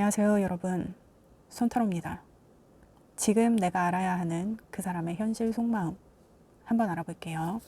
안녕하세요, 여러분. 손타로입니다. 지금 내가 알아야 하는 그 사람의 현실 속마음 한번 알아볼게요.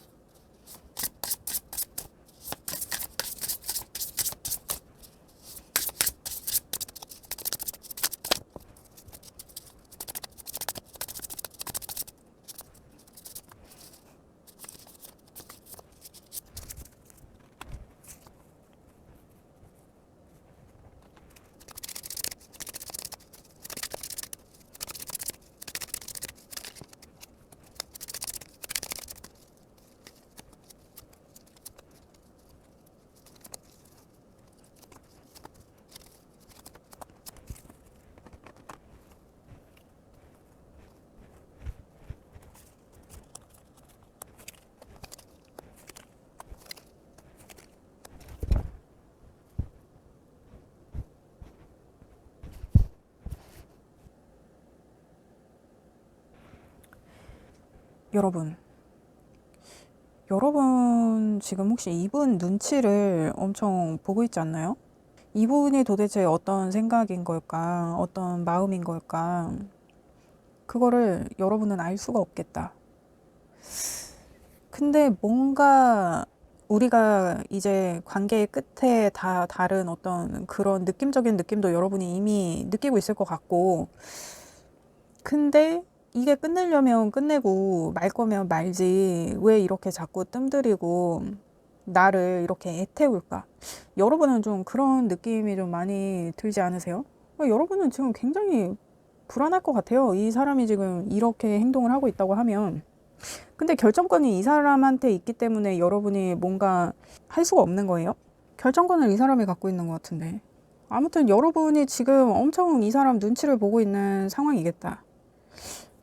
여러분 지금 혹시 이분 눈치를 엄청 보고 있지 않나요? 이분이 도대체 어떤 생각인 걸까? 어떤 마음인 걸까? 그거를 여러분은 알 수가 없겠다. 근데 뭔가 우리가 이제 관계의 끝에 다 다른 어떤 그런 느낌적인 느낌도 여러분이 이미 느끼고 있을 것 같고, 근데 이게 끝내려면 끝내고 말 거면 말지 왜 이렇게 자꾸 뜸들이고 나를 이렇게 애태울까? 여러분은 좀 그런 느낌이 좀 많이 들지 않으세요? 여러분은 지금 굉장히 불안할 것 같아요. 이 사람이 지금 이렇게 행동을 하고 있다고 하면. 근데 결정권이 이 사람한테 있기 때문에 여러분이 뭔가 할 수가 없는 거예요. 결정권을 이 사람이 갖고 있는 것 같은데. 아무튼 여러분이 지금 엄청 이 사람 눈치를 보고 있는 상황이겠다.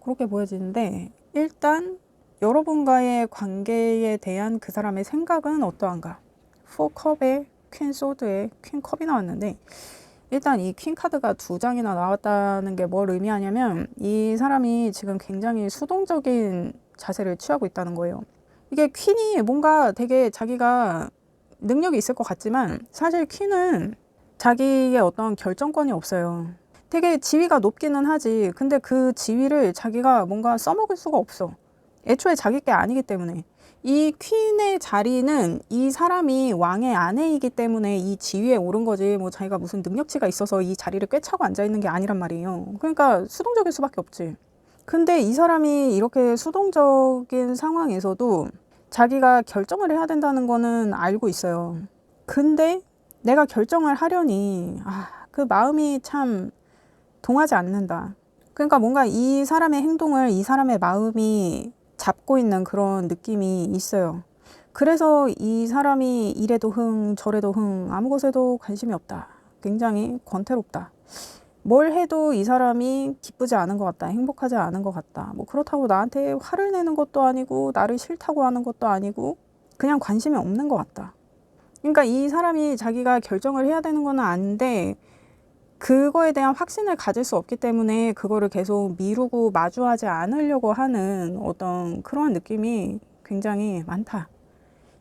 그렇게 보여지는데, 일단 여러분과의 관계에 대한 그 사람의 생각은 어떠한가? 4컵에 퀸 소드에 퀸 컵이 나왔는데, 일단 이 퀸 카드가 2장이나 나왔다는 게 뭘 의미하냐면 이 사람이 지금 굉장히 수동적인 자세를 취하고 있다는 거예요. 이게 퀸이 뭔가 되게 자기가 능력이 있을 것 같지만 사실 퀸은 자기의 어떤 결정권이 없어요. 되게 지위가 높기는 하지. 근데 그 지위를 자기가 뭔가 써먹을 수가 없어. 애초에 자기 게 아니기 때문에. 이 퀸의 자리는 이 사람이 왕의 아내이기 때문에 이 지위에 오른 거지, 뭐 자기가 무슨 능력치가 있어서 이 자리를 꿰차고 앉아있는 게 아니란 말이에요. 그러니까 수동적일 수밖에 없지. 근데 이 사람이 이렇게 수동적인 상황에서도 자기가 결정을 해야 된다는 거는 알고 있어요. 근데 내가 결정을 하려니 그 마음이 참 동하지 않는다. 그러니까 뭔가 이 사람의 행동을 이 사람의 마음이 잡고 있는 그런 느낌이 있어요. 그래서 이 사람이 이래도 흥 저래도 흥 아무 것에도 관심이 없다. 굉장히 권태롭다. 뭘 해도 이 사람이 기쁘지 않은 것 같다. 행복하지 않은 것 같다. 뭐 그렇다고 나한테 화를 내는 것도 아니고 나를 싫다고 하는 것도 아니고 그냥 관심이 없는 것 같다. 그러니까 이 사람이 자기가 결정을 해야 되는 건 아는데 그거에 대한 확신을 가질 수 없기 때문에 그거를 계속 미루고 마주하지 않으려고 하는 어떤 그런 느낌이 굉장히 많다.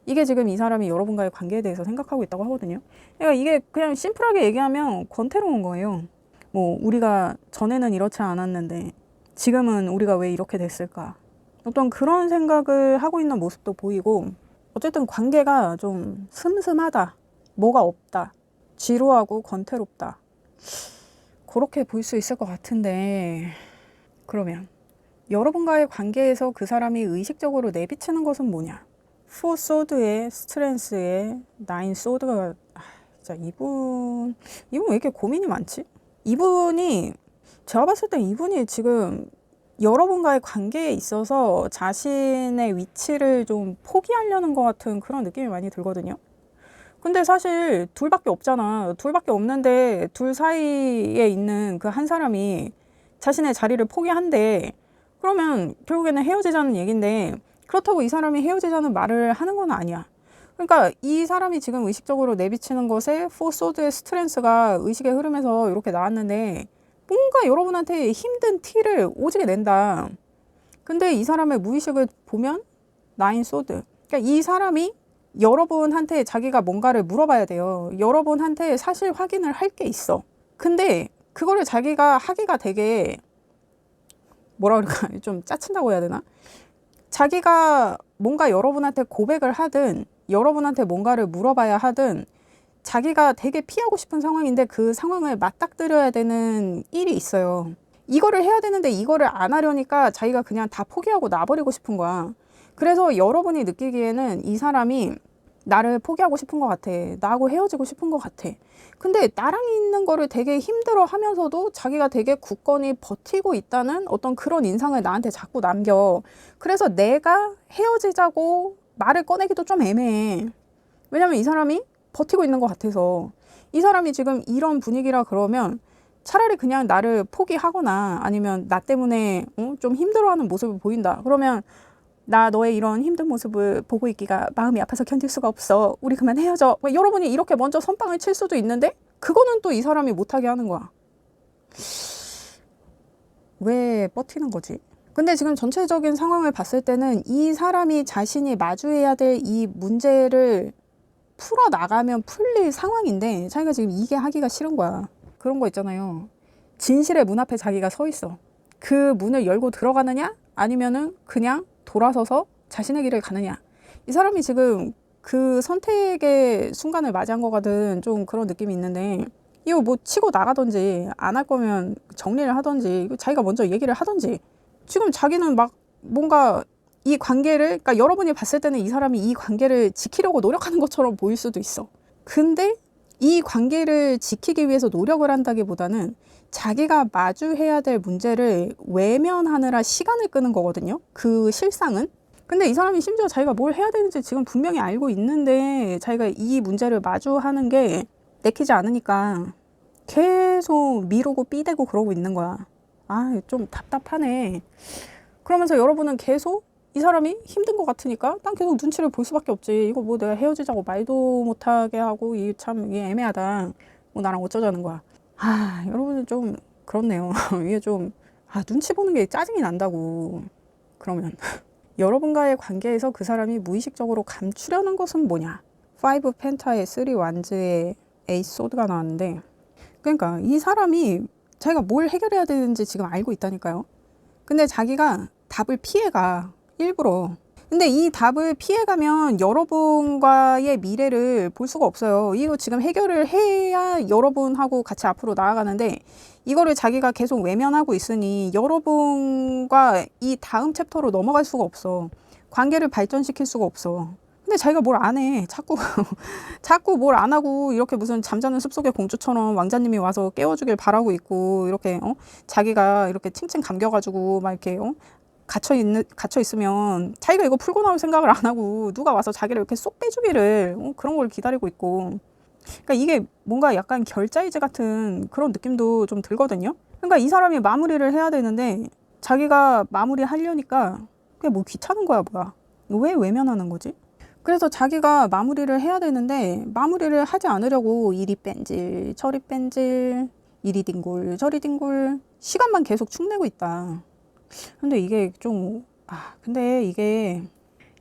이게 지금 이 사람이 여러분과의 관계에 대해서 생각하고 있다고 하거든요. 그러니까 이게 그냥 심플하게 얘기하면 권태로운 거예요. 뭐 우리가 전에는 이렇지 않았는데 지금은 우리가 왜 이렇게 됐을까? 어떤 그런 생각을 하고 있는 모습도 보이고, 어쨌든 관계가 좀 슴슴하다. 뭐가 없다. 지루하고 권태롭다. 그렇게 볼 수 있을 것 같은데, 그러면 여러분과의 관계에서 그 사람이 의식적으로 내비치는 것은 뭐냐? 4 소드의 스트렝스의 9 소드가 진짜 이분 왜 이렇게 고민이 많지? 이분이 제가 봤을 때 이분이 지금 여러분과의 관계에 있어서 자신의 위치를 좀 포기하려는 것 같은 그런 느낌이 많이 들거든요. 근데 사실 둘밖에 없잖아. 둘밖에 없는데 둘 사이에 있는 그 한 사람이 자신의 자리를 포기한대. 그러면 결국에는 헤어지자는 얘긴데, 그렇다고 이 사람이 헤어지자는 말을 하는 건 아니야. 그러니까 이 사람이 지금 의식적으로 내비치는 것에 4 소드의 스트렝스가 의식의 흐름에서 이렇게 나왔는데 뭔가 여러분한테 힘든 티를 오지게 낸다. 근데 이 사람의 무의식을 보면 9 소드. 그러니까 이 사람이 여러분한테 자기가 뭔가를 물어봐야 돼요. 여러분한테 사실 확인을 할 게 있어. 근데 그거를 자기가 하기가 되게 뭐라 그럴까 좀 짜친다고 해야 되나? 자기가 뭔가 여러분한테 고백을 하든 여러분한테 뭔가를 물어봐야 하든 자기가 되게 피하고 싶은 상황인데 그 상황을 맞닥뜨려야 되는 일이 있어요. 이거를 해야 되는데 이거를 안 하려니까 자기가 그냥 다 포기하고 놔버리고 싶은 거야. 그래서 여러분이 느끼기에는 이 사람이 나를 포기하고 싶은 것 같아. 나하고 헤어지고 싶은 것 같아. 근데 나랑 있는 거를 되게 힘들어 하면서도 자기가 되게 굳건히 버티고 있다는 어떤 그런 인상을 나한테 자꾸 남겨. 그래서 내가 헤어지자고 말을 꺼내기도 좀 애매해. 왜냐면 이 사람이 버티고 있는 것 같아서. 이 사람이 지금 이런 분위기라 그러면 차라리 그냥 나를 포기하거나 아니면 나 때문에 좀 힘들어하는 모습을 보인다. 그러면 나 너의 이런 힘든 모습을 보고 있기가 마음이 아파서 견딜 수가 없어. 우리 그만 헤어져. 여러분이 이렇게 먼저 선빵을 칠 수도 있는데 그거는 또 이 사람이 못하게 하는 거야. 왜 버티는 거지? 근데 지금 전체적인 상황을 봤을 때는 이 사람이 자신이 마주해야 될 이 문제를 풀어나가면 풀릴 상황인데 자기가 지금 이게 하기가 싫은 거야. 그런 거 있잖아요. 진실의 문 앞에 자기가 서 있어. 그 문을 열고 들어가느냐 아니면은 그냥 돌아서서 자신의 길을 가느냐. 이 사람이 지금 그 선택의 순간을 맞이한 것 같은 좀 그런 느낌이 있는데 이거 뭐 치고 나가든지 안 할 거면 정리를 하든지 자기가 먼저 얘기를 하든지 지금 자기는 막 뭔가 이 관계를 그러니까 여러분이 봤을 때는 이 사람이 이 관계를 지키려고 노력하는 것처럼 보일 수도 있어. 근데 이 관계를 지키기 위해서 노력을 한다기보다는 자기가 마주해야 될 문제를 외면하느라 시간을 끄는 거거든요. 그 실상은. 근데 이 사람이 심지어 자기가 뭘 해야 되는지 지금 분명히 알고 있는데 자기가 이 문제를 마주하는 게 내키지 않으니까 계속 미루고 삐대고 그러고 있는 거야. 아, 좀 답답하네. 그러면서 여러분은 계속 이 사람이 힘든 것 같으니까 난 계속 눈치를 볼 수밖에 없지. 이거 뭐 내가 헤어지자고 말도 못하게 하고 이 참 이게 애매하다. 뭐 나랑 어쩌자는 거야. 아, 여러분은 좀 그렇네요. 이게 좀 눈치 보는 게 짜증이 난다고. 그러면 여러분과의 관계에서 그 사람이 무의식적으로 감추려는 것은 뭐냐? 5 펜타의 3 완즈의 에이스 소드가 나왔는데 그러니까 이 사람이 자기가 뭘 해결해야 되는지 지금 알고 있다니까요. 근데 자기가 답을 피해가 일부러. 근데 이 답을 피해가면 여러분과의 미래를 볼 수가 없어요. 이거 지금 해결을 해야 여러분하고 같이 앞으로 나아가는데 이거를 자기가 계속 외면하고 있으니 여러분과 이 다음 챕터로 넘어갈 수가 없어. 관계를 발전시킬 수가 없어. 근데 자기가 뭘 안 해. 자꾸 뭘 안 하고 이렇게 무슨 잠자는 숲속의 공주처럼 왕자님이 와서 깨워주길 바라고 있고 이렇게 자기가 이렇게 칭칭 감겨가지고 막 이렇게 갇혀 있으면 자기가 이거 풀고 나올 생각을 안 하고 누가 와서 자기를 이렇게 쏙 빼주기를 그런 걸 기다리고 있고. 그러니까 이게 뭔가 약간 결자이즈 같은 그런 느낌도 좀 들거든요. 그러니까 이 사람이 마무리를 해야 되는데 자기가 마무리 하려니까 그게 뭐 귀찮은 거야 뭐야. 왜 외면하는 거지? 그래서 자기가 마무리를 해야 되는데 마무리를 하지 않으려고 이리 뺀질 저리 뺀질 이리 뒹굴 저리 뒹굴 시간만 계속 축내고 있다. 근데 이게 좀 근데 이게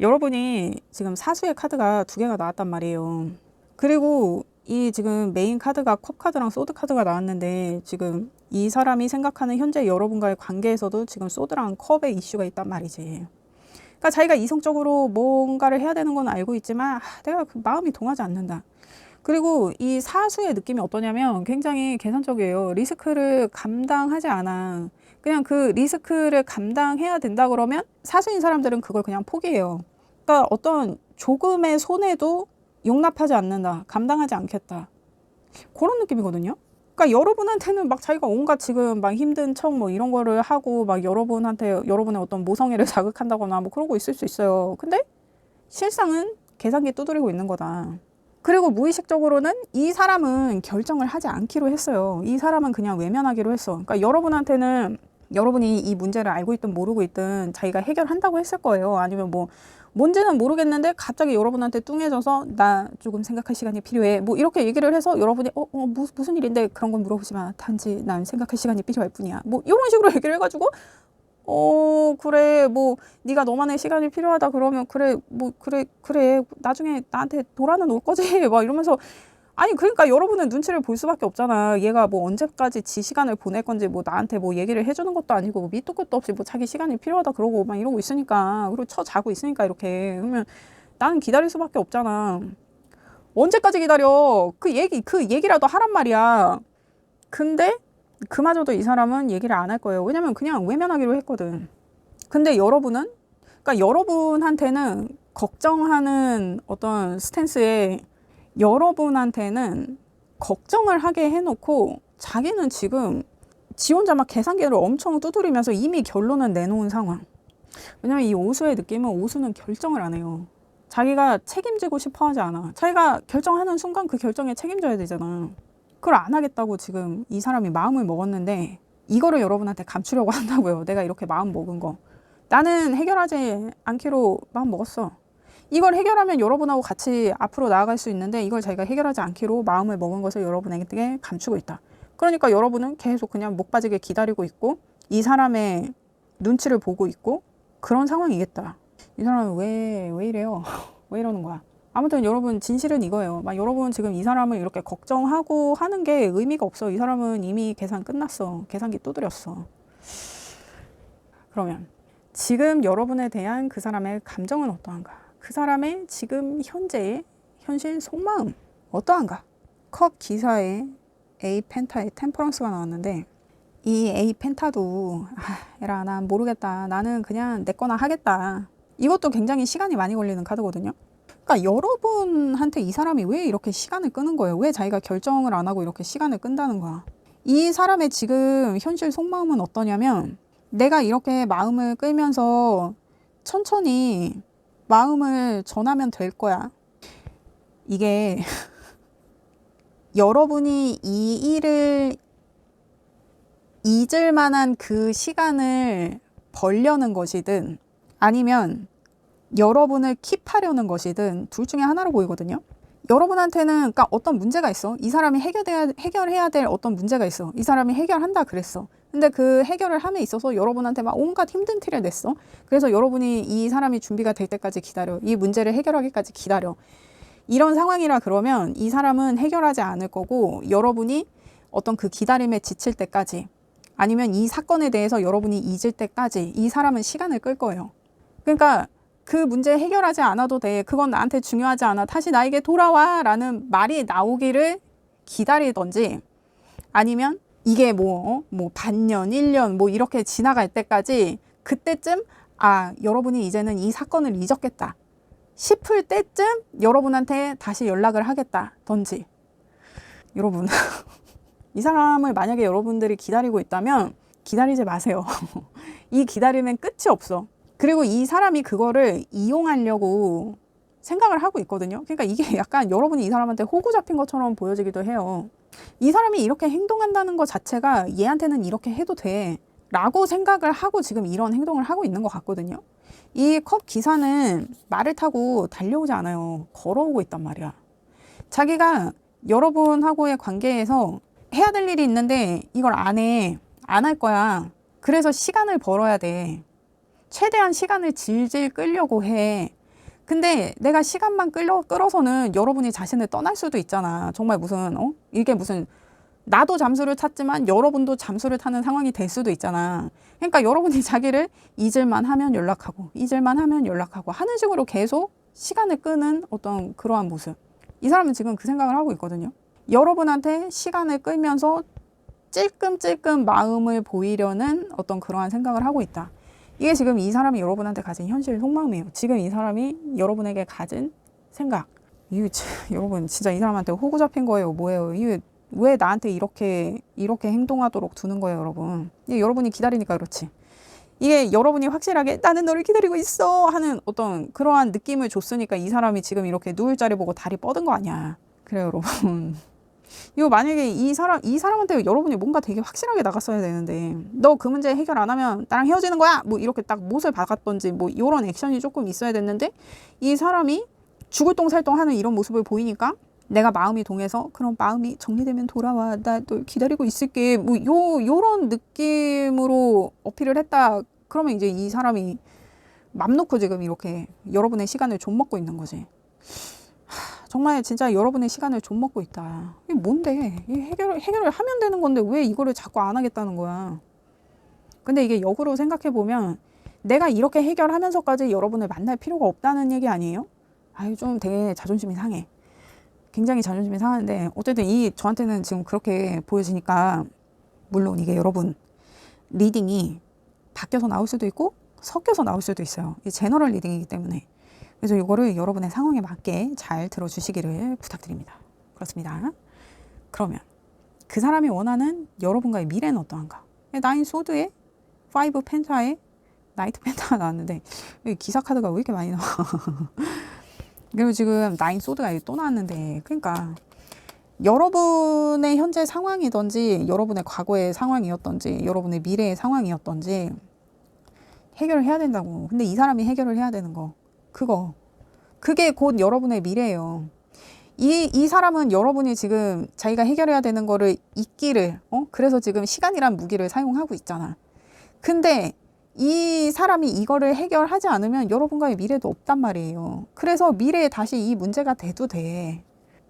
여러분이 지금 사수의 카드가 2개가 나왔단 말이에요. 그리고 이 지금 메인 카드가 컵 카드랑 소드 카드가 나왔는데 지금 이 사람이 생각하는 현재 여러분과의 관계에서도 지금 소드랑 컵의 이슈가 있단 말이지. 그러니까 자기가 이성적으로 뭔가를 해야 되는 건 알고 있지만 내가 그 마음이 동하지 않는다. 그리고 이 사수의 느낌이 어떠냐면 굉장히 계산적이에요. 리스크를 감당하지 않아. 그냥 그 리스크를 감당해야 된다 그러면 사수인 사람들은 그걸 그냥 포기해요. 그러니까 어떤 조금의 손해도 용납하지 않는다. 감당하지 않겠다. 그런 느낌이거든요. 그러니까 여러분한테는 막 자기가 온갖 지금 막 힘든 척 뭐 이런 거를 하고 막 여러분한테 여러분의 어떤 모성애를 자극한다거나 뭐 그러고 있을 수 있어요. 근데 실상은 계산기 두드리고 있는 거다. 그리고 무의식적으로는 이 사람은 결정을 하지 않기로 했어요. 이 사람은 그냥 외면하기로 했어. 그러니까 여러분한테는 여러분이 이 문제를 알고 있든 모르고 있든 자기가 해결한다고 했을 거예요. 아니면 뭐 뭔지는 모르겠는데 갑자기 여러분한테 뚱해져서 나 조금 생각할 시간이 필요해. 뭐 이렇게 얘기를 해서 여러분이 무슨 일인데 그런 건 물어보지 마. 단지 난 생각할 시간이 필요할 뿐이야. 뭐 이런 식으로 얘기를 해가지고 그래 뭐 네가 너만의 시간이 필요하다 그러면 그래 뭐 그래 나중에 나한테 돌아는 올 거지 막 이러면서 아니 그러니까 여러분은 눈치를 볼 수밖에 없잖아. 얘가 뭐 언제까지 지 시간을 보낼 건지 뭐 나한테 뭐 얘기를 해주는 것도 아니고 밑도 끝도 없이 뭐 자기 시간이 필요하다 그러고 막 이러고 있으니까, 그리고 자고 있으니까 이렇게. 그러면 나는 기다릴 수밖에 없잖아. 언제까지 기다려? 그 얘기라도 하란 말이야. 근데 그마저도 이 사람은 얘기를 안 할 거예요. 왜냐면 그냥 외면하기로 했거든. 근데 여러분은, 그러니까 여러분한테는 걱정하는 어떤 스탠스에, 여러분한테는 걱정을 하게 해놓고 자기는 지금 지 혼자 막 계산기를 엄청 두드리면서 이미 결론은 내놓은 상황. 왜냐면 이 오수의 느낌은, 오수는 결정을 안 해요. 자기가 책임지고 싶어 하지 않아. 자기가 결정하는 순간 그 결정에 책임져야 되잖아. 그걸 안 하겠다고 지금 이 사람이 마음을 먹었는데, 이거를 여러분한테 감추려고 한다고요. 내가 이렇게 마음 먹은 거. 나는 해결하지 않기로 마음 먹었어. 이걸 해결하면 여러분하고 같이 앞으로 나아갈 수 있는데, 이걸 자기가 해결하지 않기로 마음을 먹은 것을 여러분에게 감추고 있다. 그러니까 여러분은 계속 그냥 목 빠지게 기다리고 있고, 이 사람의 눈치를 보고 있고, 그런 상황이겠다. 이 사람은 왜 이래요? 왜 이러는 거야? 아무튼 여러분, 진실은 이거예요. 막 여러분 지금 이 사람을 이렇게 걱정하고 하는 게 의미가 없어. 이 사람은 이미 계산 끝났어. 계산기 두드렸어. 그러면 지금 여러분에 대한 그 사람의 감정은 어떠한가? 그 사람의 지금 현재의 현실 속마음 어떠한가? 컵 기사에 A 펜타에 템퍼런스가 나왔는데, 이 A 펜타도 에라 난 모르겠다, 나는 그냥 내 거나 하겠다, 이것도 굉장히 시간이 많이 걸리는 카드거든요. 그러니까 여러분한테 이 사람이 왜 이렇게 시간을 끄는 거예요? 왜 자기가 결정을 안 하고 이렇게 시간을 끈다는 거야? 이 사람의 지금 현실 속마음은 어떠냐면, 내가 이렇게 마음을 끌면서 천천히 마음을 전하면 될 거야. 이게 여러분이 이 일을 잊을 만한 그 시간을 벌려는 것이든, 아니면 여러분을 킵하려는 것이든, 둘 중에 하나로 보이거든요. 여러분한테는 그러니까 어떤 문제가 있어. 이 사람이 해결해야 될 어떤 문제가 있어. 이 사람이 해결한다 그랬어. 근데 그 해결을 함에 있어서 여러분한테 막 온갖 힘든 티를 냈어. 그래서 여러분이 이 사람이 준비가 될 때까지 기다려. 이 문제를 해결하기까지 기다려. 이런 상황이라 그러면 이 사람은 해결하지 않을 거고, 여러분이 어떤 그 기다림에 지칠 때까지, 아니면 이 사건에 대해서 여러분이 잊을 때까지 이 사람은 시간을 끌 거예요. 그러니까 그 문제 해결하지 않아도 돼. 그건 나한테 중요하지 않아. 다시 나에게 돌아와 라는 말이 나오기를 기다리던지, 아니면 이게 뭐 반년, 1년 뭐 이렇게 지나갈 때까지, 그때쯤 여러분이 이제는 이 사건을 잊었겠다 싶을 때쯤 여러분한테 다시 연락을 하겠다던지. 여러분 이 사람을 만약에 여러분들이 기다리고 있다면 기다리지 마세요. 이 기다림엔 끝이 없어. 그리고 이 사람이 그거를 이용하려고 생각을 하고 있거든요. 그러니까 이게 약간 여러분이 이 사람한테 호구 잡힌 것처럼 보여지기도 해요. 이 사람이 이렇게 행동한다는 것 자체가 얘한테는 이렇게 해도 돼 라고 생각을 하고 지금 이런 행동을 하고 있는 것 같거든요. 이 컵 기사는 말을 타고 달려오지 않아요. 걸어오고 있단 말이야. 자기가 여러분하고의 관계에서 해야 될 일이 있는데 이걸 안 할 거야. 그래서 시간을 벌어야 돼. 최대한 시간을 질질 끌려고 해. 근데 내가 시간만 끌어서는 여러분이 자신을 떠날 수도 있잖아. 정말 무슨 이게 무슨, 나도 잠수를 탔지만 여러분도 잠수를 타는 상황이 될 수도 있잖아. 그러니까 여러분이 자기를 잊을만 하면 연락하고, 잊을만 하면 연락하고 하는 식으로 계속 시간을 끄는 어떤 그러한 모습. 이 사람은 지금 그 생각을 하고 있거든요. 여러분한테 시간을 끌면서 찔끔찔끔 마음을 보이려는 어떤 그러한 생각을 하고 있다. 이게 지금 이 사람이 여러분한테 가진 현실 속마음이에요. 지금 이 사람이 여러분에게 가진 생각. 여러분 진짜 이 사람한테 호구 잡힌 거예요? 뭐예요? 이게 왜 나한테 이렇게 행동하도록 두는 거예요, 여러분? 이게 여러분이 기다리니까 그렇지. 이게 여러분이 확실하게 나는 너를 기다리고 있어 하는 어떤 그러한 느낌을 줬으니까 이 사람이 지금 이렇게 누울 자리 보고 다리 뻗은 거 아니야. 그래요, 여러분. 이거 만약에 이 사람한테 여러분이 뭔가 되게 확실하게 나갔어야 되는데, 너 그 문제 해결 안 하면 나랑 헤어지는 거야! 뭐 이렇게 딱 못을 박았던지 뭐 이런 액션이 조금 있어야 됐는데, 이 사람이 죽을 똥살똥 하는 이런 모습을 보이니까 내가 마음이 동해서 그럼 마음이 정리되면 돌아와. 나 널 기다리고 있을게. 뭐 요런 느낌으로 어필을 했다. 그러면 이제 이 사람이 맘 놓고 지금 이렇게 여러분의 시간을 좀 먹고 있는 거지. 정말 진짜 여러분의 시간을 좀 먹고 있다. 이게 뭔데? 이 해결을 하면 되는 건데 왜 이거를 자꾸 안 하겠다는 거야? 근데 이게 역으로 생각해보면 내가 이렇게 해결하면서까지 여러분을 만날 필요가 없다는 얘기 아니에요? 아유, 좀 되게 자존심이 상해. 굉장히 자존심이 상하는데 어쨌든 저한테는 지금 그렇게 보여지니까, 물론 이게 여러분 리딩이 바뀌어서 나올 수도 있고 섞여서 나올 수도 있어요. 이 제너럴 리딩이기 때문에. 그래서 이거를 여러분의 상황에 맞게 잘 들어주시기를 부탁드립니다. 그렇습니다. 그러면 그 사람이 원하는 여러분과의 미래는 어떠한가? 나인 소드에 5 펜타에 나이트 펜타가 나왔는데 기사 카드가 왜 이렇게 많이 나와? 그리고 지금 나인 소드가 또 나왔는데, 그러니까 여러분의 현재 상황이든지 여러분의 과거의 상황이었든지 여러분의 미래의 상황이었든지 해결을 해야 된다고. 근데 이 사람이 해결을 해야 되는 거, 그게 곧 여러분의 미래예요. 이 사람은 여러분이 지금 자기가 해결해야 되는 거를 그래서 지금 시간이란 무기를 사용하고 있잖아. 근데 이 사람이 이거를 해결하지 않으면 여러분과의 미래도 없단 말이에요. 그래서 미래에 다시 이 문제가 돼도 돼.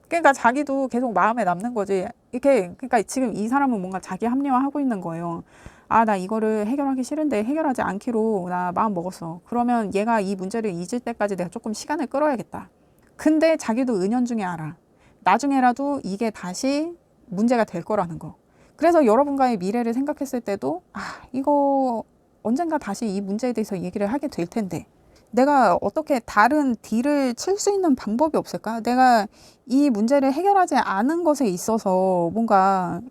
그러니까 자기도 계속 마음에 남는 거지. 그러니까 지금 이 사람은 뭔가 자기 합리화하고 있는 거예요. 아, 나 이거를 해결하기 싫은데 해결하지 않기로 나 마음 먹었어. 그러면 얘가 이 문제를 잊을 때까지 내가 조금 시간을 끌어야겠다. 근데 자기도 은연중에 알아. 나중에라도 이게 다시 문제가 될 거라는 거. 그래서 여러분과의 미래를 생각했을 때도 이거 언젠가 다시 이 문제에 대해서 얘기를 하게 될 텐데 내가 어떻게 다른 딜을 칠 수 있는 방법이 없을까? 내가 이 문제를 해결하지 않은 것에 있어서 뭔가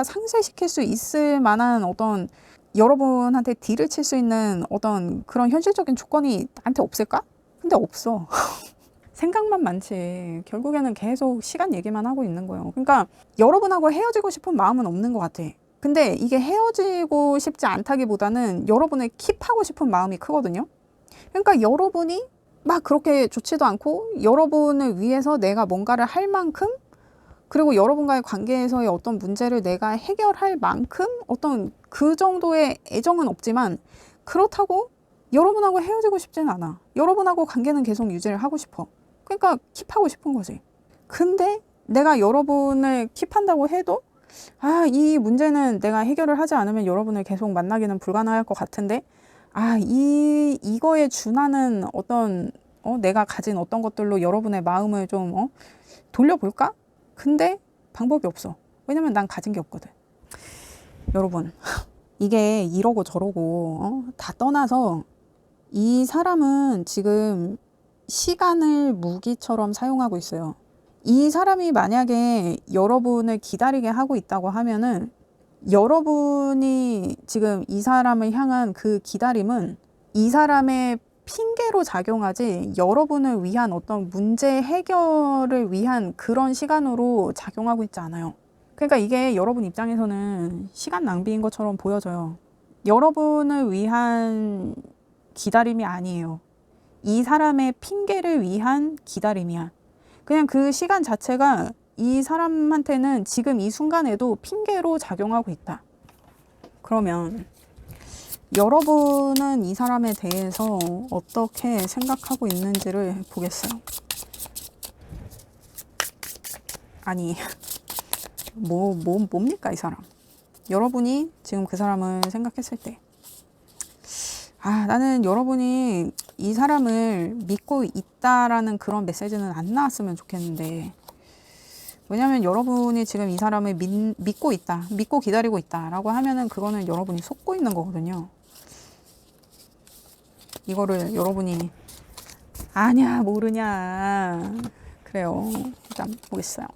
상쇄시킬 수 있을 만한 어떤 여러분한테 딜을 칠 수 있는 어떤 그런 현실적인 조건이 나한테 없을까? 근데 없어. 생각만 많지. 결국에는 계속 시간 얘기만 하고 있는 거예요. 그러니까 여러분하고 헤어지고 싶은 마음은 없는 것 같아. 근데 이게 헤어지고 싶지 않다기보다는 여러분을 킵하고 싶은 마음이 크거든요. 그러니까 여러분이 막 그렇게 좋지도 않고 여러분을 위해서 내가 뭔가를 할 만큼, 그리고 여러분과의 관계에서의 어떤 문제를 내가 해결할 만큼 어떤 그 정도의 애정은 없지만, 그렇다고 여러분하고 헤어지고 싶지는 않아. 여러분하고 관계는 계속 유지를 하고 싶어. 그러니까 킵하고 싶은 거지. 근데 내가 여러분을 킵한다고 해도 이 문제는 내가 해결을 하지 않으면 여러분을 계속 만나기는 불가능할 것 같은데, 이거에 준하는 어떤 내가 가진 어떤 것들로 여러분의 마음을 좀 돌려볼까? 근데 방법이 없어. 왜냐면 난 가진 게 없거든. 여러분, 이게 이러고 저러고 다 떠나서 이 사람은 지금 시간을 무기처럼 사용하고 있어요. 이 사람이 만약에 여러분을 기다리게 하고 있다고 하면은 여러분이 지금 이 사람을 향한 그 기다림은 이 사람의 핑계로 작용하지 여러분을 위한 어떤 문제 해결을 위한 그런 시간으로 작용하고 있지 않아요. 그러니까 이게 여러분 입장에서는 시간 낭비인 것처럼 보여져요. 여러분을 위한 기다림이 아니에요. 이 사람의 핑계를 위한 기다림이야. 그냥 그 시간 자체가 이 사람한테는 지금 이 순간에도 핑계로 작용하고 있다. 그러면 여러분은 이 사람에 대해서 어떻게 생각하고 있는지를 보겠어요. 아니, 뭡니까 이 사람? 여러분이 지금 그 사람을 생각했을 때, 나는 여러분이 이 사람을 믿고 있다라는 그런 메시지는 안 나왔으면 좋겠는데, 왜냐면 여러분이 지금 이 사람을 믿고 있다, 믿고 기다리고 있다라고 하면은 그거는 여러분이 속고 있는 거거든요. 이거를 여러분이 아냐 모르냐, 그래요. 일단 보겠어요.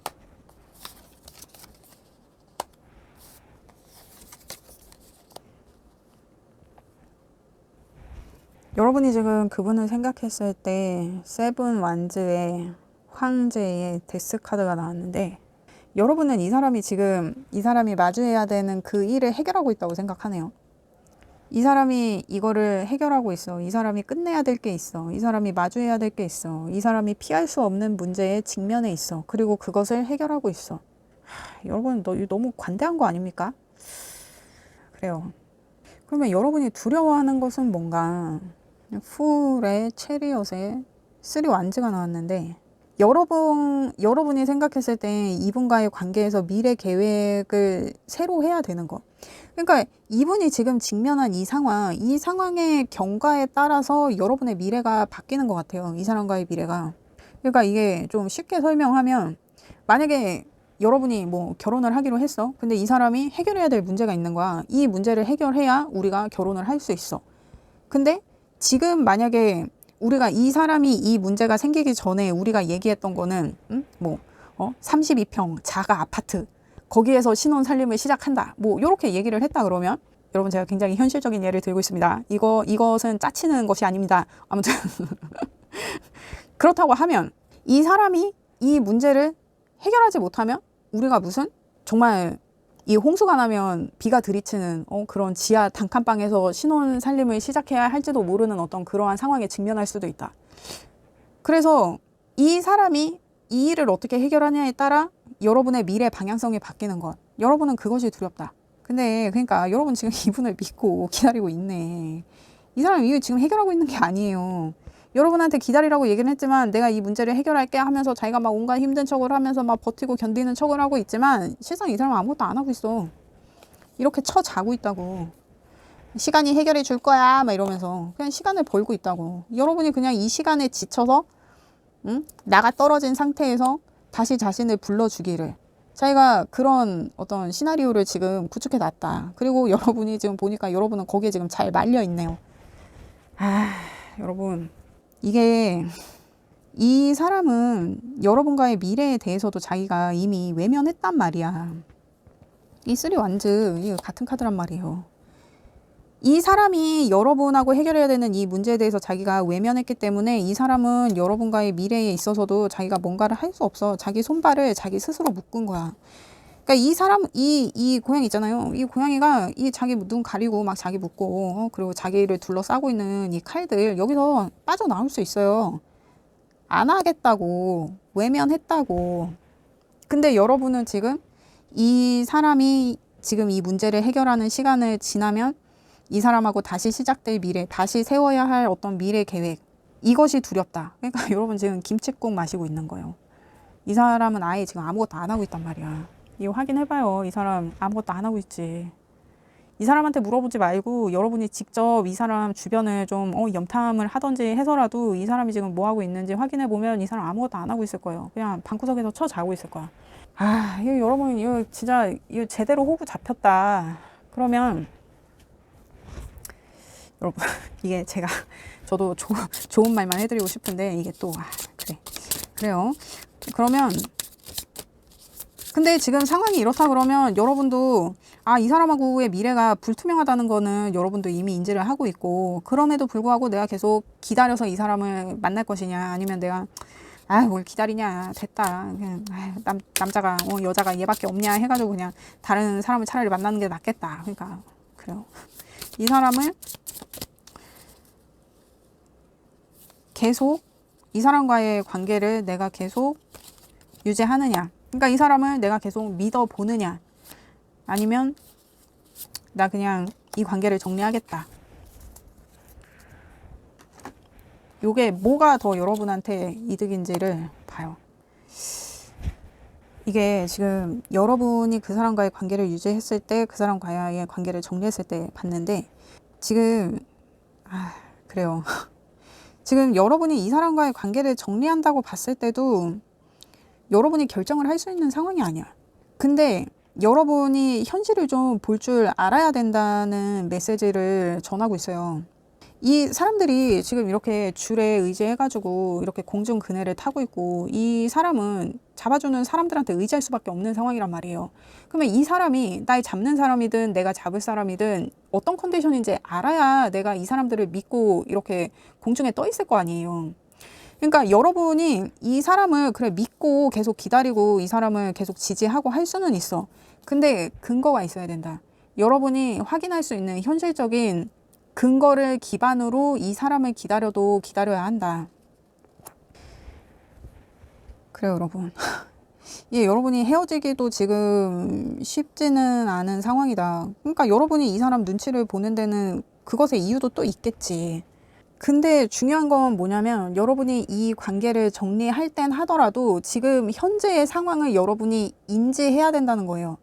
여러분이 지금 그분을 생각했을 때 세븐 완즈의 황제의 데스 카드가 나왔는데, 여러분은 이 사람이 마주해야 되는 그 일을 해결하고 있다고 생각하네요. 이 사람이 이거를 해결하고 있어. 이 사람이 끝내야 될 게 있어. 이 사람이 마주해야 될 게 있어. 이 사람이 피할 수 없는 문제의 직면에 있어. 그리고 그것을 해결하고 있어. 여러분, 너무 관대한 거 아닙니까? 그래요. 그러면 여러분이 두려워하는 것은 뭔가? 풀의 체리엇에 3 완즈가 나왔는데, 여러분이 생각했을 때 이분과의 관계에서 미래 계획을 새로 해야 되는 거. 그러니까 이분이 지금 직면한 이 상황의 경과에 따라서 여러분의 미래가 바뀌는 것 같아요. 이 사람과의 미래가. 그러니까 이게 좀 쉽게 설명하면, 만약에 여러분이 뭐 결혼을 하기로 했어. 근데 이 사람이 해결해야 될 문제가 있는 거야. 이 문제를 해결해야 우리가 결혼을 할 수 있어. 근데 지금 만약에 우리가 이 사람이 이 문제가 생기기 전에 우리가 얘기했던 거는 32평 자가 아파트, 거기에서 신혼 살림을 시작한다, 뭐 이렇게 얘기를 했다 그러면, 여러분 제가 굉장히 현실적인 예를 들고 있습니다. 이것은 짜치는 것이 아닙니다. 아무튼 그렇다고 하면 이 사람이 이 문제를 해결하지 못하면 우리가 무슨 정말 이 홍수가 나면 비가 들이치는 그런 지하 단칸방에서 신혼 살림을 시작해야 할지도 모르는 어떤 그러한 상황에 직면할 수도 있다. 그래서 이 사람이 이 일을 어떻게 해결하냐에 따라 여러분의 미래 방향성이 바뀌는 것. 여러분은 그것이 두렵다. 근데 그러니까 여러분 지금 이분을 믿고 기다리고 있네. 이 사람이 이거 지금 해결하고 있는 게 아니에요. 여러분한테 기다리라고 얘기는 했지만 내가 이 문제를 해결할게 하면서 자기가 막 온갖 힘든 척을 하면서 막 버티고 견디는 척을 하고 있지만 실상 이 사람은 아무것도 안 하고 있어. 이렇게 자고 있다고. 시간이 해결해 줄 거야 막 이러면서 그냥 시간을 벌고 있다고. 여러분이 그냥 이 시간에 지쳐서 나가 떨어진 상태에서 다시 자신을 불러주기를, 자기가 그런 어떤 시나리오를 지금 구축해 놨다. 그리고 여러분이 지금 보니까 여러분은 거기에 지금 잘 말려 있네요. 여러분, 이게 이 사람은 여러분과의 미래에 대해서도 자기가 이미 외면했단 말이야. 이 쓰리 완즈 이거 같은 카드란 말이에요. 이 사람이 여러분하고 해결해야 되는 이 문제에 대해서 자기가 외면했기 때문에 이 사람은 여러분과의 미래에 있어서도 자기가 뭔가를 할 수 없어. 자기 손발을 자기 스스로 묶은 거야. 그러니까 이 사람, 이 고양이 있잖아요. 이 고양이가 이 자기 눈 가리고 막 자기 묶고 그리고 자기를 둘러싸고 있는 이 칼들, 여기서 빠져나올 수 있어요. 안 하겠다고, 외면했다고. 근데 여러분은 지금 이 사람이 지금 이 문제를 해결하는 시간을 지나면 이 사람하고 다시 시작될 미래, 다시 세워야 할 어떤 미래 계획, 이것이 두렵다. 그러니까 여러분 지금 김칫국 마시고 있는 거예요. 이 사람은 아예 지금 아무것도 안 하고 있단 말이야. 이거 확인해봐요. 이 사람 아무것도 안 하고 있지. 이 사람한테 물어보지 말고 여러분이 직접 이 사람 주변을 좀 염탐을 하던지 해서라도 이 사람이 지금 뭐 하고 있는지 확인해보면 이 사람 아무것도 안 하고 있을 거예요. 그냥 방구석에서 자고 있을 거야. 이거 여러분, 이거 진짜 이거 제대로 호구 잡혔다. 그러면 여러분, 이게 저도 좋은 말만 해드리고 싶은데 이게 또 그래요. 그러면 근데 지금 상황이 이렇다 그러면 여러분도 이 사람하고의 미래가 불투명하다는 거는 여러분도 이미 인지를 하고 있고, 그럼에도 불구하고 내가 계속 기다려서 이 사람을 만날 것이냐, 아니면 내가 뭘 기다리냐, 됐다, 그냥 남자가 여자가 얘밖에 없냐 해가지고 그냥 다른 사람을 차라리 만나는 게 낫겠다. 그러니까 그래요. 이 사람을 계속, 이 사람과의 관계를 내가 계속 유지하느냐, 그러니까 이 사람을 내가 계속 믿어보느냐, 아니면 나 그냥 이 관계를 정리하겠다. 요게 뭐가 더 여러분한테 이득인지를 봐요. 이게 지금 여러분이 그 사람과의 관계를 유지했을 때, 그 사람과의 관계를 정리했을 때 봤는데, 지금 그래요. 지금 여러분이 이 사람과의 관계를 정리한다고 봤을 때도 여러분이 결정을 할 수 있는 상황이 아니야. 근데 여러분이 현실을 좀 볼 줄 알아야 된다는 메시지를 전하고 있어요. 이 사람들이 지금 이렇게 줄에 의지해가지고 이렇게 공중그네를 타고 있고, 이 사람은 잡아주는 사람들한테 의지할 수밖에 없는 상황이란 말이에요. 그러면 이 사람이 날 잡는 사람이든 내가 잡을 사람이든 어떤 컨디션인지 알아야 내가 이 사람들을 믿고 이렇게 공중에 떠 있을 거 아니에요. 그러니까 여러분이 이 사람을 믿고 계속 기다리고 이 사람을 계속 지지하고 할 수는 있어. 근데 근거가 있어야 된다. 여러분이 확인할 수 있는 현실적인 근거를 기반으로 이 사람을 기다려도 기다려야 한다. 그래요, 여러분. 예, 여러분이 헤어지기도 지금 쉽지는 않은 상황이다. 그러니까 여러분이 이 사람 눈치를 보는 데는 그것의 이유도 또 있겠지. 근데 중요한 건 뭐냐면 여러분이 이 관계를 정리할 땐 하더라도 지금 현재의 상황을 여러분이 인지해야 된다는 거예요.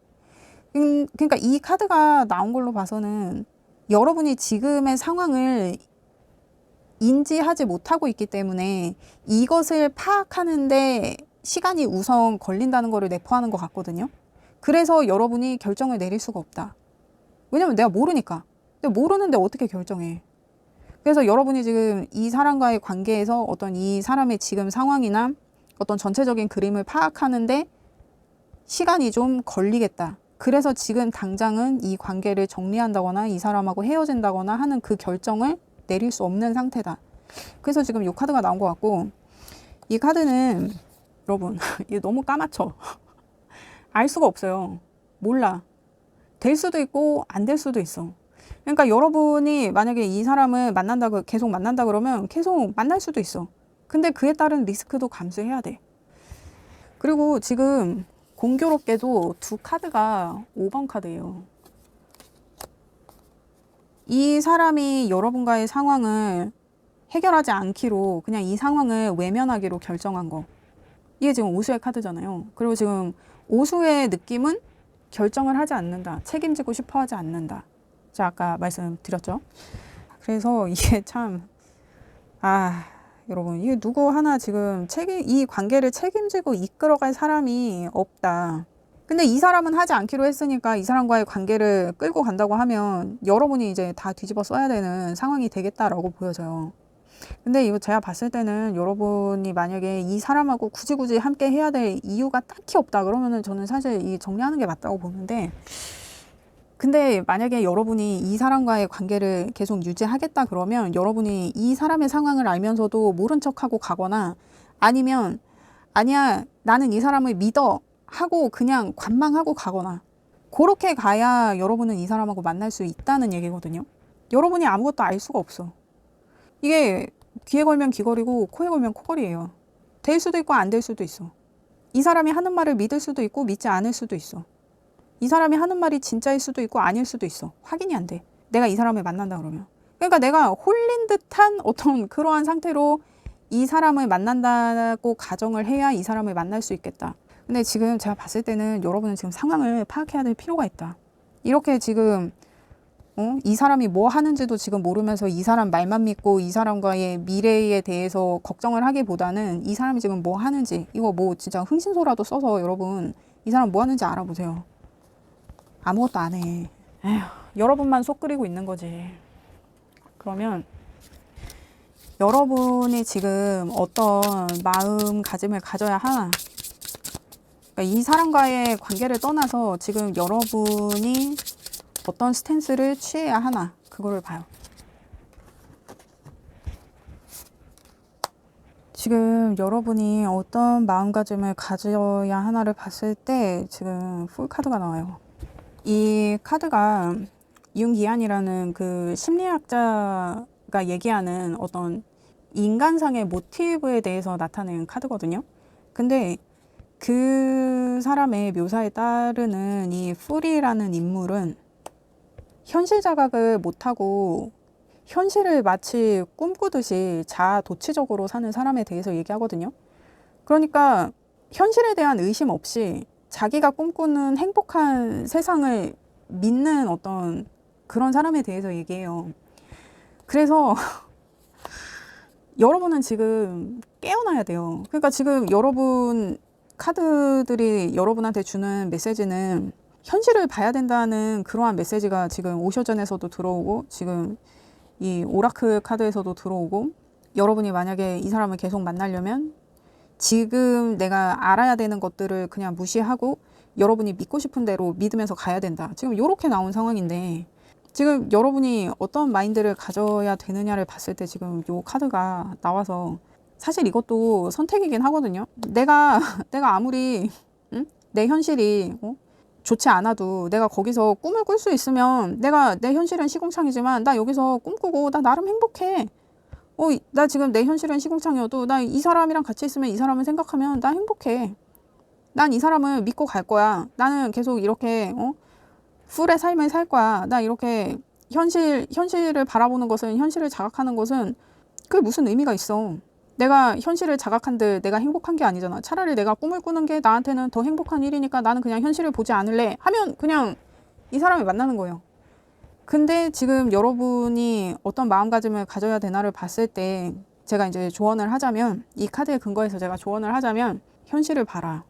그러니까 이 카드가 나온 걸로 봐서는 여러분이 지금의 상황을 인지하지 못하고 있기 때문에 이것을 파악하는데 시간이 우선 걸린다는 거를 내포하는 것 같거든요. 그래서 여러분이 결정을 내릴 수가 없다. 왜냐면 내가 모르니까. 근데 모르는데 어떻게 결정해. 그래서 여러분이 지금 이 사람과의 관계에서 어떤 이 사람의 지금 상황이나 어떤 전체적인 그림을 파악하는데 시간이 좀 걸리겠다. 그래서 지금 당장은 이 관계를 정리한다거나 이 사람하고 헤어진다거나 하는 그 결정을 내릴 수 없는 상태다. 그래서 지금 이 카드가 나온 것 같고, 이 카드는 여러분 이게 너무 까맣죠. 알 수가 없어요. 몰라. 될 수도 있고 안 될 수도 있어. 그러니까 여러분이 만약에 이 사람을 계속 만난다 그러면 계속 만날 수도 있어. 근데 그에 따른 리스크도 감수해야 돼. 그리고 지금 공교롭게도 두 카드가 5번 카드예요. 이 사람이 여러분과의 상황을 해결하지 않기로 그냥 이 상황을 외면하기로 결정한 거. 이게 지금 오수의 카드잖아요. 그리고 지금 오수의 느낌은 결정을 하지 않는다. 책임지고 싶어 하지 않는다. 제가 아까 말씀드렸죠. 그래서 이게 참, 여러분, 이게 누구 하나 지금 이 관계를 책임지고 이끌어갈 사람이 없다. 근데 이 사람은 하지 않기로 했으니까 이 사람과의 관계를 끌고 간다고 하면 여러분이 이제 다 뒤집어 써야 되는 상황이 되겠다라고 보여져요. 근데 이거 제가 봤을 때는 여러분이 만약에 이 사람하고 굳이 함께 해야 될 이유가 딱히 없다 그러면은 저는 사실 이 정리하는 게 맞다고 보는데, 근데 만약에 여러분이 이 사람과의 관계를 계속 유지하겠다 그러면 여러분이 이 사람의 상황을 알면서도 모른 척하고 가거나 아니면 아니야 나는 이 사람을 믿어 하고 그냥 관망하고 가거나 그렇게 가야 여러분은 이 사람하고 만날 수 있다는 얘기거든요. 여러분이 아무것도 알 수가 없어. 이게 귀에 걸면 귀걸이고 코에 걸면 코걸이에요. 될 수도 있고 안 될 수도 있어. 이 사람이 하는 말을 믿을 수도 있고 믿지 않을 수도 있어. 이 사람이 하는 말이 진짜일 수도 있고 아닐 수도 있어. 확인이 안 돼. 내가 이 사람을 만난다 그러면. 그러니까 내가 홀린 듯한 어떤 그러한 상태로 이 사람을 만난다고 가정을 해야 이 사람을 만날 수 있겠다. 근데 지금 제가 봤을 때는 여러분은 지금 상황을 파악해야 될 필요가 있다. 이렇게 지금 이 사람이 뭐 하는지도 지금 모르면서 이 사람 말만 믿고 이 사람과의 미래에 대해서 걱정을 하기보다는 이 사람이 지금 뭐 하는지, 이거 뭐 진짜 흥신소라도 써서 여러분 이 사람 뭐 하는지 알아보세요. 아무것도 안 해. 에휴, 여러분만 속 끓이고 있는 거지. 그러면 여러분이 지금 어떤 마음가짐을 가져야 하나. 그러니까 이 사람과의 관계를 떠나서 지금 여러분이 어떤 스탠스를 취해야 하나. 그거를 봐요. 지금 여러분이 어떤 마음가짐을 가져야 하나를 봤을 때 지금 풀카드가 나와요. 이 카드가 융기안이라는 그 심리학자가 얘기하는 어떤 인간상의 모티브에 대해서 나타낸 카드거든요. 근데 그 사람의 묘사에 따르는 이 풀이라는 인물은 현실 자각을 못하고 현실을 마치 꿈꾸듯이 자아도취적으로 사는 사람에 대해서 얘기하거든요. 그러니까 현실에 대한 의심 없이 자기가 꿈꾸는 행복한 세상을 믿는 어떤 그런 사람에 대해서 얘기해요. 그래서 여러분은 지금 깨어나야 돼요. 그러니까 지금 여러분 카드들이 여러분한테 주는 메시지는 현실을 봐야 된다는 그러한 메시지가 지금 오셔전에서도 들어오고 지금 이 오라클 카드에서도 들어오고, 여러분이 만약에 이 사람을 계속 만나려면 지금 내가 알아야 되는 것들을 그냥 무시하고 여러분이 믿고 싶은 대로 믿으면서 가야 된다. 지금 이렇게 나온 상황인데 지금 여러분이 어떤 마인드를 가져야 되느냐를 봤을 때 지금 이 카드가 나와서 사실 이것도 선택이긴 하거든요. 내가 아무리 내 현실이 좋지 않아도 내가 거기서 꿈을 꿀 수 있으면 내 현실은 시궁창이지만 나 여기서 꿈꾸고 나 나름 행복해. 나 지금 내 현실은 시궁창이어도 나 이 사람이랑 같이 있으면 이 사람을 생각하면 나 행복해. 난 이 사람을 믿고 갈 거야. 나는 계속 이렇게 풀의 삶을 살 거야. 나 이렇게 현실을 바라보는 것은, 현실을 자각하는 것은 그게 무슨 의미가 있어. 내가 현실을 자각한들 내가 행복한 게 아니잖아. 차라리 내가 꿈을 꾸는 게 나한테는 더 행복한 일이니까 나는 그냥 현실을 보지 않을래 하면 그냥 이 사람을 만나는 거예요. 근데 지금 여러분이 어떤 마음가짐을 가져야 되나를 봤을 때 제가 이제 조언을 하자면, 이 카드에 근거해서 제가 조언을 하자면, 현실을 봐라.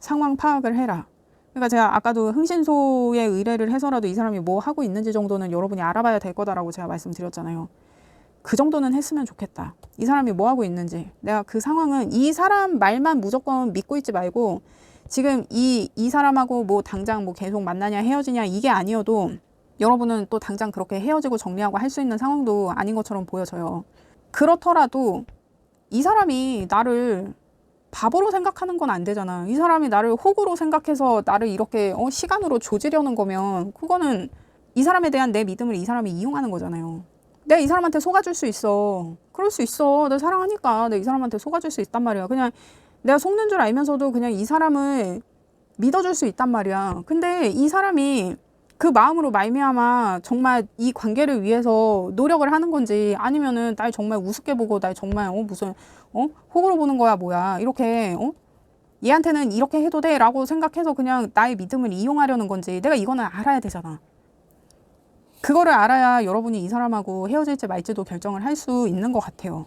상황 파악을 해라. 그러니까 제가 아까도 흥신소에 의뢰를 해서라도 이 사람이 뭐 하고 있는지 정도는 여러분이 알아봐야 될 거다라고 제가 말씀드렸잖아요. 그 정도는 했으면 좋겠다. 이 사람이 뭐 하고 있는지. 내가 그 상황은 이 사람 말만 무조건 믿고 있지 말고, 지금 이 사람하고 뭐 당장 뭐 계속 만나냐 헤어지냐 이게 아니어도 여러분은 또 당장 그렇게 헤어지고 정리하고 할 수 있는 상황도 아닌 것처럼 보여져요. 그렇더라도 이 사람이 나를 바보로 생각하는 건 안 되잖아. 이 사람이 나를 호구로 생각해서 나를 이렇게 시간으로 조지려는 거면 그거는 이 사람에 대한 내 믿음을 이 사람이 이용하는 거잖아요. 내가 이 사람한테 속아줄 수 있어. 그럴 수 있어. 내가 사랑하니까 내가 이 사람한테 속아줄 수 있단 말이야. 그냥 내가 속는 줄 알면서도 그냥 이 사람을 믿어줄 수 있단 말이야. 근데 이 사람이 그 마음으로 말미암아 정말 이 관계를 위해서 노력을 하는 건지, 아니면은 날 정말 우습게 보고 날 정말 무슨 호구로 보는 거야 뭐야 이렇게 얘한테는 이렇게 해도 돼 라고 생각해서 그냥 나의 믿음을 이용하려는 건지, 내가 이거는 알아야 되잖아. 그거를 알아야 여러분이 이 사람하고 헤어질지 말지도 결정을 할 수 있는 것 같아요.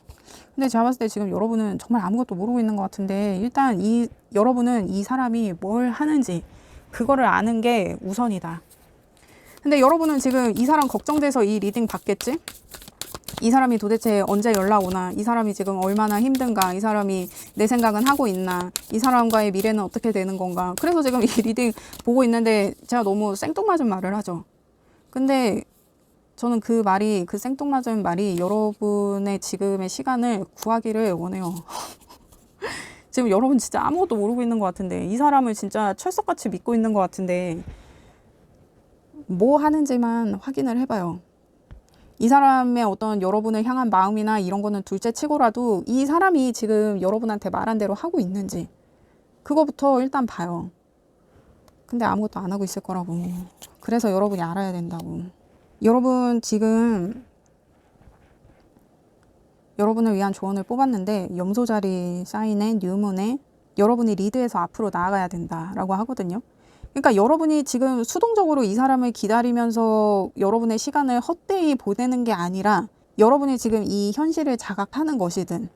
근데 제가 봤을 때 지금 여러분은 정말 아무것도 모르고 있는 것 같은데, 일단 여러분은 이 사람이 뭘 하는지 그거를 아는 게 우선이다. 근데 여러분은 지금 이 사람 걱정돼서 이 리딩 받겠지? 이 사람이 도대체 언제 연락 오나? 이 사람이 지금 얼마나 힘든가? 이 사람이 내 생각은 하고 있나? 이 사람과의 미래는 어떻게 되는 건가? 그래서 지금 이 리딩 보고 있는데 제가 너무 생뚱맞은 말을 하죠. 근데 저는 그 생뚱맞은 말이 여러분의 지금의 시간을 구하기를 원해요. 지금 여러분 진짜 아무것도 모르고 있는 것 같은데, 이 사람을 진짜 철석같이 믿고 있는 것 같은데, 뭐 하는지만 확인을 해봐요. 이 사람의 어떤 여러분을 향한 마음이나 이런 거는 둘째 치고라도 이 사람이 지금 여러분한테 말한 대로 하고 있는지 그거부터 일단 봐요. 근데 아무것도 안 하고 있을 거라고. 그래서 여러분이 알아야 된다고. 여러분 지금 여러분을 위한 조언을 뽑았는데, 염소자리 사인에 뉴문에 여러분이 리드해서 앞으로 나아가야 된다라고 하거든요. 그러니까 여러분이 지금 수동적으로 이 사람을 기다리면서 여러분의 시간을 헛되이 보내는 게 아니라, 여러분이 지금 이 현실을 자각하는 것이든,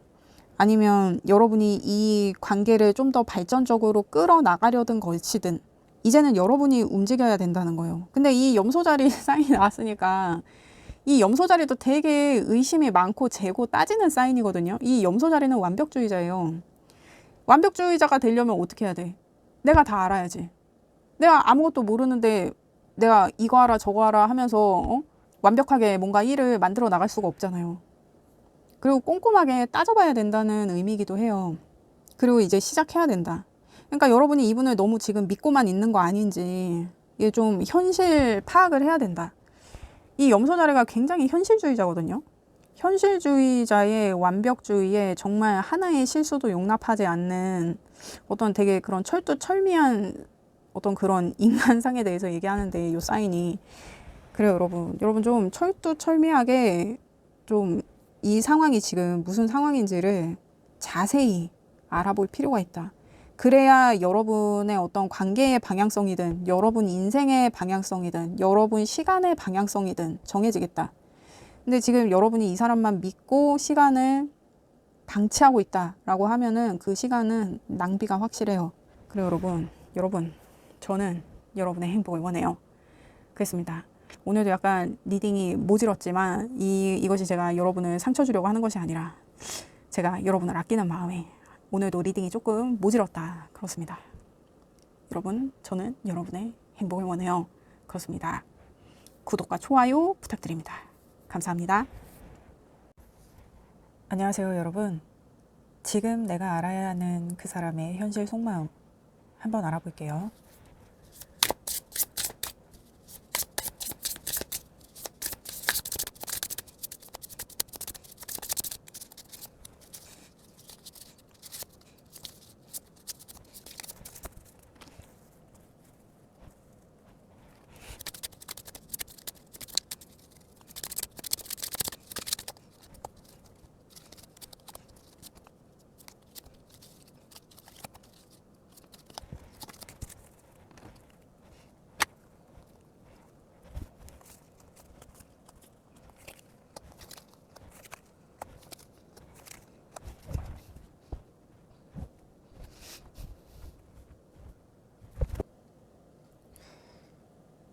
아니면 여러분이 이 관계를 좀 더 발전적으로 끌어나가려던 것이든, 이제는 여러분이 움직여야 된다는 거예요. 근데 이 염소자리 사인이 나왔으니까 이 염소자리도 되게 의심이 많고 재고 따지는 사인이거든요. 이 염소자리는 완벽주의자예요. 완벽주의자가 되려면 어떻게 해야 돼? 내가 다 알아야지. 내가 아무것도 모르는데 내가 이거 하라 저거 하라 하면서 완벽하게 뭔가 일을 만들어 나갈 수가 없잖아요. 그리고 꼼꼼하게 따져봐야 된다는 의미이기도 해요. 그리고 이제 시작해야 된다. 그러니까 여러분이 이분을 너무 지금 믿고만 있는 거 아닌지, 이게 좀 현실 파악을 해야 된다. 이 염소자리가 굉장히 현실주의자거든요. 현실주의자의 완벽주의에 정말 하나의 실수도 용납하지 않는 어떤 되게 그런 철두철미한 어떤 그런 인간상에 대해서 얘기하는데, 이 사인이 그래요. 여러분 좀 철두철미하게 좀 이 상황이 지금 무슨 상황인지를 자세히 알아볼 필요가 있다. 그래야 여러분의 어떤 관계의 방향성이든, 여러분 인생의 방향성이든, 여러분 시간의 방향성이든 정해지겠다. 근데 지금 여러분이 이 사람만 믿고 시간을 방치하고 있다라고 하면은 그 시간은 낭비가 확실해요. 그래요, 여러분 저는 여러분의 행복을 원해요. 그랬습니다. 오늘도 약간 리딩이 모질었지만 이것이 제가 여러분을 상처 주려고 하는 것이 아니라 제가 여러분을 아끼는 마음에 오늘도 리딩이 조금 모질었다. 그렇습니다. 여러분, 저는 여러분의 행복을 원해요. 그렇습니다. 구독과 좋아요 부탁드립니다. 감사합니다. 안녕하세요, 여러분. 지금 내가 알아야 하는 그 사람의 현실 속마음 한번 알아볼게요.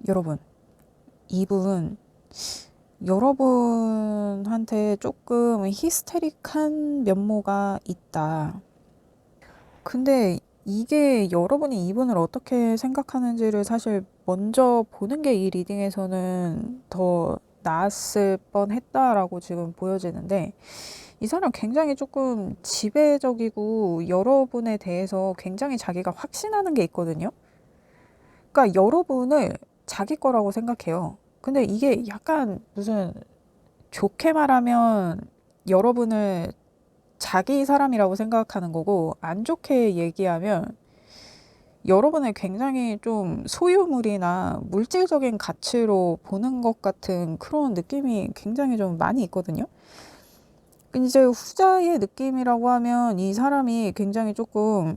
여러분, 이분 여러분한테 조금 히스테릭한 면모가 있다. 근데 이게 여러분이 이분을 어떻게 생각하는지를 사실 먼저 보는 게 이 리딩에서는 더 나았을 뻔했다라고 지금 보여지는데, 이 사람 굉장히 조금 지배적이고 여러분에 대해서 굉장히 자기가 확신하는 게 있거든요. 그러니까 여러분을 자기 거라고 생각해요. 근데 이게 약간 무슨 좋게 말하면 여러분을 자기 사람이라고 생각하는 거고, 안 좋게 얘기하면 여러분을 굉장히 좀 소유물이나 물질적인 가치로 보는 것 같은 그런 느낌이 굉장히 좀 많이 있거든요. 이제 후자의 느낌이라고 하면 이 사람이 굉장히 조금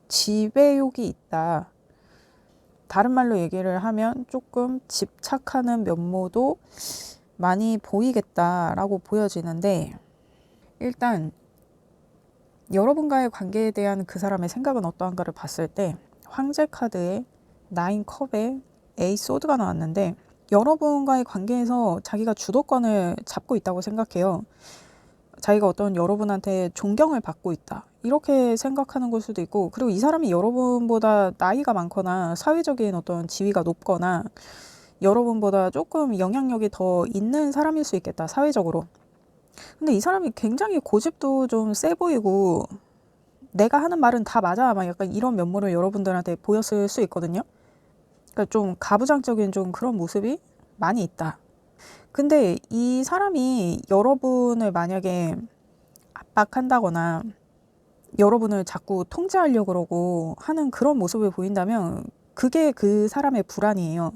지배욕이 있다. 다른 말로 얘기를 하면 조금 집착하는 면모도 많이 보이겠다라고 보여지는데, 일단 여러분과의 관계에 대한 그 사람의 생각은 어떠한가를 봤을 때 황제 카드에 9컵에 에이 소드가 나왔는데, 여러분과의 관계에서 자기가 주도권을 잡고 있다고 생각해요. 자기가 어떤 여러분한테 존경을 받고 있다, 이렇게 생각하는 걸 수도 있고, 그리고 이 사람이 여러분보다 나이가 많거나 사회적인 어떤 지위가 높거나 여러분보다 조금 영향력이 더 있는 사람일 수 있겠다, 사회적으로. 근데 이 사람이 굉장히 고집도 좀 세 보이고, 내가 하는 말은 다 맞아, 막 약간 이런 면모를 여러분들한테 보였을 수 있거든요. 그러니까 좀 가부장적인 좀 그런 모습이 많이 있다. 근데 이 사람이 여러분을 만약에 압박한다거나 여러분을 자꾸 통제하려고 그러고 하는 그런 모습을 보인다면 그게 그 사람의 불안이에요.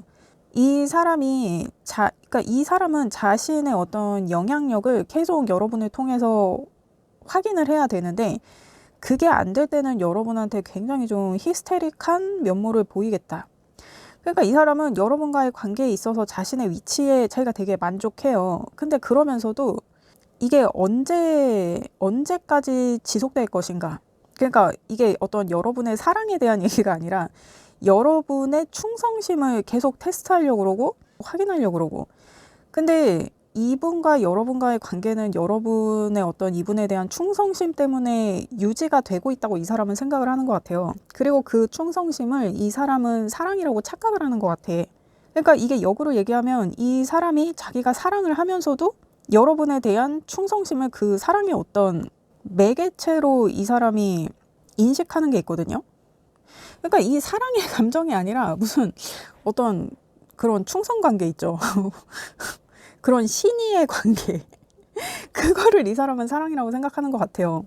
그러니까 이 사람은 자신의 어떤 영향력을 계속 여러분을 통해서 확인을 해야 되는데, 그게 안 될 때는 여러분한테 굉장히 좀 히스테릭한 면모를 보이겠다. 그러니까 이 사람은 여러분과의 관계에 있어서 자신의 위치에 자기가 되게 만족해요. 근데 그러면서도 이게 언제까지 지속될 것인가. 그러니까 이게 어떤 여러분의 사랑에 대한 얘기가 아니라 여러분의 충성심을 계속 테스트하려고 그러고 확인하려고 그러고. 근데 이분과 여러분과의 관계는 여러분의 어떤 이분에 대한 충성심 때문에 유지가 되고 있다고 이 사람은 생각을 하는 것 같아요. 그리고 그 충성심을 이 사람은 사랑이라고 착각을 하는 것 같아. 그러니까 이게 역으로 얘기하면 이 사람이 자기가 사랑을 하면서도 여러분에 대한 충성심을 그 사랑의 어떤 매개체로 이 사람이 인식하는 게 있거든요. 그러니까 이 사랑의 감정이 아니라 무슨 어떤 그런 충성 관계 있죠. 그런 신의의 관계. 그거를 이 사람은 사랑이라고 생각하는 것 같아요.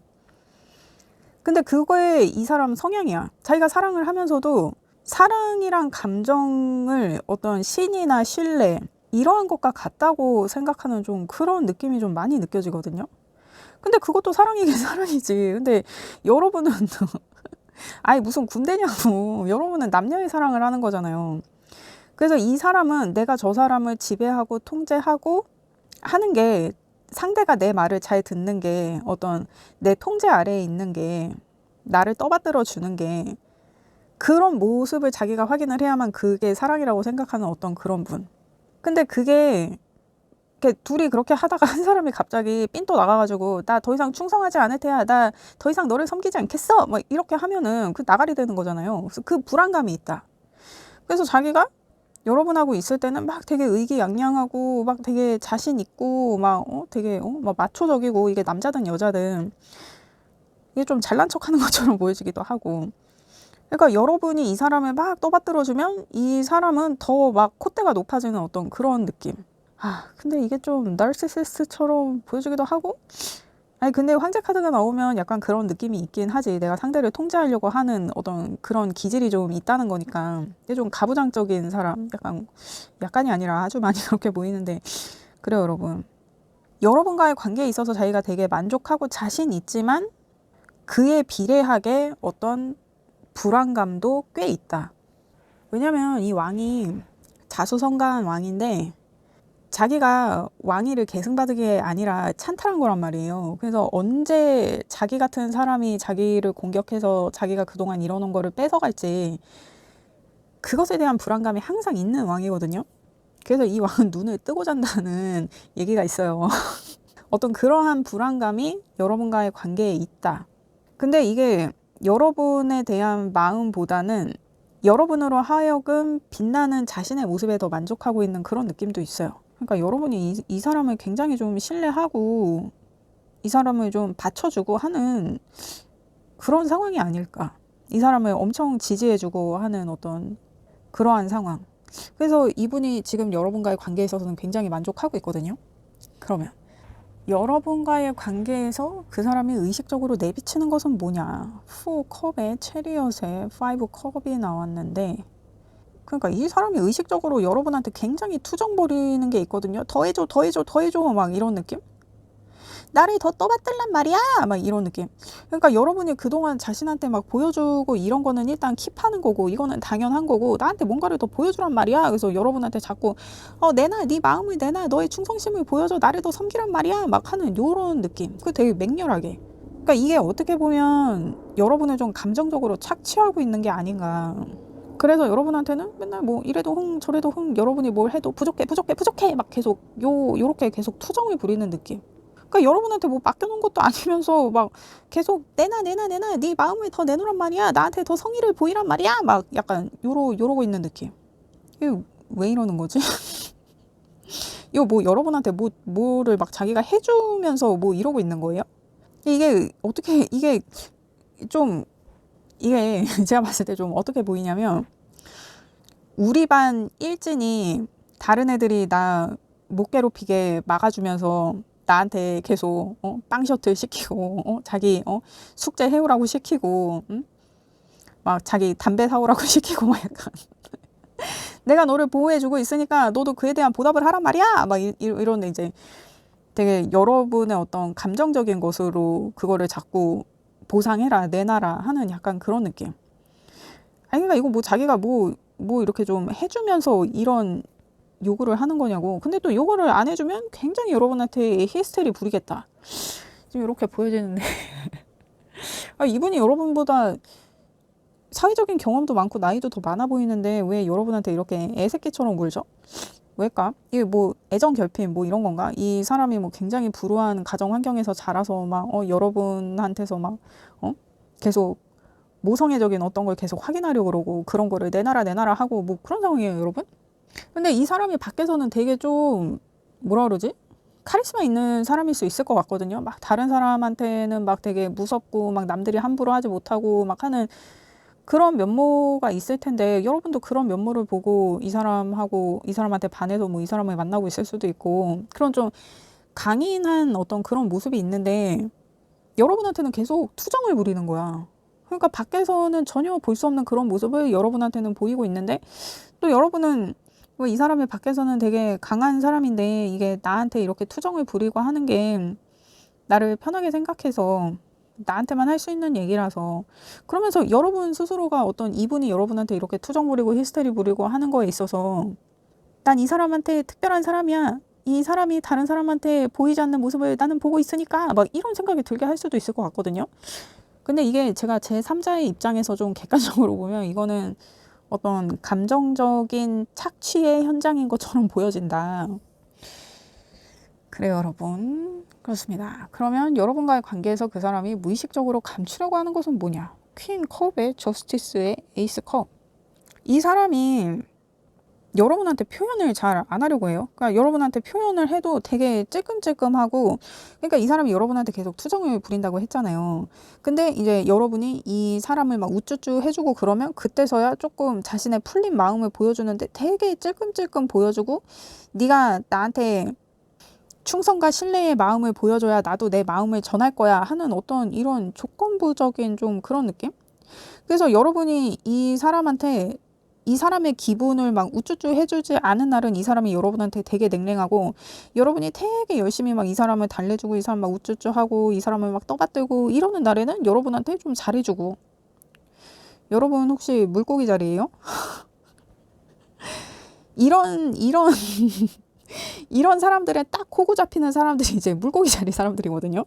근데 그거에 이 사람 성향이야. 자기가 사랑을 하면서도 사랑이란 감정을 어떤 신이나 신뢰 이러한 것과 같다고 생각하는 좀 그런 느낌이 좀 많이 느껴지거든요. 근데 그것도 사랑이긴 사랑이지. 근데 여러분은 아니 무슨 군대냐고. 여러분은 남녀의 사랑을 하는 거잖아요. 그래서 이 사람은 내가 저 사람을 지배하고 통제하고 하는 게, 상대가 내 말을 잘 듣는 게, 어떤 내 통제 아래에 있는 게, 나를 떠받들어 주는 게, 그런 모습을 자기가 확인을 해야만 그게 사랑이라고 생각하는 어떤 그런 분. 근데 그게 이렇게 둘이 그렇게 하다가 한 사람이 갑자기 삔또 나가가지고 나 더 이상 충성하지 않을 테야, 나 더 이상 너를 섬기지 않겠어, 뭐 이렇게 하면은 그 나가리 되는 거잖아요. 그래서 그 불안감이 있다. 그래서 자기가 여러분하고 있을 때는 막 되게 의기양양하고 막 되게 자신 있고 막 되게 막 마초적이고, 이게 남자든 여자든 이게 좀 잘난 척하는 것처럼 보여지기도 하고. 그러니까 여러분이 이 사람을 막 떠받들어주면 이 사람은 더 막 콧대가 높아지는 어떤 그런 느낌. 근데 이게 좀 나르시시스트처럼 보여지기도 하고. 아니 근데 황제 카드가 나오면 약간 그런 느낌이 있긴 하지. 내가 상대를 통제하려고 하는 어떤 그런 기질이 좀 있다는 거니까. 이게 좀 가부장적인 사람, 약간이 아니라 아주 많이 그렇게 보이는데, 그래요 여러분. 여러분과의 관계에 있어서 자기가 되게 만족하고 자신 있지만 그에 비례하게 어떤 불안감도 꽤 있다. 왜냐면 이 왕이 자수성가한 왕인데, 자기가 왕위를 계승받은 게 아니라 찬탈한 거란 말이에요. 그래서 언제 자기 같은 사람이 자기를 공격해서 자기가 그동안 이뤄놓은 거를 뺏어갈지 그것에 대한 불안감이 항상 있는 왕이거든요. 그래서 이 왕은 눈을 뜨고 잔다는 얘기가 있어요. 어떤 그러한 불안감이 여러분과의 관계에 있다. 근데 이게 여러분에 대한 마음보다는 여러분으로 하여금 빛나는 자신의 모습에 더 만족하고 있는 그런 느낌도 있어요. 그러니까 여러분이 이 사람을 굉장히 좀 신뢰하고 이 사람을 좀 받쳐주고 하는 그런 상황이 아닐까. 이 사람을 엄청 지지해주고 하는 어떤 그러한 상황. 그래서 이분이 지금 여러분과의 관계에 있어서는 굉장히 만족하고 있거든요. 그러면 여러분과의 관계에서 그 사람이 의식적으로 내비치는 것은 뭐냐. 4컵에 체리엇에 5컵이 나왔는데, 그러니까 이 사람이 의식적으로 여러분한테 굉장히 투정 벌이는 게 있거든요. 더해줘 더해줘 더해줘 막 이런 느낌. 나를 더 떠받들란 말이야 막 이런 느낌. 그러니까 여러분이 그동안 자신한테 막 보여주고 이런 거는 일단 킵하는 거고, 이거는 당연한 거고, 나한테 뭔가를 더 보여주란 말이야. 그래서 여러분한테 자꾸 내놔, 네 마음을 내놔, 너의 충성심을 보여줘, 나를 더 섬기란 말이야 막 하는 요런 느낌. 그 되게 맹렬하게. 그러니까 이게 어떻게 보면 여러분을 좀 감정적으로 착취하고 있는 게 아닌가. 그래서 여러분한테는 맨날 뭐 이래도 흥 저래도 흥, 여러분이 뭘 해도 부족해 부족해 부족해 막 계속 요렇게 계속 투정을 부리는 느낌. 그러니까 여러분한테 뭐 맡겨놓은 것도 아니면서 막 계속 내놔 네 마음을 더 내놓으란 말이야, 나한테 더 성의를 보이란 말이야 막 약간 요러고 있는 느낌. 이거 왜 이러는 거지? 이거 뭐 여러분한테 뭐를 막 자기가 해주면서 뭐 이러고 있는 거예요? 이게 어떻게 이게 좀 이게 제가 봤을 때 좀 어떻게 보이냐면, 우리 반 일진이 다른 애들이 나 못 괴롭히게 막아주면서 나한테 계속 빵 셔틀 시키고 자기 숙제 해오라고 시키고 막 자기 담배 사오라고 시키고 막 약간 내가 너를 보호해주고 있으니까 너도 그에 대한 보답을 하란 말이야 막 이런데, 이제 되게 여러분의 어떤 감정적인 것으로 그거를 자꾸 보상해라 내놔라 하는 약간 그런 느낌. 아니 그러니까 이거 뭐 자기가 뭐 이렇게 좀 해주면서 이런 요구를 하는 거냐고. 근데 또 요거를 안 해주면 굉장히 여러분한테 히스테리 부리겠다, 지금 이렇게 보여지는데 이분이 여러분보다 사회적인 경험도 많고 나이도 더 많아 보이는데 왜 여러분한테 이렇게 애새끼처럼 굴죠? 왜일까? 이게 뭐 애정 결핍 뭐 이런 건가? 이 사람이 뭐 굉장히 불우한 가정 환경에서 자라서 막 여러분한테서 막 계속 모성애적인 어떤 걸 계속 확인하려고 그러고 그런 거를 내놔라 하고 뭐 그런 상황이에요, 여러분. 근데 이 사람이 밖에서는 되게 좀 뭐라 그러지? 카리스마 있는 사람일 수 있을 것 같거든요. 막 다른 사람한테는 막 되게 무섭고 막 남들이 함부로 하지 못하고 막 하는 그런 면모가 있을 텐데, 여러분도 그런 면모를 보고 이 사람하고 이 사람한테 반해서 뭐 이 사람을 만나고 있을 수도 있고, 그런 좀 강인한 어떤 그런 모습이 있는데 여러분한테는 계속 투정을 부리는 거야. 그러니까 밖에서는 전혀 볼 수 없는 그런 모습을 여러분한테는 보이고 있는데, 또 여러분은 뭐 이 사람이 밖에서는 되게 강한 사람인데 이게 나한테 이렇게 투정을 부리고 하는 게 나를 편하게 생각해서 나한테만 할 수 있는 얘기라서, 그러면서 여러분 스스로가 어떤 이분이 여러분한테 이렇게 투정 부리고 히스테리 부리고 하는 거에 있어서 난 이 사람한테 특별한 사람이야, 이 사람이 다른 사람한테 보이지 않는 모습을 나는 보고 있으니까 막 이런 생각이 들게 할 수도 있을 것 같거든요. 근데 이게 제가 제3자의 입장에서 좀 객관적으로 보면 이거는 어떤 감정적인 착취의 현장인 것처럼 보여진다. 그래요, 여러분. 그렇습니다. 그러면 여러분과의 관계에서 그 사람이 무의식적으로 감추려고 하는 것은 뭐냐? 퀸 컵에 저스티스의 에이스 컵. 이 사람이 여러분한테 표현을 잘 안 하려고 해요. 그러니까 여러분한테 표현을 해도 되게 찔끔찔끔하고, 그러니까 이 사람이 여러분한테 계속 투정을 부린다고 했잖아요. 근데 이제 여러분이 이 사람을 막 우쭈쭈 해주고 그러면 그때서야 조금 자신의 풀린 마음을 보여주는데 되게 찔끔찔끔 보여주고, 네가 나한테 충성과 신뢰의 마음을 보여줘야 나도 내 마음을 전할 거야 하는 어떤 이런 조건부적인 좀 그런 느낌? 그래서 여러분이 이 사람한테 이 사람의 기분을 막 우쭈쭈 해주지 않은 날은 이 사람이 여러분한테 되게 냉랭하고, 여러분이 되게 열심히 막 이 사람을 달래주고 이 사람 막 우쭈쭈 하고 이 사람을 막 떠받들고 이러는 날에는 여러분한테 좀 잘해주고. 여러분 혹시 물고기 자리예요? 이런 이런 사람들의 딱 호구 잡히는 사람들이 이제 물고기 자리 사람들이거든요.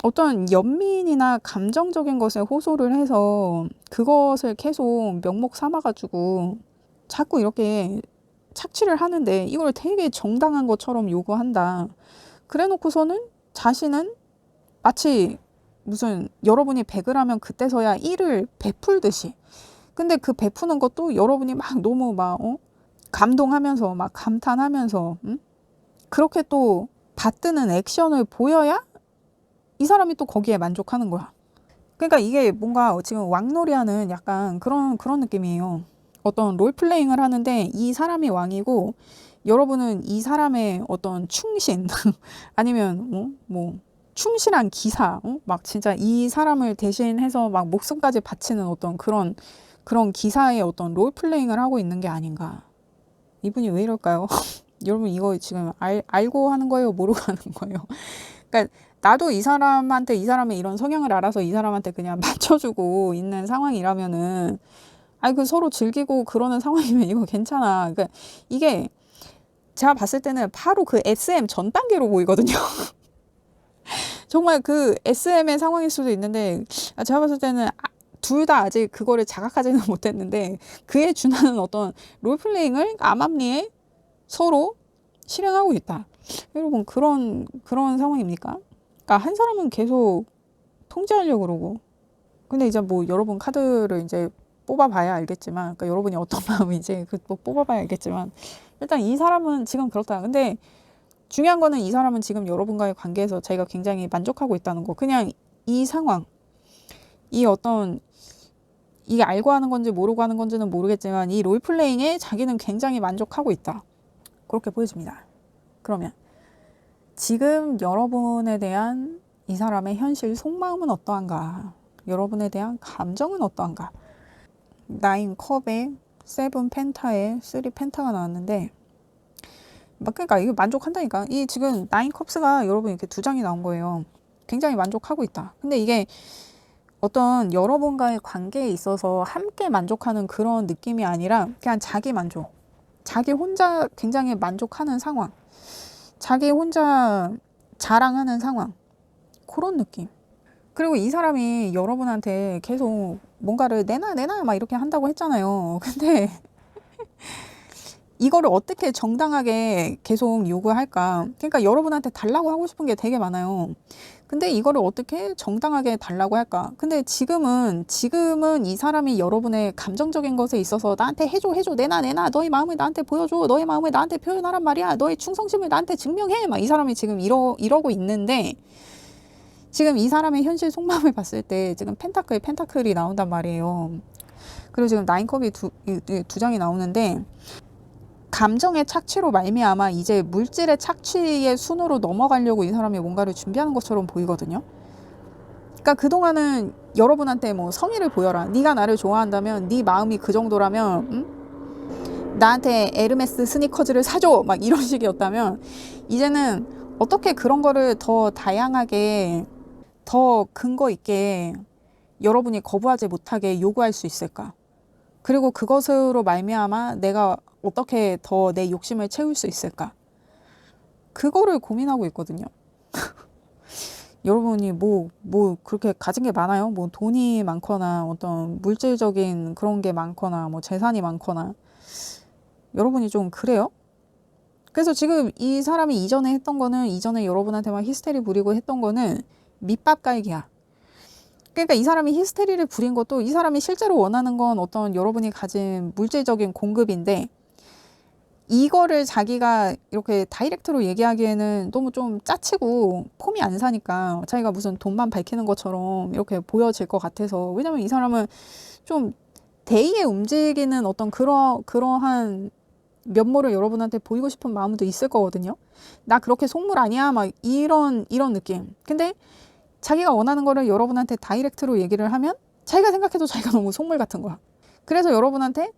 어떤 연민이나 감정적인 것에 호소를 해서 그것을 계속 명목 삼아가지고 자꾸 이렇게 착취를 하는데 이걸 되게 정당한 것처럼 요구한다. 그래 놓고서는 자신은 마치 무슨 여러분이 100을 하면 그때서야 1을 베풀듯이. 근데 그 베푸는 것도 여러분이 막 너무 막 감동하면서 막 감탄하면서 그렇게 또 받드는 액션을 보여야 이 사람이 또 거기에 만족하는 거야. 그러니까 이게 뭔가 지금 왕놀이하는 약간 그런 느낌이에요. 어떤 롤플레잉을 하는데 이 사람이 왕이고 여러분은 이 사람의 어떤 충신 아니면 뭐 충실한 기사 막 진짜 이 사람을 대신해서 막 목숨까지 바치는 어떤 그런 기사의 어떤 롤플레잉을 하고 있는 게 아닌가. 이분이 왜 이럴까요? 여러분 이거 지금 알고 하는 거예요? 모르고 하는 거예요? 그러니까 나도 이 사람한테 이 사람의 이런 성향을 알아서 이 사람한테 그냥 맞춰주고 있는 상황이라면은 그 서로 즐기고 그러는 상황이면 이거 괜찮아. 그러니까 이게 제가 봤을 때는 바로 그 SM 전 단계로 보이거든요. 정말 그 SM의 상황일 수도 있는데 제가 봤을 때는 둘 다 아직 그거를 자각하지는 못했는데 그에 준하는 어떤 롤플레잉을 암암리에 서로 실행하고 있다. 여러분 그런 상황입니까? 그러니까 한 사람은 계속 통제하려고 그러고 근데 이제 뭐 여러분 카드를 이제 뽑아봐야 알겠지만 그러니까 여러분이 어떤 마음인지 뭐 뽑아봐야 알겠지만 일단 이 사람은 지금 그렇다. 근데 중요한 거는 이 사람은 지금 여러분과의 관계에서 자기가 굉장히 만족하고 있다는 거. 그냥 이 상황, 이 어떤 이게 알고 하는 건지 모르고 하는 건지는 모르겠지만 이 롤플레잉에 자기는 굉장히 만족하고 있다. 그렇게 보여집니다. 그러면 지금 여러분에 대한 이 사람의 현실 속마음은 어떠한가? 여러분에 대한 감정은 어떠한가? 9 컵에 7 펜타에 3 펜타가 나왔는데 그러니까 이게 만족한다니까. 이 지금 9 컵스가 여러분 이렇게 2장이 나온 거예요. 굉장히 만족하고 있다. 근데 이게 어떤 여러분과의 관계에 있어서 함께 만족하는 그런 느낌이 아니라 그냥 자기 만족. 자기 혼자 굉장히 만족하는 상황. 자기 혼자 자랑하는 상황. 그런 느낌. 그리고 이 사람이 여러분한테 계속 뭔가를 내놔 막 이렇게 한다고 했잖아요. 근데 이거를 어떻게 정당하게 계속 요구할까? 그러니까 여러분한테 달라고 하고 싶은 게 되게 많아요. 근데 이거를 어떻게 정당하게 달라고 할까? 근데 지금은 이 사람이 여러분의 감정적인 것에 있어서 나한테 해줘, 내놔, 너의 마음을 나한테 보여줘, 너의 마음을 나한테 표현하란 말이야, 너의 충성심을 나한테 증명해. 막 이 사람이 지금 이러고 있는데 지금 이 사람의 현실 속마음을 봤을 때 지금 펜타클이 나온단 말이에요. 그리고 지금 9컵이 두 장이 나오는데 감정의 착취로 말미암아 이제 물질의 착취의 순으로 넘어가려고 이 사람이 뭔가를 준비하는 것처럼 보이거든요. 그러니까 그동안은 여러분한테 뭐 성의를 보여라. 네가 나를 좋아한다면 네 마음이 그 정도라면 나한테 에르메스 스니커즈를 사줘. 막 이런 식이었다면 이제는 어떻게 그런 거를 더 다양하게 더 근거 있게 여러분이 거부하지 못하게 요구할 수 있을까? 그리고 그것으로 말미암아 내가 어떻게 더 내 욕심을 채울 수 있을까? 그거를 고민하고 있거든요. 여러분이 뭐 그렇게 가진 게 많아요? 뭐 돈이 많거나 어떤 물질적인 그런 게 많거나 뭐 재산이 많거나 여러분이 좀 그래요? 그래서 지금 이 사람이 이전에 여러분한테 막 히스테리 부리고 했던 거는 밑밥 깔기야. 그러니까 이 사람이 히스테리를 부린 것도 이 사람이 실제로 원하는 건 어떤 여러분이 가진 물질적인 공급인데 이거를 자기가 이렇게 다이렉트로 얘기하기에는 너무 좀 짜치고 폼이 안 사니까 자기가 무슨 돈만 밝히는 것처럼 이렇게 보여질 것 같아서 왜냐면 이 사람은 좀 대의에 움직이는 어떤 그러한 면모를 여러분한테 보이고 싶은 마음도 있을 거거든요. 나 그렇게 속물 아니야 막 이런 느낌. 근데 자기가 원하는 거를 여러분한테 다이렉트로 얘기를 하면 자기가 생각해도 자기가 너무 속물 같은 거야. 그래서 여러분한테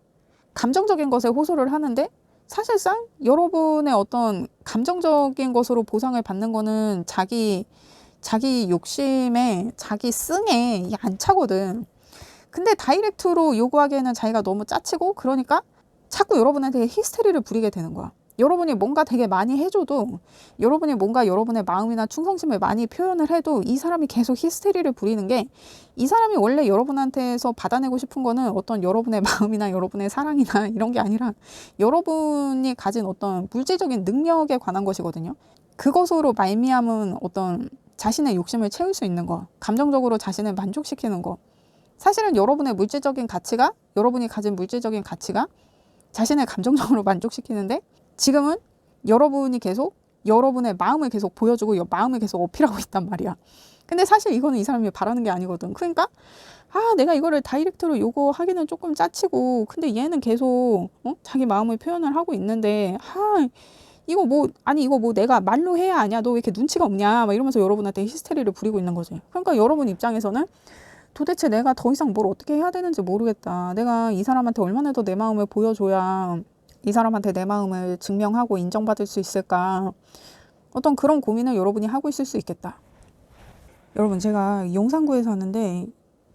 감정적인 것에 호소를 하는데 사실상 여러분의 어떤 감정적인 것으로 보상을 받는 거는 자기 욕심에 자기 승에 안 차거든. 근데 다이렉트로 요구하기에는 자기가 너무 짜치고 그러니까 자꾸 여러분한테 히스테리를 부리게 되는 거야. 여러분이 뭔가 되게 많이 해줘도, 여러분이 뭔가 여러분의 마음이나 충성심을 많이 표현을 해도 이 사람이 계속 히스테리를 부리는 게, 이 사람이 원래 여러분한테서 받아내고 싶은 거는 어떤 여러분의 마음이나 여러분의 사랑이나 이런 게 아니라 여러분이 가진 어떤 물질적인 능력에 관한 것이거든요. 그것으로 말미암은 어떤 자신의 욕심을 채울 수 있는 거, 감정적으로 자신을 만족시키는 거. 사실은 여러분의 물질적인 가치가, 여러분이 가진 물질적인 가치가 자신을 감정적으로 만족시키는데, 지금은 여러분이 계속 여러분의 마음을 계속 보여주고 마음을 계속 어필하고 있단 말이야. 근데 사실 이거는 이 사람이 바라는 게 아니거든. 그러니까 내가 이거를 다이렉트로 요구하기는 조금 짜치고, 근데 얘는 계속 자기 마음을 표현을 하고 있는데, 이거 뭐 내가 말로 해야 아냐, 너 왜 이렇게 눈치가 없냐, 막 이러면서 여러분한테 히스테리를 부리고 있는 거지. 그러니까 여러분 입장에서는 도대체 내가 더 이상 뭘 어떻게 해야 되는지 모르겠다. 내가 이 사람한테 얼마나 더 내 마음을 보여줘야 이 사람한테 내 마음을 증명하고 인정받을 수 있을까. 어떤 그런 고민을 여러분이 하고 있을 수 있겠다. 여러분, 제가 용산구에 사는데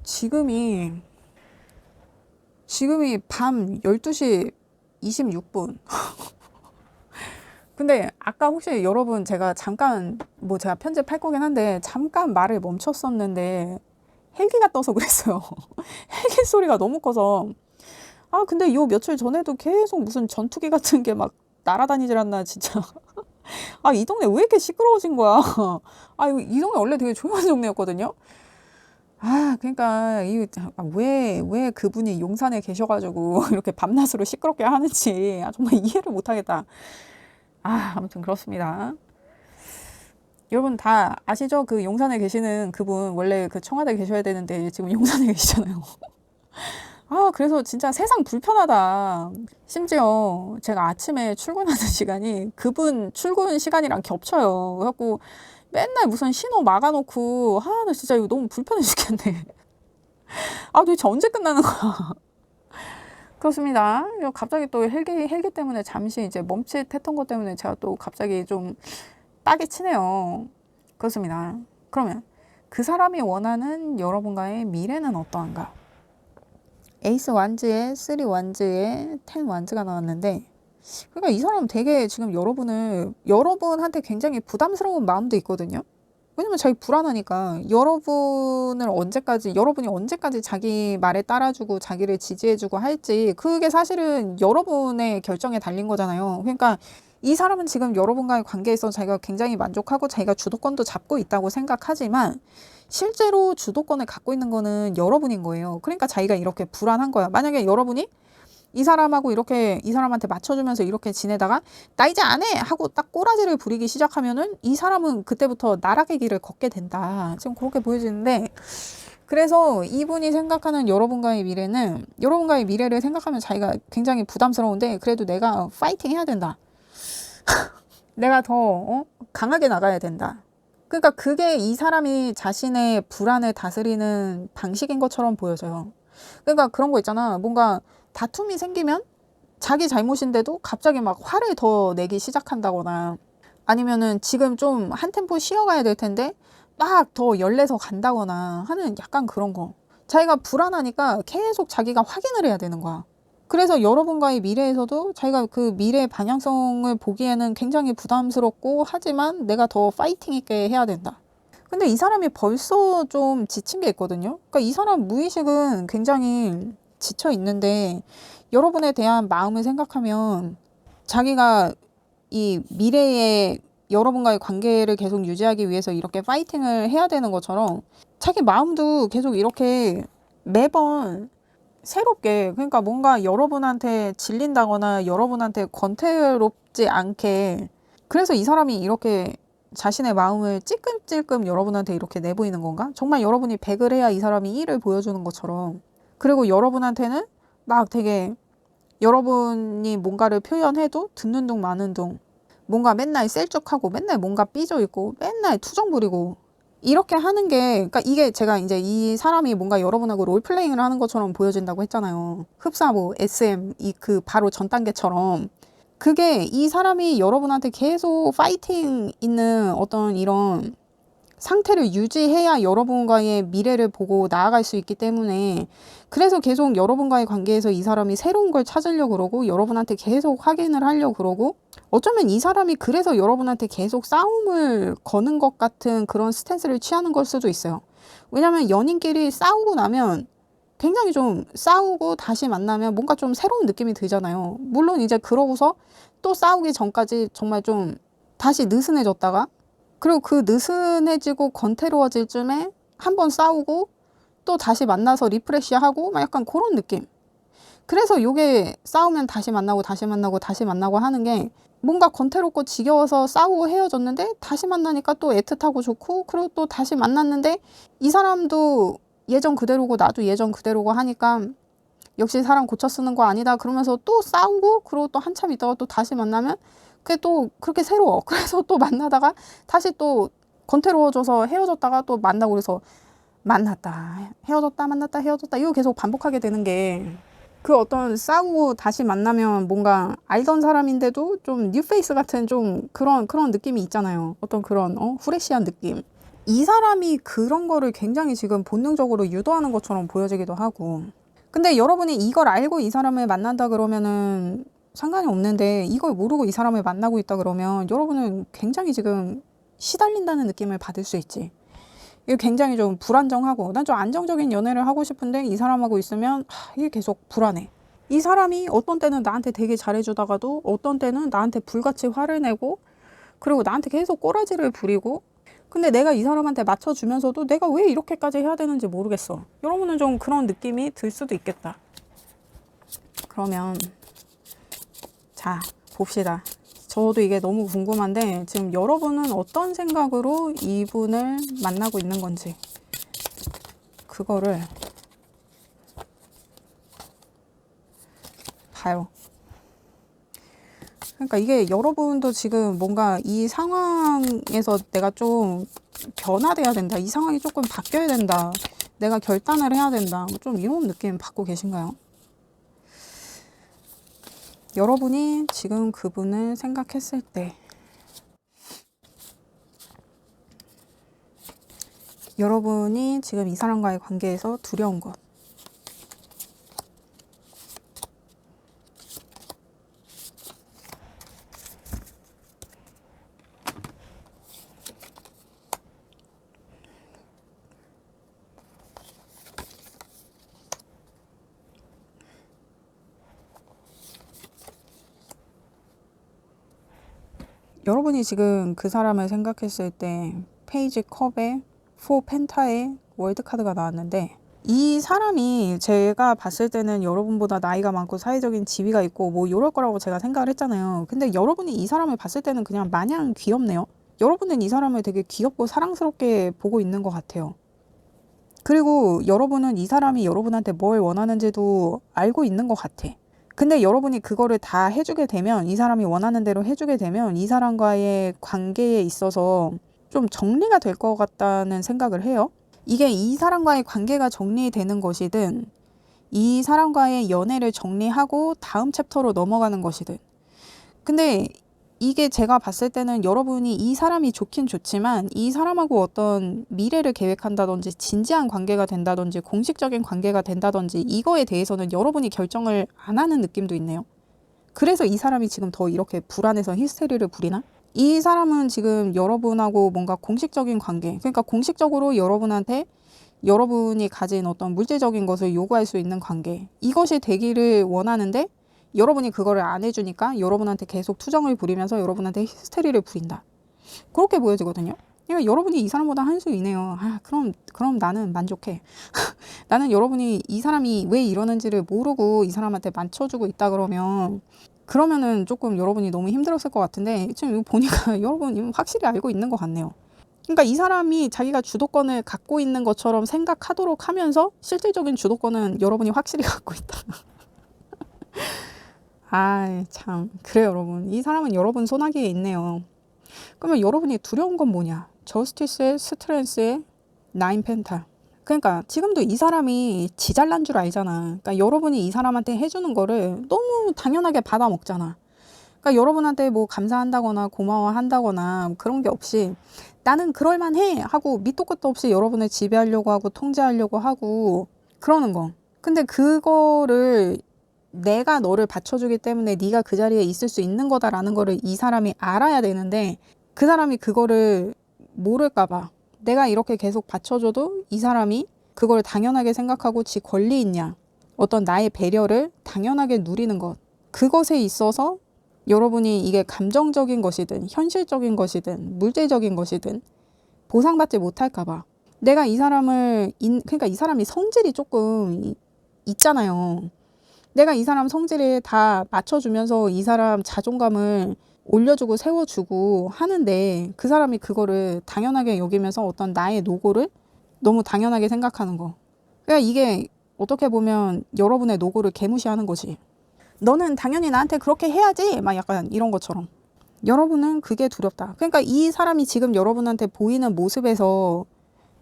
지금이 밤 12시 26분. 근데 아까 혹시 여러분, 제가 잠깐 제가 편집할 거긴 한데 잠깐 말을 멈췄었는데 헬기가 떠서 그랬어요. 헬기 소리가 너무 커서. 근데 요 며칠 전에도 계속 무슨 전투기 같은 게 막 날아다니질 않나, 진짜. 이 동네 왜 이렇게 시끄러워진 거야? 이 동네 원래 되게 조용한 동네였거든요. 그러니까 왜 그분이 용산에 계셔가지고 이렇게 밤낮으로 시끄럽게 하는지 정말 이해를 못하겠다. 아무튼 그렇습니다. 여러분 다 아시죠? 그 용산에 계시는 그분 원래 그 청와대에 계셔야 되는데 지금 용산에 계시잖아요. 그래서 진짜 세상 불편하다. 심지어 제가 아침에 출근하는 시간이 그분 출근 시간이랑 겹쳐요. 그래갖고 맨날 무슨 신호 막아놓고, 나 진짜 이거 너무 불편해 죽겠네. 도대체 언제 끝나는 거야. 그렇습니다. 갑자기 또 헬기 때문에 잠시 이제 멈칫했던 것 때문에 제가 또 갑자기 좀 딱이 치네요. 그렇습니다. 그러면 그 사람이 원하는 여러분과의 미래는 어떠한가? 에이스 완즈에 3 완즈에 10 완즈가 나왔는데, 그러니까 이 사람은 되게 지금 여러분한테 굉장히 부담스러운 마음도 있거든요. 왜냐면 자기 불안하니까. 여러분이 언제까지 자기 말에 따라주고 자기를 지지해주고 할지, 그게 사실은 여러분의 결정에 달린 거잖아요. 그러니까 이 사람은 지금 여러분과의 관계에서 자기가 굉장히 만족하고 자기가 주도권도 잡고 있다고 생각하지만 실제로 주도권을 갖고 있는 거는 여러분인 거예요. 그러니까 자기가 이렇게 불안한 거야. 만약에 여러분이 이 사람한테 맞춰주면서 이렇게 지내다가 나 이제 안 해! 하고 딱 꼬라지를 부리기 시작하면은 이 사람은 그때부터 나락의 길을 걷게 된다. 지금 그렇게 보여지는데, 그래서 이분이 생각하는 여러분과의 미래를 생각하면 자기가 굉장히 부담스러운데, 그래도 내가 파이팅 해야 된다. 내가 더 강하게 나가야 된다. 그러니까 그게 이 사람이 자신의 불안을 다스리는 방식인 것처럼 보여져요. 그러니까 그런 거 있잖아. 뭔가 다툼이 생기면 자기 잘못인데도 갑자기 막 화를 더 내기 시작한다거나, 아니면은 지금 좀 한 템포 쉬어가야 될 텐데 막 더 열내서 간다거나 하는 약간 그런 거. 자기가 불안하니까 계속 자기가 확인을 해야 되는 거야. 그래서 여러분과의 미래에서도 자기가 그 미래의 방향성을 보기에는 굉장히 부담스럽고, 하지만 내가 더 파이팅 있게 해야 된다. 근데 이 사람이 벌써 좀 지친 게 있거든요. 그러니까 이 사람 무의식은 굉장히 지쳐 있는데, 여러분에 대한 마음을 생각하면 자기가 이 미래에 여러분과의 관계를 계속 유지하기 위해서 이렇게 파이팅을 해야 되는 것처럼 자기 마음도 계속 이렇게 매번 새롭게, 그러니까 뭔가 여러분한테 질린다거나 여러분한테 권태롭지 않게, 그래서 이 사람이 이렇게 자신의 마음을 찔끔찔끔 여러분한테 이렇게 내보이는 건가? 정말 여러분이 100을 해야 이 사람이 1을 보여주는 것처럼. 그리고 여러분한테는 막 되게 여러분이 뭔가를 표현해도 듣는 둥 마는 둥, 뭔가 맨날 셀쭉하고 맨날 뭔가 삐져있고 맨날 투정 부리고 이렇게 하는 게, 그러니까 이게 제가 이제 이 사람이 뭔가 여러분하고 롤플레잉을 하는 것처럼 보여진다고 했잖아요. 흡사 SM 그 바로 전 단계처럼. 그게 이 사람이 여러분한테 계속 파이팅 있는 어떤 이런 상태를 유지해야 여러분과의 미래를 보고 나아갈 수 있기 때문에, 그래서 계속 여러분과의 관계에서 이 사람이 새로운 걸 찾으려고 그러고 여러분한테 계속 확인을 하려고 그러고, 어쩌면 이 사람이 그래서 여러분한테 계속 싸움을 거는 것 같은 그런 스탠스를 취하는 걸 수도 있어요. 왜냐면 연인끼리 싸우고 나면 굉장히 좀 싸우고 다시 만나면 뭔가 좀 새로운 느낌이 들잖아요. 물론 이제 그러고서 또 싸우기 전까지 정말 좀 다시 느슨해졌다가, 그리고 그 느슨해지고 권태로워질 쯤에 한번 싸우고 또 다시 만나서 리프레시하고 막 약간 그런 느낌. 그래서 요게 싸우면 다시 만나고 다시 만나고 다시 만나고 하는 게 뭔가 권태롭고 지겨워서 싸우고 헤어졌는데 다시 만나니까 또 애틋하고 좋고, 그리고 또 다시 만났는데 이 사람도 예전 그대로고 나도 예전 그대로고 하니까 역시 사람 고쳐 쓰는 거 아니다 그러면서 또 싸우고, 그리고 또 한참 있다가 또 다시 만나면 그게 또 그렇게 새로워. 그래서 또 만나다가 다시 또 권태로워져서 헤어졌다가 또 만나고, 그래서 만났다 헤어졌다 만났다 헤어졌다 이거 계속 반복하게 되는 게, 그 어떤 싸우고 다시 만나면 뭔가 알던 사람인데도 좀 뉴페이스 같은 좀 그런 느낌이 있잖아요. 어떤 그런 후레시한 느낌. 이 사람이 그런 거를 굉장히 지금 본능적으로 유도하는 것처럼 보여지기도 하고. 근데 여러분이 이걸 알고 이 사람을 만난다 그러면은 상관이 없는데, 이걸 모르고 이 사람을 만나고 있다 그러면 여러분은 굉장히 지금 시달린다는 느낌을 받을 수 있지. 이게 굉장히 좀 불안정하고, 난 좀 안정적인 연애를 하고 싶은데 이 사람하고 있으면 이게 계속 불안해. 이 사람이 어떤 때는 나한테 되게 잘해주다가도 어떤 때는 나한테 불같이 화를 내고, 그리고 나한테 계속 꼬라지를 부리고, 근데 내가 이 사람한테 맞춰주면서도 내가 왜 이렇게까지 해야 되는지 모르겠어. 여러분은 좀 그런 느낌이 들 수도 있겠다. 그러면 자, 봅시다. 저도 이게 너무 궁금한데 지금 여러분은 어떤 생각으로 이분을 만나고 있는 건지, 그거를 봐요. 그러니까 이게 여러분도 지금 뭔가 이 상황에서 내가 좀 변화돼야 된다, 이 상황이 조금 바뀌어야 된다, 내가 결단을 해야 된다, 좀 이런 느낌 받고 계신가요? 여러분이 지금 그분을 생각했을 때 여러분이 지금 이 사람과의 관계에서 두려운 것, 여러분이 지금 그 사람을 생각했을 때 페이지 컵에 4 펜타의 월드 카드가 나왔는데, 이 사람이 제가 봤을 때는 여러분보다 나이가 많고 사회적인 지위가 있고 뭐 이럴 거라고 제가 생각을 했잖아요. 근데 여러분이 이 사람을 봤을 때는 그냥 마냥 귀엽네요. 여러분은 이 사람을 되게 귀엽고 사랑스럽게 보고 있는 것 같아요. 그리고 여러분은 이 사람이 여러분한테 뭘 원하는지도 알고 있는 것 같아. 근데 여러분이 그거를 다 해주게 되면, 이 사람이 원하는 대로 해주게 되면 이 사람과의 관계에 있어서 좀 정리가 될 것 같다는 생각을 해요. 이게 이 사람과의 관계가 정리되는 것이든 이 사람과의 연애를 정리하고 다음 챕터로 넘어가는 것이든, 근데 이게 제가 봤을 때는 여러분이 이 사람이 좋긴 좋지만 이 사람하고 어떤 미래를 계획한다든지 진지한 관계가 된다든지 공식적인 관계가 된다든지 이거에 대해서는 여러분이 결정을 안 하는 느낌도 있네요. 그래서 이 사람이 지금 더 이렇게 불안해서 히스테리를 부리나? 이 사람은 지금 여러분하고 뭔가 공식적인 관계, 그러니까 공식적으로 여러분한테 여러분이 가진 어떤 물질적인 것을 요구할 수 있는 관계, 이것이 되기를 원하는데 여러분이 그거를 안 해주니까 여러분한테 계속 투정을 부리면서 여러분한테 히스테리를 부린다, 그렇게 보여지거든요. 그러니까 여러분이 이 사람보다 한 수 이네요. 그럼 나는 만족해. 나는 여러분이 이 사람이 왜 이러는지를 모르고 이 사람한테 맞춰주고 있다 그러면은 조금 여러분이 너무 힘들었을 것 같은데, 지금 이거 보니까 여러분 확실히 알고 있는 것 같네요. 그러니까 이 사람이 자기가 주도권을 갖고 있는 것처럼 생각하도록 하면서 실질적인 주도권은 여러분이 확실히 갖고 있다. 참 그래요 여러분. 이 사람은 여러분 손아귀에 있네요. 그러면 여러분이 두려운 건 뭐냐? 저스티스의 스트렝스의 9 펜타. 그러니까 지금도 이 사람이 지 잘난 줄 알잖아. 그러니까 여러분이 이 사람한테 해주는 거를 너무 당연하게 받아 먹잖아. 그러니까 여러분한테 뭐 감사한다거나 고마워한다거나 그런 게 없이 나는 그럴만해 하고 밑도 끝도 없이 여러분을 지배하려고 하고 통제하려고 하고 그러는 거. 근데 그거를 내가 너를 받쳐주기 때문에 네가 그 자리에 있을 수 있는 거다라는 거를 이 사람이 알아야 되는데 그 사람이 그거를 모를까 봐. 내가 이렇게 계속 받쳐줘도 이 사람이 그걸 당연하게 생각하고 지 권리 있냐. 어떤 나의 배려를 당연하게 누리는 것. 그것에 있어서 여러분이 이게 감정적인 것이든 현실적인 것이든 물질적인 것이든 보상받지 못할까 봐. 내가 이 사람을 그러니까 이 사람이 성질이 조금 있잖아요. 내가 이 사람 성질에 다 맞춰주면서 이 사람 자존감을 올려주고 세워주고 하는데 그 사람이 그거를 당연하게 여기면서 어떤 나의 노고를 너무 당연하게 생각하는 거. 그러니까 이게 어떻게 보면 여러분의 노고를 개무시하는 거지. 너는 당연히 나한테 그렇게 해야지 막 약간 이런 것처럼. 여러분은 그게 두렵다. 그러니까 이 사람이 지금 여러분한테 보이는 모습에서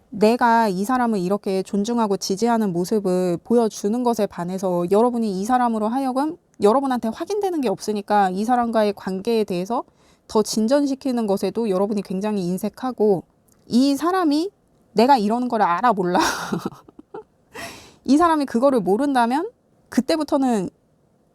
내가 이 사람을 이렇게 존중하고 지지하는 모습을 보여주는 것에 반해서 여러분이 이 사람으로 하여금 여러분한테 확인되는 게 없으니까 이 사람과의 관계에 대해서 더 진전시키는 것에도 여러분이 굉장히 인색하고 이 사람이 내가 이러는 걸 알아 몰라. 이 사람이 그거를 모른다면 그때부터는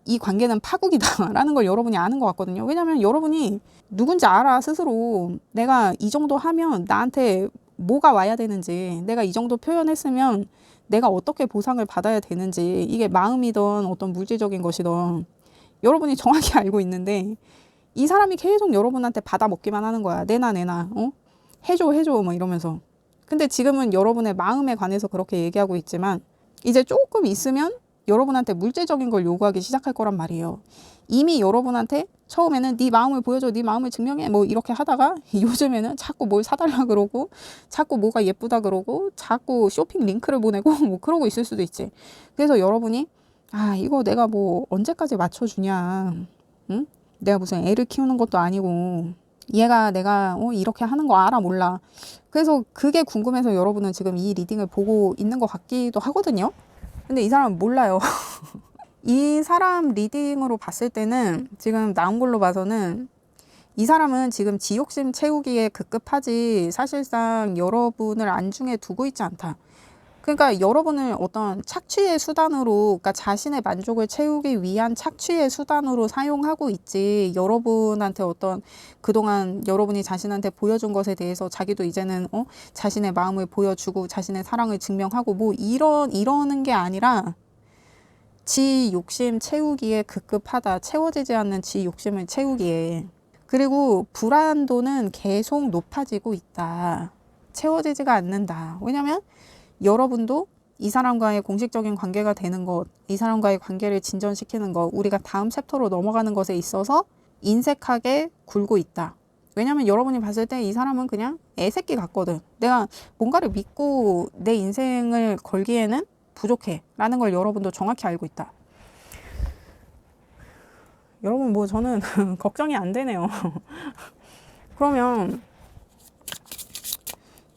이 관계는 파국이다라는 걸 여러분이 아는 것 같거든요. 왜냐하면 여러분이 누군지 알아 스스로. 내가 이 정도 하면 나한테 뭐가 와야 되는지, 내가 이 정도 표현했으면 내가 어떻게 보상을 받아야 되는지, 이게 마음이든 어떤 물질적인 것이든 여러분이 정확히 알고 있는데 이 사람이 계속 여러분한테 받아먹기만 하는 거야. 내놔 해줘 뭐 이러면서. 근데 지금은 여러분의 마음에 관해서 그렇게 얘기하고 있지만 이제 조금 있으면 여러분한테 물질적인 걸 요구하기 시작할 거란 말이에요. 이미 여러분한테 처음에는 네 마음을 보여줘, 네 마음을 증명해 뭐 이렇게 하다가 요즘에는 자꾸 뭘 사달라 그러고 자꾸 뭐가 예쁘다 그러고 자꾸 쇼핑 링크를 보내고 뭐 그러고 있을 수도 있지. 그래서 여러분이 이거 내가 뭐 언제까지 맞춰주냐, 응? 내가 무슨 애를 키우는 것도 아니고 얘가 내가 이렇게 하는 거 알아 몰라. 그래서 그게 궁금해서 여러분은 지금 이 리딩을 보고 있는 것 같기도 하거든요. 근데 이 사람은 몰라요. 이 사람 리딩으로 봤을 때는 지금 나온 걸로 봐서는 이 사람은 지금 지 욕심 채우기에 급급하지 사실상 여러분을 안중에 두고 있지 않다. 그러니까 여러분을 어떤 착취의 수단으로, 그러니까 자신의 만족을 채우기 위한 착취의 수단으로 사용하고 있지, 여러분한테 어떤 그동안 여러분이 자신한테 보여준 것에 대해서 자기도 이제는 자신의 마음을 보여주고 자신의 사랑을 증명하고 뭐 이러는 게 아니라 지 욕심 채우기에 급급하다. 채워지지 않는 지 욕심을 채우기에. 그리고 불안도는 계속 높아지고 있다. 채워지지가 않는다. 왜냐면 여러분도 이 사람과의 공식적인 관계가 되는 것, 이 사람과의 관계를 진전시키는 것, 우리가 다음 챕터로 넘어가는 것에 있어서 인색하게 굴고 있다. 왜냐면 여러분이 봤을 때 이 사람은 그냥 애새끼 같거든. 내가 뭔가를 믿고 내 인생을 걸기에는 부족해 라는 걸 여러분도 정확히 알고 있다. 여러분 뭐 저는 걱정이 안 되네요. 그러면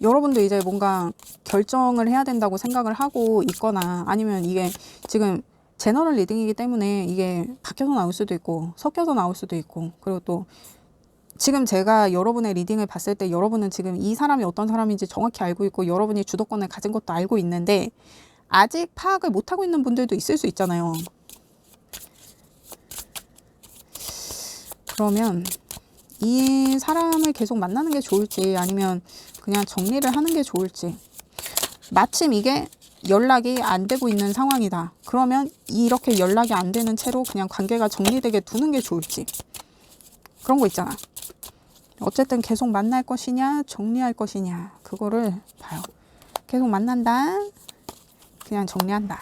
여러분도 이제 뭔가 결정을 해야 된다고 생각을 하고 있거나 아니면 이게 지금 제너럴 리딩이기 때문에 이게 바뀌어서 나올 수도 있고 섞여서 나올 수도 있고, 그리고 또 지금 제가 여러분의 리딩을 봤을 때 여러분은 지금 이 사람이 어떤 사람인지 정확히 알고 있고 여러분이 주도권을 가진 것도 알고 있는데 아직 파악을 못하고 있는 분들도 있을 수 있잖아요. 그러면 이 사람을 계속 만나는 게 좋을지 아니면 그냥 정리를 하는 게 좋을지. 마침 이게 연락이 안 되고 있는 상황이다. 그러면 이렇게 연락이 안 되는 채로 그냥 관계가 정리되게 두는 게 좋을지. 그런 거 있잖아. 어쨌든 계속 만날 것이냐 정리할 것이냐 그거를 봐요. 계속 만난다, 그냥 정리한다.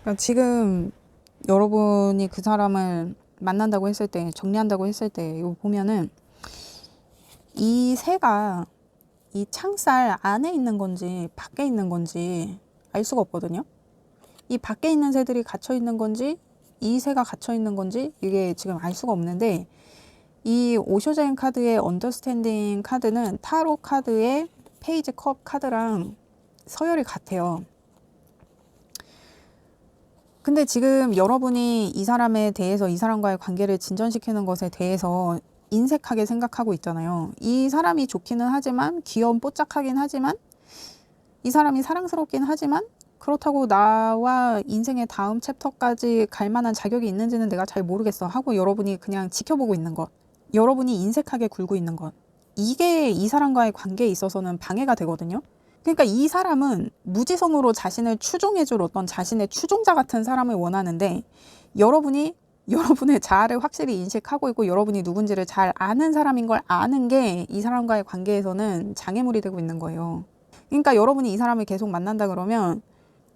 그러니까 지금 여러분이 그 사람을 만난다고 했을 때, 정리한다고 했을 때 이거 보면은 이 새가 이 창살 안에 있는 건지 밖에 있는 건지 알 수가 없거든요. 이 밖에 있는 새들이 갇혀 있는 건지 이 새가 갇혀 있는 건지 이게 지금 알 수가 없는데, 이 오쇼젠 카드의 언더스탠딩 카드는 타로 카드의 페이지 컵 카드랑 서열이 같아요. 근데 지금 여러분이 이 사람에 대해서, 이 사람과의 관계를 진전시키는 것에 대해서 인색하게 생각하고 있잖아요. 이 사람이 좋기는 하지만, 귀여운 뽀짝하긴 하지만, 이 사람이 사랑스럽긴 하지만, 그렇다고 나와 인생의 다음 챕터까지 갈 만한 자격이 있는지는 내가 잘 모르겠어 하고 여러분이 그냥 지켜보고 있는 것, 여러분이 인색하게 굴고 있는 것, 이게 이 사람과의 관계에 있어서는 방해가 되거든요. 그러니까 이 사람은 무지성으로 자신을 추종해줄 어떤 자신의 추종자 같은 사람을 원하는데, 여러분이 여러분의 자아를 확실히 인식하고 있고 여러분이 누군지를 잘 아는 사람인 걸 아는 게 이 사람과의 관계에서는 장애물이 되고 있는 거예요. 그러니까 여러분이 이 사람을 계속 만난다 그러면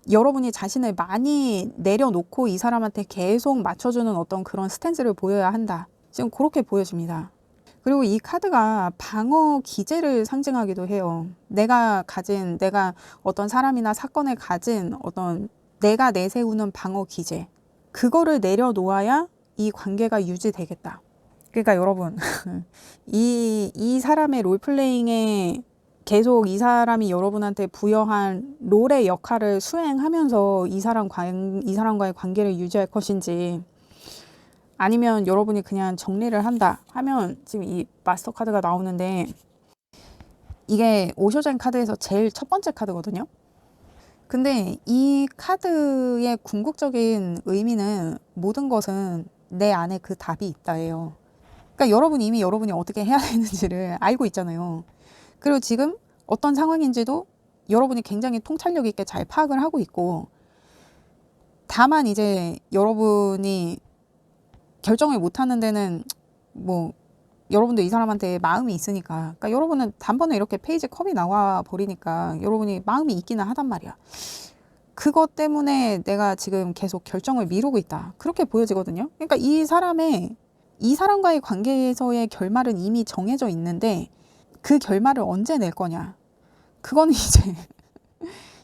여러분이 자신을 많이 내려놓고 이 사람한테 계속 맞춰주는 어떤 그런 스탠스를 보여야 한다. 지금 그렇게 보여집니다. 그리고 이 카드가 방어 기제를 상징하기도 해요. 내가 어떤 사람이나 사건을 가진 어떤 내가 내세우는 방어 기제, 그거를 내려놓아야 이 관계가 유지되겠다. 그러니까 여러분 이 사람의 롤플레잉에 계속 이 사람이 여러분한테 부여한 롤의 역할을 수행하면서 이 사람과의 관계를 유지할 것인지, 아니면 여러분이 그냥 정리를 한다 하면, 지금 이 마스터 카드가 나오는데 이게 오쇼젠 카드에서 제일 첫 번째 카드거든요. 근데 이 카드의 궁극적인 의미는 모든 것은 내 안에 그 답이 있다예요. 그러니까 여러분이 어떻게 해야 되는지를 알고 있잖아요. 그리고 지금 어떤 상황인지도 여러분이 굉장히 통찰력 있게 잘 파악을 하고 있고, 다만 이제 여러분이 결정을 못하는 데는 뭐 여러분도 이 사람한테 마음이 있으니까, 그러니까 여러분은 단번에 이렇게 페이지 컵이 나와 버리니까 여러분이 마음이 있기는 하단 말이야. 그것 때문에 내가 지금 계속 결정을 미루고 있다, 그렇게 보여지거든요. 그러니까 이 사람과의 관계에서의 결말은 이미 정해져 있는데 그 결말을 언제 낼 거냐, 그거는 이제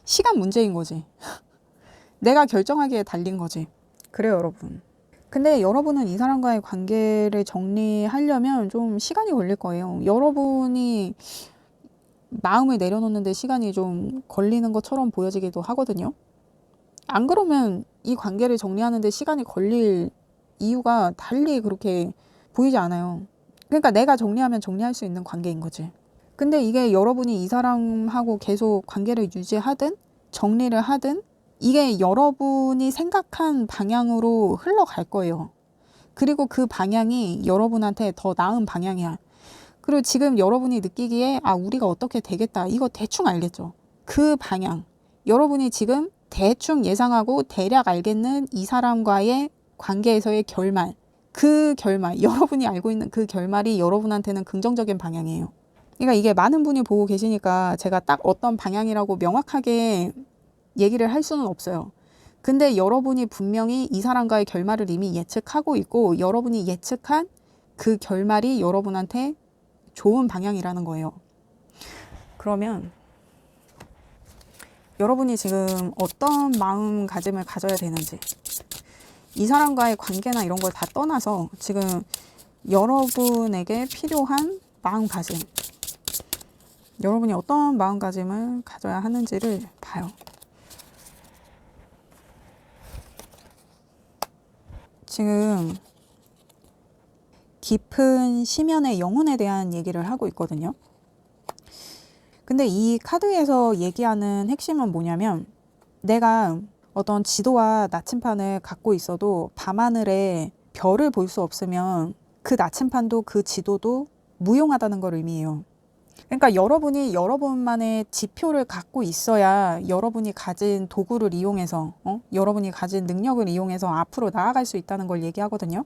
시간 문제인 거지. 내가 결정하기에 달린 거지. 그래요 여러분. 근데 여러분은 이 사람과의 관계를 정리하려면 좀 시간이 걸릴 거예요. 여러분이 마음을 내려놓는데 시간이 좀 걸리는 것처럼 보여지기도 하거든요. 안 그러면 이 관계를 정리하는데 시간이 걸릴 이유가 달리 그렇게 보이지 않아요. 그러니까 내가 정리하면 정리할 수 있는 관계인 거지. 근데 이게 여러분이 이 사람하고 계속 관계를 유지하든 정리를 하든 이게 여러분이 생각한 방향으로 흘러갈 거예요. 그리고 그 방향이 여러분한테 더 나은 방향이야. 그리고 지금 여러분이 느끼기에 우리가 어떻게 되겠다, 이거 대충 알겠죠. 그 방향, 여러분이 지금 대충 예상하고 대략 알겠는 이 사람과의 관계에서의 결말, 그 결말, 여러분이 알고 있는 그 결말이 여러분한테는 긍정적인 방향이에요. 그러니까 이게 많은 분이 보고 계시니까 제가 딱 어떤 방향이라고 명확하게 얘기를 할 수는 없어요. 근데 여러분이 분명히 이 사람과의 결말을 이미 예측하고 있고 여러분이 예측한 그 결말이 여러분한테 좋은 방향이라는 거예요. 그러면 여러분이 지금 어떤 마음가짐을 가져야 되는지, 이 사람과의 관계나 이런 걸 다 떠나서 지금 여러분에게 필요한 마음가짐, 여러분이 어떤 마음가짐을 가져야 하는지를 봐요. 지금 깊은 심연의 영혼에 대한 얘기를 하고 있거든요. 근데 이 카드에서 얘기하는 핵심은 뭐냐면, 내가 어떤 지도와 나침판을 갖고 있어도 밤하늘에 별을 볼 수 없으면 그 나침판도 그 지도도 무용하다는 걸 의미해요. 그러니까 여러분이 여러분만의 지표를 갖고 있어야 여러분이 가진 도구를 이용해서 여러분이 가진 능력을 이용해서 앞으로 나아갈 수 있다는 걸 얘기하거든요.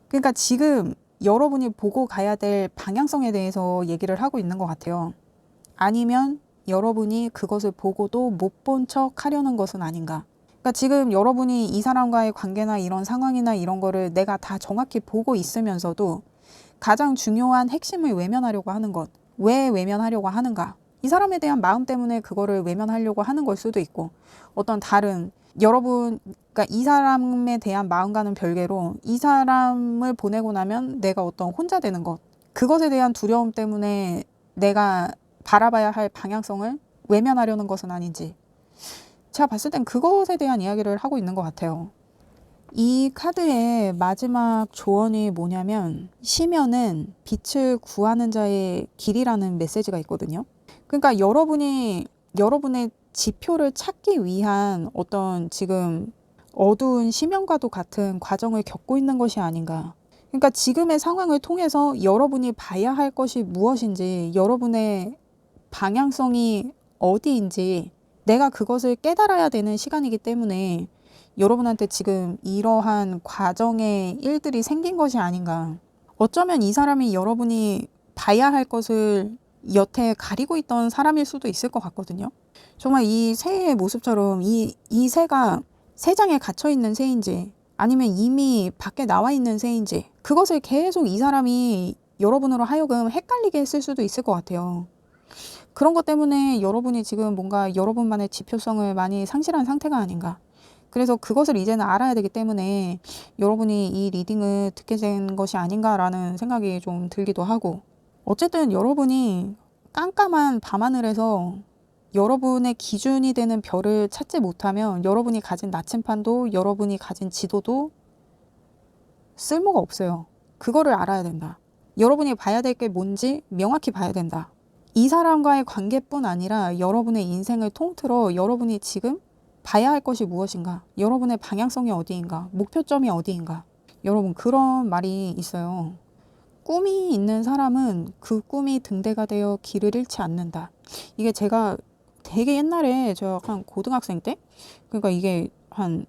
그러니까 지금 여러분이 보고 가야 될 방향성에 대해서 얘기를 하고 있는 것 같아요. 아니면 여러분이 그것을 보고도 못 본 척 하려는 것은 아닌가. 그러니까 지금 여러분이 이 사람과의 관계나 이런 상황이나 이런 거를 내가 다 정확히 보고 있으면서도 가장 중요한 핵심을 외면하려고 하는 것. 왜 외면하려고 하는가? 이 사람에 대한 마음 때문에 그거를 외면하려고 하는 걸 수도 있고, 어떤 다른 그러니까 이 사람에 대한 마음과는 별개로 이 사람을 보내고 나면 내가 어떤 혼자 되는 것, 그것에 대한 두려움 때문에 내가 바라봐야 할 방향성을 외면하려는 것은 아닌지, 제가 봤을 땐 그것에 대한 이야기를 하고 있는 것 같아요. 이 카드의 마지막 조언이 뭐냐면, 시면은 빛을 구하는 자의 길이라는 메시지가 있거든요. 그러니까 여러분의 지표를 찾기 위한 어떤 지금 어두운 심연과도 같은 과정을 겪고 있는 것이 아닌가. 그러니까 지금의 상황을 통해서 여러분이 봐야 할 것이 무엇인지, 여러분의 방향성이 어디인지 내가 그것을 깨달아야 되는 시간이기 때문에 여러분한테 지금 이러한 과정의 일들이 생긴 것이 아닌가. 어쩌면 이 사람이 여러분이 봐야 할 것을 여태 가리고 있던 사람일 수도 있을 것 같거든요. 정말 이 새의 모습처럼 이 새가 새장에 갇혀 있는 새인지 아니면 이미 밖에 나와 있는 새인지, 그것을 계속 이 사람이 여러분으로 하여금 헷갈리게 했을 수도 있을 것 같아요. 그런 것 때문에 여러분이 지금 뭔가 여러분만의 지표성을 많이 상실한 상태가 아닌가. 그래서 그것을 이제는 알아야 되기 때문에 여러분이 이 리딩을 듣게 된 것이 아닌가라는 생각이 좀 들기도 하고, 어쨌든 여러분이 깜깜한 밤하늘에서 여러분의 기준이 되는 별을 찾지 못하면 여러분이 가진 나침판도 여러분이 가진 지도도 쓸모가 없어요. 그거를 알아야 된다. 여러분이 봐야 될 게 뭔지 명확히 봐야 된다. 이 사람과의 관계뿐 아니라 여러분의 인생을 통틀어 여러분이 지금 봐야 할 것이 무엇인가, 여러분의 방향성이 어디인가, 목표점이 어디인가. 여러분, 그런 말이 있어요. 꿈이 있는 사람은 그 꿈이 등대가 되어 길을 잃지 않는다. 이게 제가 되게 옛날에 저 한 고등학생 때, 그러니까 이게 한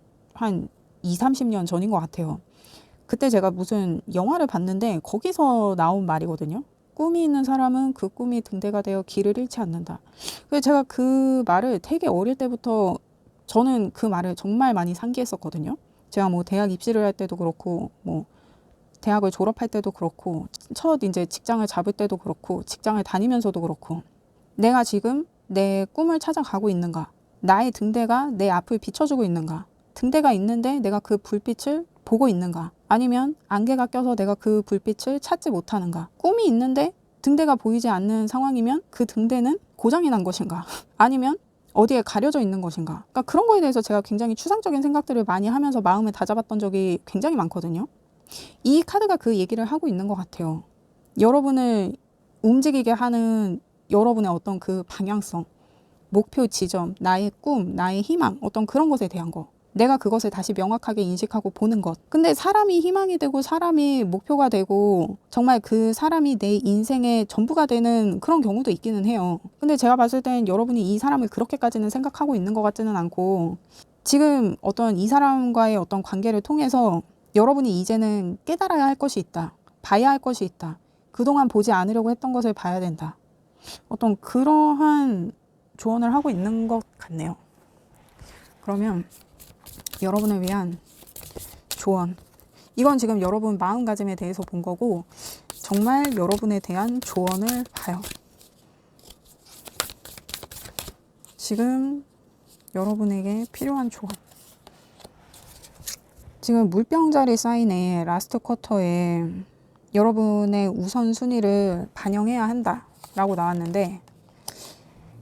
2, 30년 전인 것 같아요. 그때 제가 무슨 영화를 봤는데 거기서 나온 말이거든요. 꿈이 있는 사람은 그 꿈이 등대가 되어 길을 잃지 않는다. 그래서 제가 그 말을 되게 어릴 때부터, 저는 그 말을 정말 많이 상기했었거든요. 제가 뭐 대학 입시를 할 때도 그렇고, 뭐 대학을 졸업할 때도 그렇고, 첫 이제 직장을 잡을 때도 그렇고, 직장을 다니면서도 그렇고, 내가 지금 내 꿈을 찾아가고 있는가? 나의 등대가 내 앞을 비춰주고 있는가? 등대가 있는데 내가 그 불빛을 보고 있는가? 아니면 안개가 껴서 내가 그 불빛을 찾지 못하는가? 꿈이 있는데 등대가 보이지 않는 상황이면 그 등대는 고장이 난 것인가? 아니면 어디에 가려져 있는 것인가? 그러니까 그런 거에 대해서 제가 굉장히 추상적인 생각들을 많이 하면서 마음을 다잡았던 적이 굉장히 많거든요. 이 카드가 그 얘기를 하고 있는 것 같아요. 여러분을 움직이게 하는 여러분의 어떤 그 방향성, 목표 지점, 나의 꿈, 나의 희망, 어떤 그런 것에 대한 거. 내가 그것을 다시 명확하게 인식하고 보는 것. 근데 사람이 희망이 되고 사람이 목표가 되고 정말 그 사람이 내 인생의 전부가 되는 그런 경우도 있기는 해요. 근데 제가 봤을 땐 여러분이 이 사람을 그렇게까지는 생각하고 있는 것 같지는 않고, 지금 어떤 이 사람과의 어떤 관계를 통해서 여러분이 이제는 깨달아야 할 것이 있다. 봐야 할 것이 있다. 그동안 보지 않으려고 했던 것을 봐야 된다. 어떤 그러한 조언을 하고 있는 것 같네요. 그러면 여러분을 위한 조언. 이건 지금 여러분 마음가짐에 대해서 본 거고, 정말 여러분에 대한 조언을 봐요. 지금 여러분에게 필요한 조언. 지금 물병자리 사인에 라스트 쿼터에 여러분의 우선순위를 반영해야 한다 라고 나왔는데,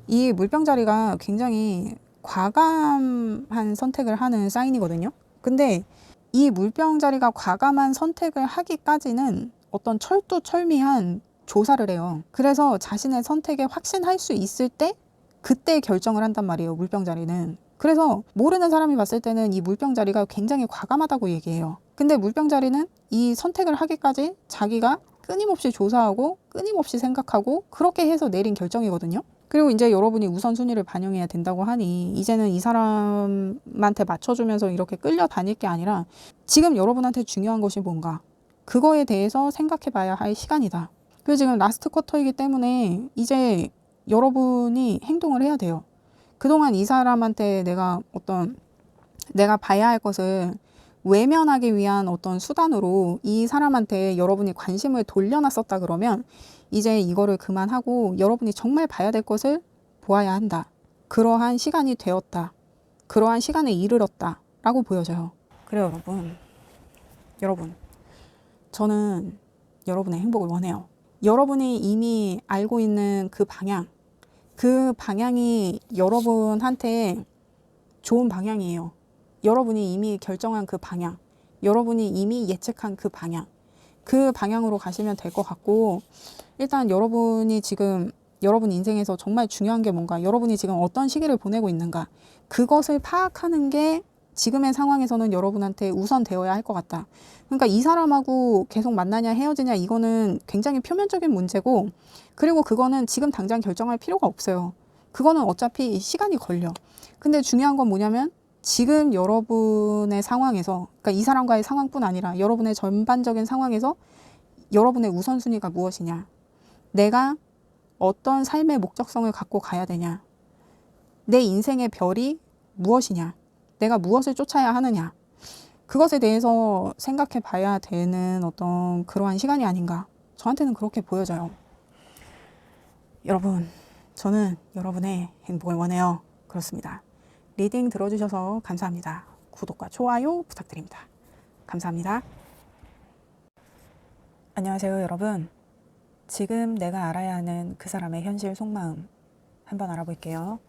이 물병자리가 굉장히 과감한 선택을 하는 사인이거든요. 근데 이 물병자리가 과감한 선택을 하기까지는 어떤 철두철미한 조사를 해요. 그래서 자신의 선택에 확신할 수 있을 때 그때 결정을 한단 말이에요, 물병자리는. 그래서 모르는 사람이 봤을 때는 이 물병자리가 굉장히 과감하다고 얘기해요. 근데 물병자리는 이 선택을 하기까지 자기가 끊임없이 조사하고 끊임없이 생각하고 그렇게 해서 내린 결정이거든요. 그리고 이제 여러분이 우선순위를 반영해야 된다고 하니, 이제는 이 사람한테 맞춰주면서 이렇게 끌려다닐 게 아니라 지금 여러분한테 중요한 것이 뭔가, 그거에 대해서 생각해 봐야 할 시간이다. 그리고 지금 라스트 쿼터이기 때문에 이제 여러분이 행동을 해야 돼요. 그동안 이 사람한테 내가 봐야 할 것을 외면하기 위한 어떤 수단으로 이 사람한테 여러분이 관심을 돌려놨었다 그러면 이제 이거를 그만하고 여러분이 정말 봐야 될 것을 보아야 한다. 그러한 시간이 되었다. 그러한 시간에 이르렀다 라고 보여져요. 그래요, 여러분. 저는 여러분의 행복을 원해요. 여러분이 이미 알고 있는 그 방향, 그 방향이 여러분한테 좋은 방향이에요. 여러분이 이미 결정한 그 방향, 여러분이 이미 예측한 그 방향, 그 방향으로 가시면 될 것 같고, 일단 여러분이 지금 여러분 인생에서 정말 중요한 게 뭔가, 여러분이 지금 어떤 시기를 보내고 있는가, 그것을 파악하는 게 지금의 상황에서는 여러분한테 우선 되어야 할 것 같다. 그러니까 이 사람하고 계속 만나냐 헤어지냐 이거는 굉장히 표면적인 문제고, 그리고 그거는 지금 당장 결정할 필요가 없어요. 그거는 어차피 시간이 걸려. 근데 중요한 건 뭐냐면 지금 여러분의 상황에서, 그러니까 이 사람과의 상황뿐 아니라 여러분의 전반적인 상황에서 여러분의 우선순위가 무엇이냐, 내가 어떤 삶의 목적성을 갖고 가야 되냐, 내 인생의 별이 무엇이냐, 내가 무엇을 쫓아야 하느냐, 그것에 대해서 생각해 봐야 되는 어떤 그러한 시간이 아닌가, 저한테는 그렇게 보여져요. 여러분, 저는 여러분의 행복을 원해요. 그렇습니다. 리딩 들어주셔서 감사합니다. 구독과 좋아요 부탁드립니다. 감사합니다. 안녕하세요, 여러분. 지금 내가 알아야 하는 그 사람의 현실 속마음 한번 알아볼게요.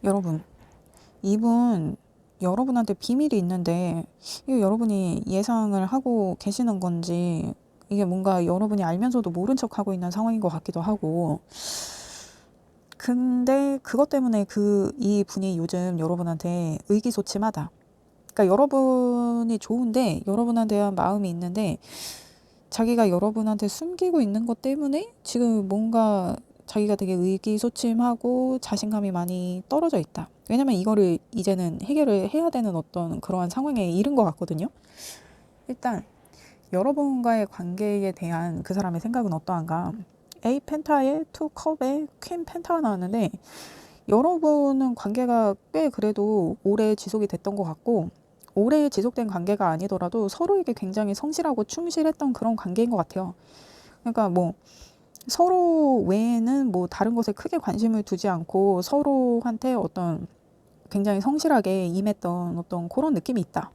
여러분, 이분 여러분한테 비밀이 있는데 이거 여러분이 예상을 하고 계시는 건지, 이게 뭔가 여러분이 알면서도 모른 척하고 있는 상황인 것 같기도 하고, 근데 그것 때문에 이 분이 요즘 여러분한테 의기소침하다. 그러니까 여러분이 좋은데, 여러분한테 대한 마음이 있는데 자기가 여러분한테 숨기고 있는 것 때문에 지금 뭔가 자기가 되게 의기소침하고 자신감이 많이 떨어져 있다. 왜냐면 이거를 이제는 해결을 해야 되는 어떤 그러한 상황에 이른 것 같거든요. 일단 여러분과의 관계에 대한 그 사람의 생각은 어떠한가. A 펜타에 2 컵에 퀸 펜타가 나왔는데, 여러분은 관계가 꽤 그래도 오래 지속이 됐던 것 같고, 오래 지속된 관계가 아니더라도 서로에게 굉장히 성실하고 충실했던 그런 관계인 것 같아요. 그러니까 뭐 서로 외에는 뭐 다른 것에 크게 관심을 두지 않고 서로한테 어떤 굉장히 성실하게 임했던 어떤 그런 느낌이 있다.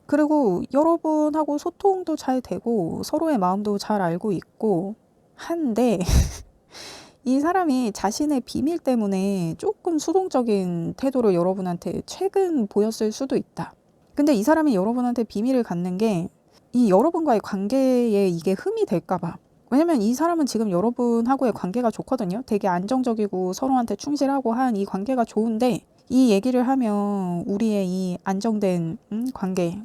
그리고 여러분하고 소통도 잘 되고 서로의 마음도 잘 알고 있고 한데 이 사람이 자신의 비밀 때문에 조금 수동적인 태도를 여러분한테 최근 보였을 수도 있다. 근데 이 사람이 여러분한테 비밀을 갖는 게 이 여러분과의 관계에 이게 흠이 될까 봐. 왜냐면 이 사람은 지금 여러분하고의 관계가 좋거든요. 되게 안정적이고 서로한테 충실하고 한 이 관계가 좋은데, 이 얘기를 하면 우리의 이 안정된 관계,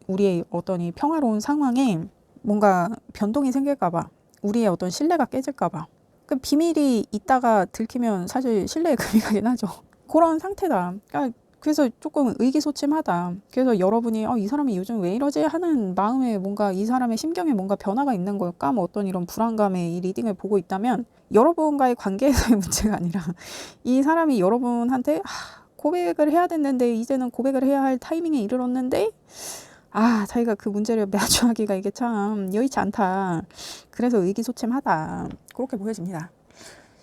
우리의 어떤 이 평화로운 상황에 뭔가 변동이 생길까 봐, 우리의 어떤 신뢰가 깨질까 봐. 그 비밀이 있다가 들키면 사실 신뢰에 금이 가긴 하죠. 그런 상태다. 그래서 조금 의기소침하다. 그래서 여러분이 이 사람이 요즘 왜 이러지 하는 마음에 뭔가, 이 사람의 심경에 뭔가 변화가 있는 걸까, 뭐 어떤 이런 불안감에 이 리딩을 보고 있다면 여러분과의 관계에서의 문제가 아니라 이 사람이 여러분한테 고백을 해야 됐는데, 이제는 고백을 해야 할 타이밍에 이르렀는데 자기가 그 문제를 마주하기가 이게 참 여의치 않다. 그래서 의기소침하다. 그렇게 보여집니다.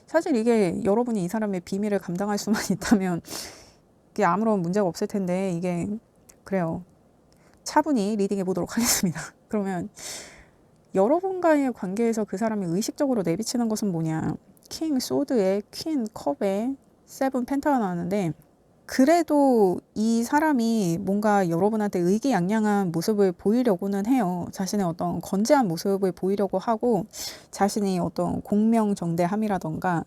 사실 이게 여러분이 이 사람의 비밀을 감당할 수만 있다면 이게 아무런 문제가 없을 텐데, 이게 그래요. 차분히 리딩해 보도록 하겠습니다. 그러면 여러분과의 관계에서 그 사람이 의식적으로 내비치는 것은 뭐냐. 킹 소드에 퀸 컵에 세븐 펜타가 나왔는데, 그래도 이 사람이 뭔가 여러분한테 의기양양한 모습을 보이려고는 해요. 자신의 어떤 건재한 모습을 보이려고 하고, 자신이 어떤 공명정대함이라던가,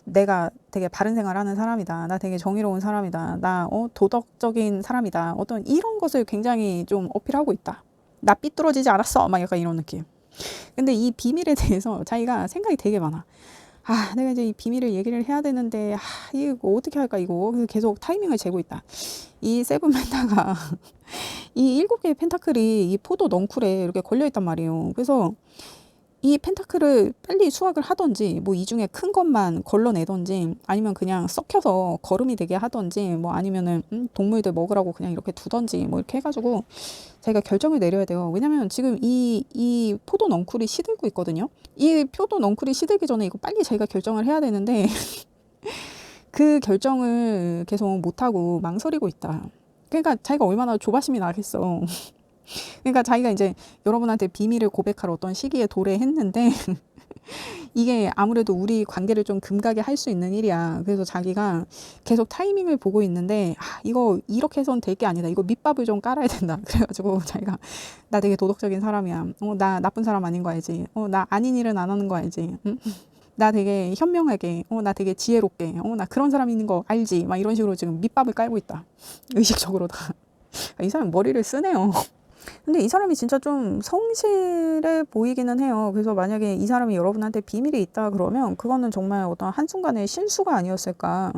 내가 되게 바른 생활하는 사람이다, 나 되게 정의로운 사람이다, 나 도덕적인 사람이다, 어떤 이런 것을 굉장히 좀 어필하고 있다. 나 삐뚤어지지 않았어, 막 약간 이런 느낌. 근데 이 비밀에 대해서 자기가 생각이 되게 많아. 내가 이제 이 비밀을 얘기를 해야 되는데, 이거 어떻게 할까, 이거. 그래서 계속 타이밍을 재고 있다. 이 세븐 펜타가, 이 7개의 펜타클이 이 포도 넝쿨에 이렇게 걸려있단 말이에요. 그래서 이 펜타클을 빨리 수확을 하던지, 뭐 이 중에 큰 것만 걸러내던지, 아니면 그냥 썩혀서 거름이 되게 하던지, 뭐 아니면은 동물들 먹으라고 그냥 이렇게 두던지, 뭐 이렇게 해가지고 자기가 결정을 내려야 돼요. 왜냐면 지금 이 포도 넝쿨이 시들고 있거든요. 이 포도 넝쿨이 시들기 전에 이거 빨리 자기가 결정을 해야 되는데 그 결정을 계속 못하고 망설이고 있다. 그러니까 자기가 얼마나 조바심이 나겠어. 그러니까 자기가 이제 여러분한테 비밀을 고백할 어떤 시기에 도래했는데 이게 아무래도 우리 관계를 좀 금가게 할 수 있는 일이야. 그래서 자기가 계속 타이밍을 보고 있는데 이거 이렇게 해서는 될 게 아니다. 이거 밑밥을 좀 깔아야 된다. 그래가지고 자기가 나 되게 도덕적인 사람이야. 나 나쁜 사람 아닌 거 알지? 나 아닌 일은 안 하는 거 알지? 응? 나 되게 현명하게, 나 되게 지혜롭게, 나 그런 사람 있는 거 알지? 막 이런 식으로 지금 밑밥을 깔고 있다. 의식적으로 다. 이 사람 머리를 쓰네요. 근데 이 사람이 진짜 좀 성실해 보이기는 해요. 그래서 만약에 이 사람이 여러분한테 비밀이 있다 그러면 그거는 정말 어떤 한순간의 실수가 아니었을까.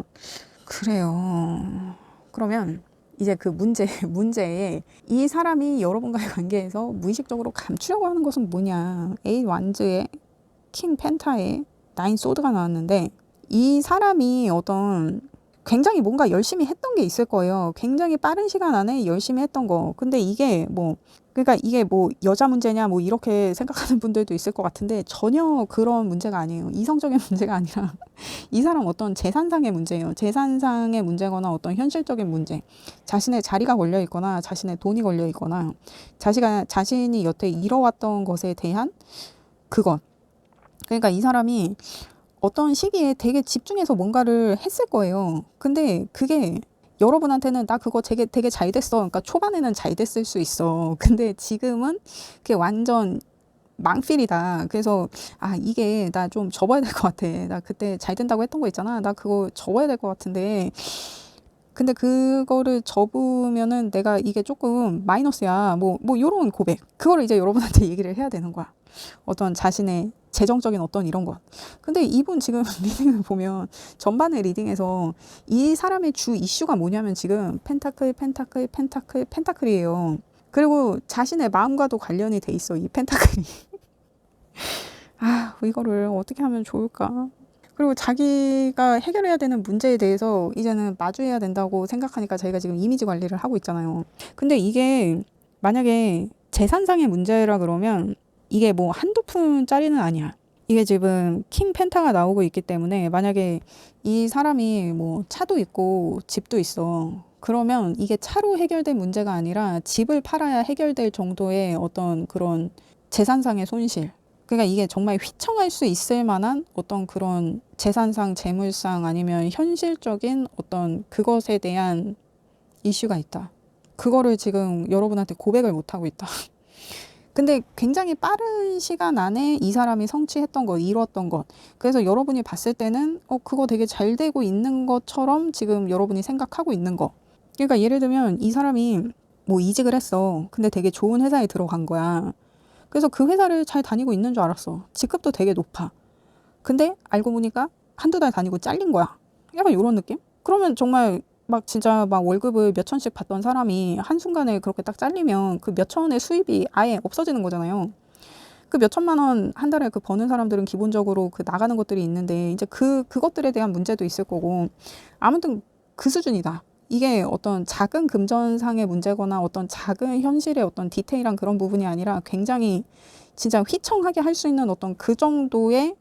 그래요. 그러면 이제 그 문제에 이 사람이 여러분과의 관계에서 무의식적으로 감추려고 하는 것은 뭐냐. 에잇 완즈의 킹 펜타의 나인 소드가 나왔는데 이 사람이 어떤 굉장히 뭔가 열심히 했던 게 있을 거예요. 굉장히 빠른 시간 안에 열심히 했던 거. 근데 이게 그러니까 이게 여자 문제냐 이렇게 생각하는 분들도 있을 것 같은데 전혀 그런 문제가 아니에요. 이성적인 문제가 아니라 이 사람 어떤 재산상의 문제예요. 재산상의 문제거나 어떤 현실적인 문제. 자신의 자리가 걸려 있거나 자신의 돈이 걸려 있거나 자신이 여태 이뤄왔던 것에 대한 그것. 그러니까 이 사람이 어떤 시기에 되게 집중해서 뭔가를 했을 거예요. 근데 그게 여러분한테는 나 그거 되게 잘 됐어. 그러니까 초반에는 잘 됐을 수 있어. 근데 지금은 그게 완전 망필이다. 그래서 이게 나 좀 접어야 될 것 같아. 나 그때 잘 된다고 했던 거 있잖아. 나 그거 접어야 될 것 같은데 근데 그거를 접으면은 내가 이게 조금 마이너스야. 요런 고백. 그거를 이제 여러분한테 얘기를 해야 되는 거야. 어떤 자신의 재정적인 어떤 이런 것. 근데 이분 지금 리딩을 보면 전반의 리딩에서 이 사람의 주 이슈가 뭐냐면 지금 펜타클이에요. 그리고 자신의 마음과도 관련이 돼 있어. 이 펜타클이. 이거를 어떻게 하면 좋을까? 그리고 자기가 해결해야 되는 문제에 대해서 이제는 마주해야 된다고 생각하니까 자기가 지금 이미지 관리를 하고 있잖아요. 근데 이게 만약에 재산상의 문제라 그러면 이게 한두 푼짜리는 아니야. 이게 지금 킹 펜타가 나오고 있기 때문에 만약에 이 사람이 차도 있고 집도 있어. 그러면 이게 차로 해결될 문제가 아니라 집을 팔아야 해결될 정도의 어떤 그런 재산상의 손실. 그러니까 이게 정말 휘청할 수 있을 만한 어떤 그런 재산상, 재물상 아니면 현실적인 어떤 그것에 대한 이슈가 있다. 그거를 지금 여러분한테 고백을 못하고 있다. 근데 굉장히 빠른 시간 안에 이 사람이 성취했던 것, 이뤘던 것. 그래서 여러분이 봤을 때는 그거 되게 잘 되고 있는 것처럼 지금 여러분이 생각하고 있는 거. 그러니까 예를 들면 이 사람이 이직을 했어. 근데 되게 좋은 회사에 들어간 거야. 그래서 그 회사를 잘 다니고 있는 줄 알았어. 직급도 되게 높아. 근데 알고 보니까 한두 달 다니고 잘린 거야. 약간 이런 느낌? 그러면 정말 진짜 월급을 몇 천씩 받던 사람이 한순간에 그렇게 딱 잘리면 그 몇 천원의 수입이 아예 없어지는 거잖아요. 그 몇 천만 원 한 달에 버는 사람들은 기본적으로 나가는 것들이 있는데 이제 그것들에 대한 문제도 있을 거고 아무튼 그 수준이다. 이게 어떤 작은 금전상의 문제거나 어떤 작은 현실의 어떤 디테일한 그런 부분이 아니라 굉장히 진짜 휘청하게 할 수 있는 어떤 그 정도의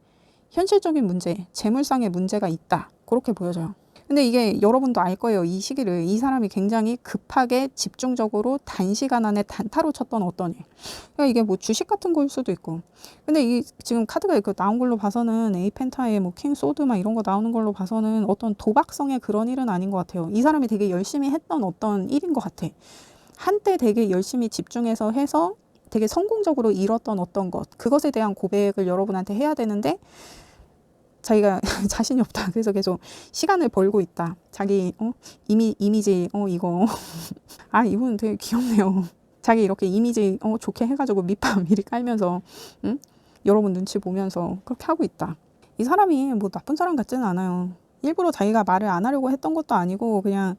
현실적인 문제, 재물상의 문제가 있다. 그렇게 보여져요. 근데 이게 여러분도 알 거예요. 이 시기를. 이 사람이 굉장히 급하게 집중적으로 단시간 안에 단타로 쳤던 어떤 일. 그러니까 이게 주식 같은 거일 수도 있고. 근데 이 지금 카드가 나온 걸로 봐서는 에이펜타에 킹 소드 이런 거 나오는 걸로 봐서는 어떤 도박성의 그런 일은 아닌 것 같아요. 이 사람이 되게 열심히 했던 어떤 일인 것 같아. 한때 되게 열심히 집중해서 해서 되게 성공적으로 이뤘던 어떤 것. 그것에 대한 고백을 여러분한테 해야 되는데 자기가 자신이 없다. 그래서 계속 시간을 벌고 있다. 자기 이미지 이거 이분 되게 귀엽네요. 자기 이렇게 이미지 좋게 해가지고 밑밥 미리 깔면서 여러분 눈치 보면서 그렇게 하고 있다. 이 사람이 뭐 나쁜 사람 같지는 않아요. 일부러 자기가 말을 안 하려고 했던 것도 아니고 그냥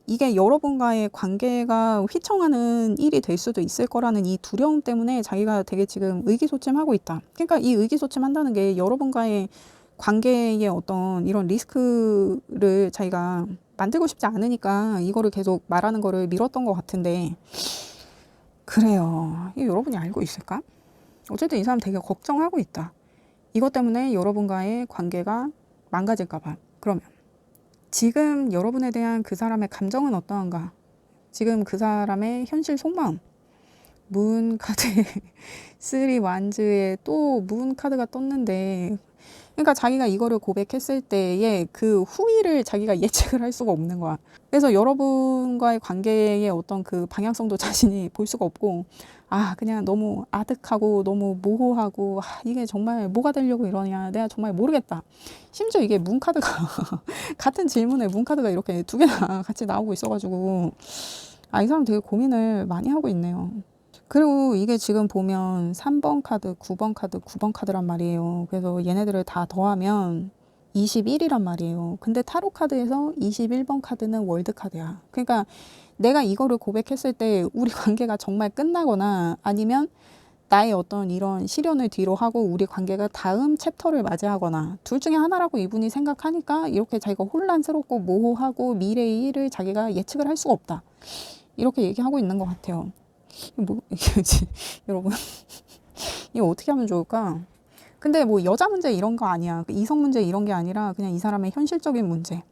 이게 여러분과의 관계가 휘청하는 일이 될 수도 있을 거라는 이 두려움 때문에 자기가 되게 지금 의기소침하고 있다. 그러니까 이 의기소침한다는 게 여러분과의 관계의 어떤 이런 리스크를 자기가 만들고 싶지 않으니까 이거를 계속 말하는 거를 미뤘던 것 같은데, 그래요. 이거 여러분이 알고 있을까? 어쨌든 이 사람 되게 걱정하고 있다. 이것 때문에 여러분과의 관계가 망가질까 봐. 그러면 지금 여러분에 대한 그 사람의 감정은 어떠한가? 지금 그 사람의 현실 속마음. 문 카드에 3 완즈에 또 문 카드가 떴는데, 그러니까 자기가 이거를 고백했을 때의 그 후위를 자기가 예측을 할 수가 없는 거야. 그래서 여러분과의 관계의 어떤 그 방향성도 자신이 볼 수가 없고, 그냥 너무 아득하고 너무 모호하고, 이게 정말 뭐가 되려고 이러냐, 내가 정말 모르겠다. 심지어 이게 문카드가 같은 질문에 문카드가 이렇게 2개나 같이 나오고 있어가지고, 이 사람 되게 고민을 많이 하고 있네요. 그리고 이게 지금 보면 3번 카드, 9번 카드, 9번 카드란 말이에요. 그래서 얘네들을 다 더하면 21이란 말이에요. 근데 타로 카드에서 21번 카드는 월드 카드야. 그러니까 내가 이거를 고백했을 때 우리 관계가 정말 끝나거나 아니면 나의 어떤 이런 시련을 뒤로 하고 우리 관계가 다음 챕터를 맞이하거나 둘 중에 하나라고 이분이 생각하니까 이렇게 자기가 혼란스럽고 모호하고 미래의 일을 자기가 예측을 할 수가 없다. 이렇게 얘기하고 있는 것 같아요. 여러분 이거 어떻게 하면 좋을까? 근데 뭐 여자 문제 이런 거 아니야. 이성 문제 이런 게 아니라 그냥 이 사람의 현실적인 문제,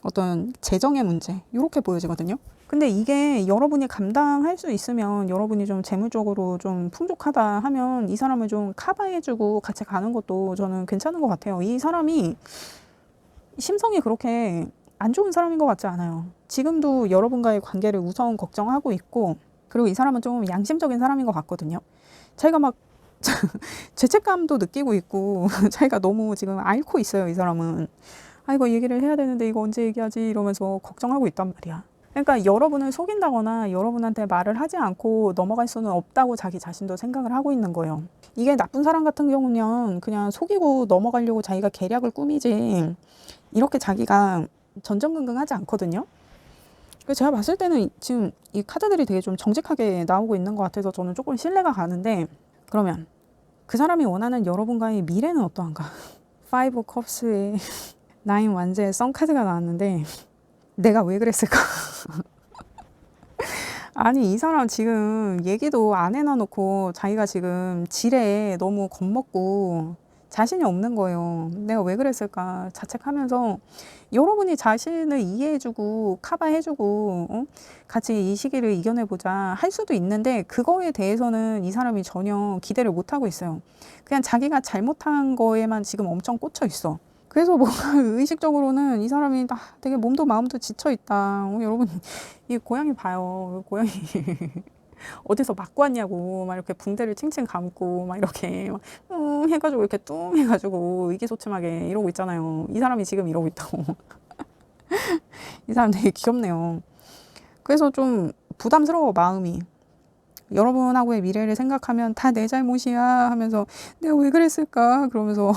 어떤 재정의 문제, 이렇게 보여지거든요. 근데 이게 여러분이 감당할 수 있으면, 여러분이 좀 재물적으로 좀 풍족하다 하면 이 사람을 좀 커버해주고 같이 가는 것도 저는 괜찮은 것 같아요. 이 사람이 심성이 그렇게 안 좋은 사람인 것 같지 않아요. 지금도 여러분과의 관계를 우선 걱정하고 있고, 그리고 이 사람은 좀 양심적인 사람인 것 같거든요. 자기가 막 죄책감도 느끼고 있고 자기가 너무 지금 앓고 있어요. 이 사람은 이거 얘기를 해야 되는데 이거 언제 얘기하지 이러면서 걱정하고 있단 말이야. 그러니까 여러분을 속인다거나 여러분한테 말을 하지 않고 넘어갈 수는 없다고 자기 자신도 생각을 하고 있는 거예요. 이게 나쁜 사람 같은 경우는 그냥 속이고 넘어가려고 자기가 계략을 꾸미지 이렇게 자기가 전전긍긍하지 않거든요. 제가 봤을 때는 지금 이 카드들이 되게 좀 정직하게 나오고 있는 것 같아서 저는 조금 신뢰가 가는데, 그러면 그 사람이 원하는 여러분과의 미래는 어떠한가? 5 컵스에 9 완제의 썬 카드가 나왔는데 내가 왜 그랬을까? 아니 이 사람 지금 얘기도 안 해놔놓고 자기가 지금 지레 너무 겁먹고 자신이 없는 거예요. 내가 왜 그랬을까 자책하면서, 여러분이 자신을 이해해주고 커버해주고 같이 이 시기를 이겨내보자 할 수도 있는데 그거에 대해서는 이 사람이 전혀 기대를 못하고 있어요. 그냥 자기가 잘못한 거에만 지금 엄청 꽂혀 있어. 그래서 뭔가 의식적으로는 이 사람이 되게 몸도 마음도 지쳐있다. 여러분 이 고양이 봐요. 고양이 어디서 맞고 왔냐고 막 이렇게 붕대를 칭칭 감고 막 이렇게 막 해가지고 이렇게 뚱 해가지고 의기소침하게 이러고 있잖아요. 이 사람이 지금 이러고 있다고. 이 사람 되게 귀엽네요. 그래서 좀 부담스러워 마음이. 여러분하고의 미래를 생각하면 다 내 잘못이야 하면서 내가 왜 그랬을까 그러면서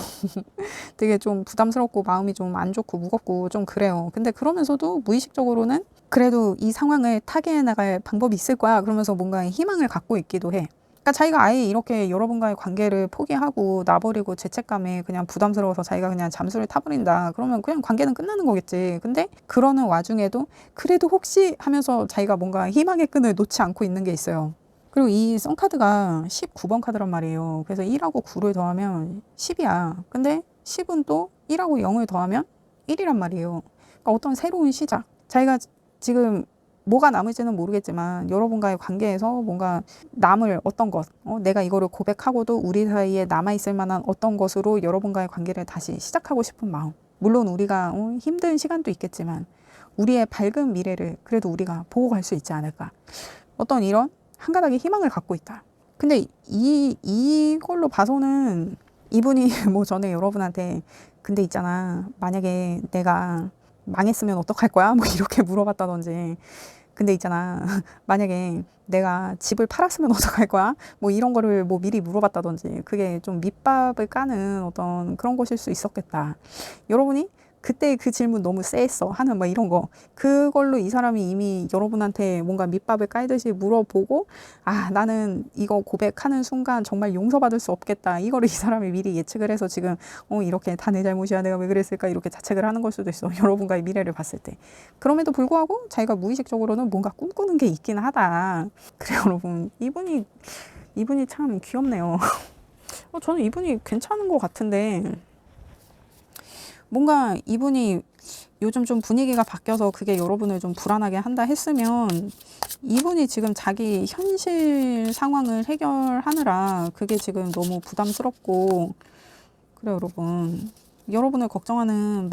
되게 좀 부담스럽고 마음이 좀 안 좋고 무겁고 좀 그래요. 근데 그러면서도 무의식적으로는 그래도 이 상황을 타개해 나갈 방법이 있을 거야 그러면서 뭔가 희망을 갖고 있기도 해. 그러니까 자기가 아예 이렇게 여러분과의 관계를 포기하고 놔버리고 죄책감에 그냥 부담스러워서 자기가 그냥 잠수를 타버린다 그러면 그냥 관계는 끝나는 거겠지. 근데 그러는 와중에도 그래도 혹시 하면서 자기가 뭔가 희망의 끈을 놓지 않고 있는 게 있어요. 그리고 이 썬카드가 19번 카드란 말이에요. 그래서 1하고 9를 더하면 10이야. 근데 10은 또 1하고 0을 더하면 1이란 말이에요. 그러니까 어떤 새로운 시작. 자기가 지금 뭐가 남을지는 모르겠지만 여러분과의 관계에서 뭔가 남을 어떤 것, 내가 이거를 고백하고도 우리 사이에 남아있을 만한 어떤 것으로 여러분과의 관계를 다시 시작하고 싶은 마음. 물론 우리가 힘든 시간도 있겠지만 우리의 밝은 미래를 그래도 우리가 보고 갈 수 있지 않을까. 어떤 이런 한 가닥의 희망을 갖고 있다. 근데 이걸로 봐서는 이분이 뭐 전에 여러분한테 근데 있잖아 만약에 내가 망했으면 어떡할 거야? 뭐 이렇게 물어봤다든지 근데 있잖아. 만약에 내가 집을 팔았으면 어떡할 거야? 뭐 이런 거를 뭐 미리 물어봤다든지 그게 좀 밑밥을 까는 어떤 그런 것일 수 있었겠다. 여러분이 그때 그 질문 너무 쎄했어 하는 막 이런 거 그걸로 이 사람이 이미 여러분한테 뭔가 밑밥을 깔듯이 물어보고 아 나는 이거 고백하는 순간 정말 용서받을 수 없겠다 이거를 이 사람이 미리 예측을 해서 지금 이렇게 다 내 잘못이야 내가 왜 그랬을까 이렇게 자책을 하는 걸 수도 있어. 여러분과의 미래를 봤을 때. 그럼에도 불구하고 자기가 무의식적으로는 뭔가 꿈꾸는 게 있긴 하다. 그래 여러분 이분이 참 귀엽네요. 저는 이분이 괜찮은 것 같은데 뭔가 이분이 요즘 좀 분위기가 바뀌어서 그게 여러분을 좀 불안하게 한다 했으면 이분이 지금 자기 현실 상황을 해결하느라 그게 지금 너무 부담스럽고 그래 여러분 여러분을 걱정하는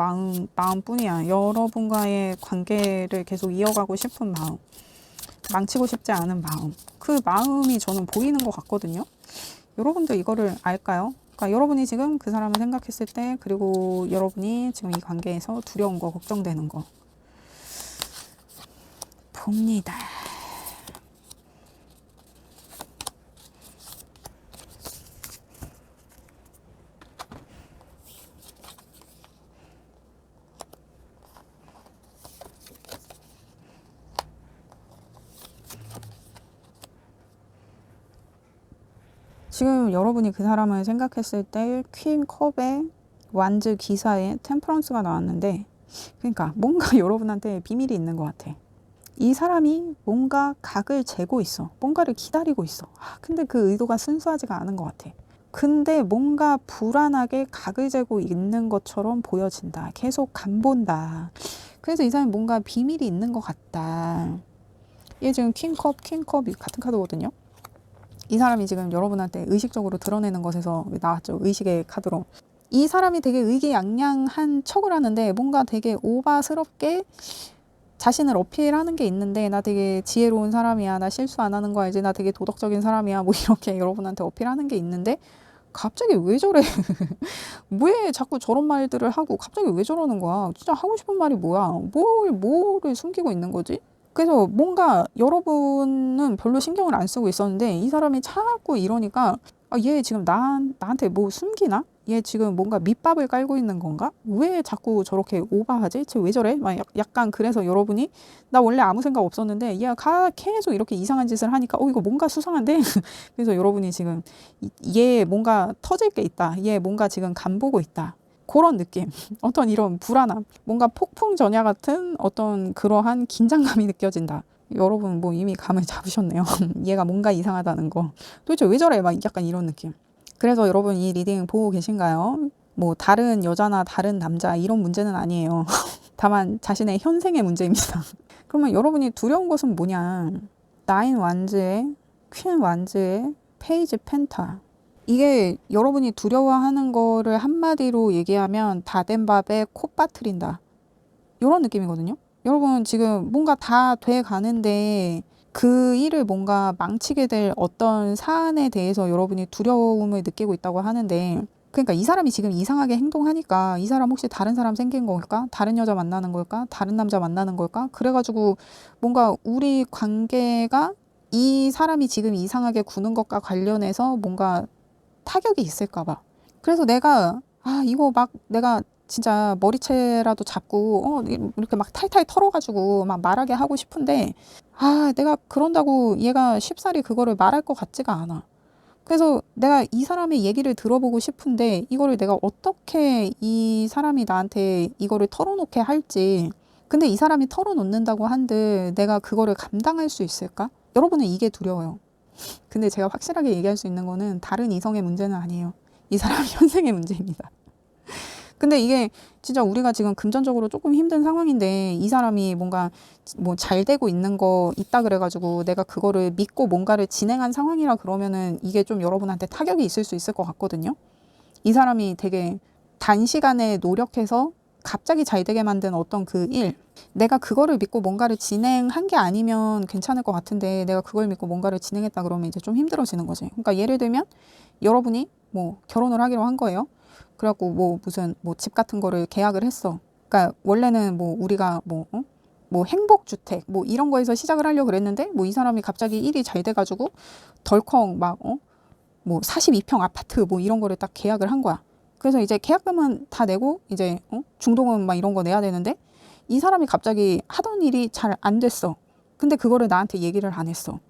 마음뿐이야. 여러분과의 관계를 계속 이어가고 싶은 마음 망치고 싶지 않은 마음 그 마음이 저는 보이는 것 같거든요. 여러분도 이거를 알까요? 그러니까 여러분이 지금 그 사람을 생각했을 때 그리고 여러분이 지금 이 관계에서 두려운 거 걱정되는 거 봅니다. 지금 여러분이 그 사람을 생각했을 때 퀸 컵에 완즈 기사에 템퍼런스가 나왔는데 그러니까 뭔가 여러분한테 비밀이 있는 것 같아. 이 사람이 뭔가 각을 재고 있어. 뭔가를 기다리고 있어. 근데 그 의도가 순수하지가 않은 것 같아. 근데 뭔가 불안하게 각을 재고 있는 것처럼 보여진다. 계속 간본다. 그래서 이 사람이 뭔가 비밀이 있는 것 같다. 얘 지금 퀸컵이 같은 카드거든요. 이 사람이 지금 여러분한테 의식적으로 드러내는 것에서 나왔죠. 의식의 카드로. 이 사람이 되게 의기양양한 척을 하는데 뭔가 되게 오바스럽게 자신을 어필하는 게 있는데 나 되게 지혜로운 사람이야. 나 실수 안 하는 거 알지? 나 되게 도덕적인 사람이야. 뭐 이렇게 여러분한테 어필하는 게 있는데 갑자기 왜 저래? 왜 자꾸 저런 말들을 하고 갑자기 왜 저러는 거야? 진짜 하고 싶은 말이 뭐야? 뭐를 숨기고 있는 거지? 그래서 뭔가 여러분은 별로 신경을 안 쓰고 있었는데 이 사람이 자꾸 이러니까 얘 지금 나한테 뭐 숨기나? 얘 지금 뭔가 밑밥을 깔고 있는 건가? 왜 자꾸 저렇게 오바하지? 쟤 왜 저래? 막 약간 그래서 여러분이 나 원래 아무 생각 없었는데 얘가 계속 이렇게 이상한 짓을 하니까 이거 뭔가 수상한데? 그래서 여러분이 지금 얘 뭔가 터질 게 있다. 얘 뭔가 지금 간보고 있다. 그런 느낌. 어떤 이런 불안함. 뭔가 폭풍 전야 같은 어떤 그러한 긴장감이 느껴진다. 여러분 뭐 이미 감을 잡으셨네요. 얘가 뭔가 이상하다는 거. 도대체 왜 저래? 막 약간 이런 느낌. 그래서 여러분 이 리딩 보고 계신가요? 뭐 다른 여자나 다른 남자 이런 문제는 아니에요. 다만 자신의 현생의 문제입니다. 그러면 여러분이 두려운 것은 뭐냐? 나인 완즈의 퀸 완즈의 페이지 펜타. 이게 여러분이 두려워하는 거를 한마디로 얘기하면 다 된 밥에 코 빠트린다. 이런 느낌이거든요. 여러분 지금 뭔가 다 돼 가는데 그 일을 뭔가 망치게 될 어떤 사안에 대해서 여러분이 두려움을 느끼고 있다고 하는데 그러니까 이 사람이 지금 이상하게 행동하니까 이 사람 혹시 다른 사람 생긴 걸까? 다른 여자 만나는 걸까? 다른 남자 만나는 걸까? 그래가지고 뭔가 우리 관계가 이 사람이 지금 이상하게 구는 것과 관련해서 뭔가 타격이 있을까 봐. 그래서 내가 이거 막 내가 진짜 머리채라도 잡고 이렇게 막 탈탈 털어가지고 막 말하게 하고 싶은데 내가 그런다고 얘가 쉽사리 그거를 말할 것 같지가 않아. 그래서 내가 이 사람의 얘기를 들어보고 싶은데 이거를 내가 어떻게 이 사람이 나한테 이거를 털어놓게 할지. 근데 이 사람이 털어놓는다고 한들 내가 그거를 감당할 수 있을까? 여러분은 이게 두려워요. 근데 제가 확실하게 얘기할 수 있는 거는 다른 이성의 문제는 아니에요. 이 사람 현생의 문제입니다. 근데 이게 진짜 우리가 지금 금전적으로 조금 힘든 상황인데 이 사람이 뭔가 뭐 잘 되고 있는 거 있다 그래가지고 내가 그거를 믿고 뭔가를 진행한 상황이라 그러면은 이게 좀 여러분한테 타격이 있을 수 있을 것 같거든요. 이 사람이 되게 단시간에 노력해서 갑자기 잘 되게 만든 어떤 그 일, 내가 그거를 믿고 뭔가를 진행한 게 아니면 괜찮을 것 같은데 내가 그걸 믿고 뭔가를 진행했다 그러면 이제 좀 힘들어지는 거지. 그러니까 예를 들면 여러분이 뭐 결혼을 하기로 한 거예요. 그래갖고 뭐 무슨 뭐 집 같은 거를 계약을 했어. 그러니까 원래는 뭐 우리가 뭐 뭐 행복주택 뭐 이런 거에서 시작을 하려고 그랬는데 뭐 이 사람이 갑자기 일이 잘 돼가지고 덜컹 막 뭐 42평 아파트 뭐 이런 거를 딱 계약을 한 거야. 그래서 이제 계약금은 다 내고 이제 중도금 막 이런 거 내야 되는데 이 사람이 갑자기 하던 일이 잘 안 됐어. 근데 그거를 나한테 얘기를 안 했어.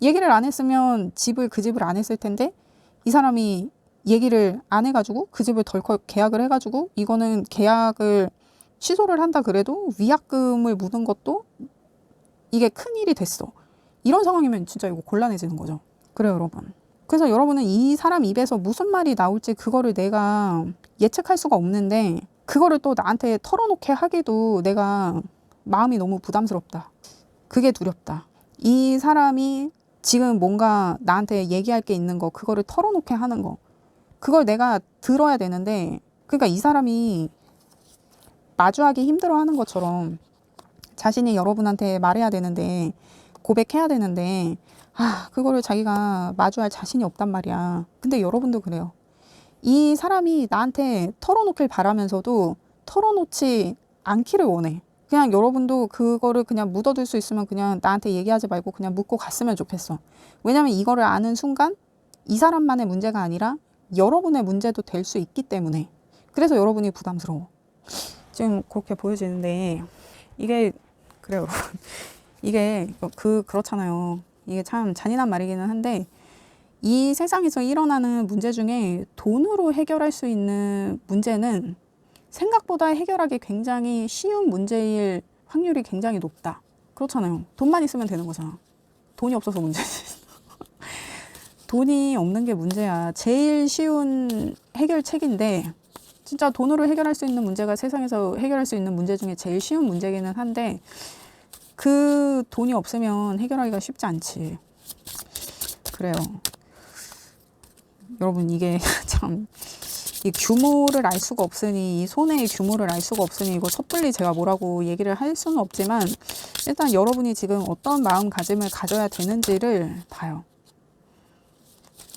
얘기를 안 했으면 그 집을 안 했을 텐데 이 사람이 얘기를 안 해가지고 그 집을 덜컥 계약을 해가지고 이거는 계약을 취소를 한다 그래도 위약금을 묻은 것도 이게 큰일이 됐어. 이런 상황이면 진짜 이거 곤란해지는 거죠. 그래요, 여러분. 그래서 여러분은 이 사람 입에서 무슨 말이 나올지 그거를 내가 예측할 수가 없는데 그거를 또 나한테 털어놓게 하기도 내가 마음이 너무 부담스럽다. 그게 두렵다. 이 사람이 지금 뭔가 나한테 얘기할 게 있는 거 그거를 털어놓게 하는 거 그걸 내가 들어야 되는데 그러니까 이 사람이 마주하기 힘들어하는 것처럼 자신이 여러분한테 말해야 되는데 고백해야 되는데 그거를 자기가 마주할 자신이 없단 말이야. 근데 여러분도 그래요. 이 사람이 나한테 털어놓길 바라면서도 털어놓지 않기를 원해. 그냥 여러분도 그거를 그냥 묻어둘 수 있으면 그냥 나한테 얘기하지 말고 그냥 묻고 갔으면 좋겠어. 왜냐면 이거를 아는 순간 이 사람만의 문제가 아니라 여러분의 문제도 될 수 있기 때문에. 그래서 여러분이 부담스러워. 지금 그렇게 보여지는데 이게 그래요. 이게 그렇잖아요. 이게 참 잔인한 말이기는 한데 이 세상에서 일어나는 문제 중에 돈으로 해결할 수 있는 문제는 생각보다 해결하기 굉장히 쉬운 문제일 확률이 굉장히 높다. 그렇잖아요. 돈만 있으면 되는 거잖아. 돈이 없어서 문제지. 돈이 없는 게 문제야. 제일 쉬운 해결책인데 진짜 돈으로 해결할 수 있는 문제가 세상에서 해결할 수 있는 문제 중에 제일 쉬운 문제기는 한데 그 돈이 없으면 해결하기가 쉽지 않지. 그래요. 여러분 이게 참 이 규모를 알 수가 없으니 이 손해의 규모를 알 수가 없으니 이거 섣불리 제가 뭐라고 얘기를 할 수는 없지만 일단 여러분이 지금 어떤 마음가짐을 가져야 되는지를 봐요.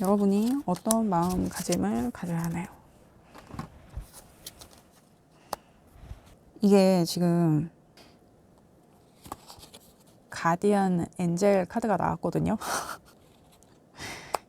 여러분이 어떤 마음가짐을 가져야 하나요? 이게 지금 가디언 엔젤 카드가 나왔거든요.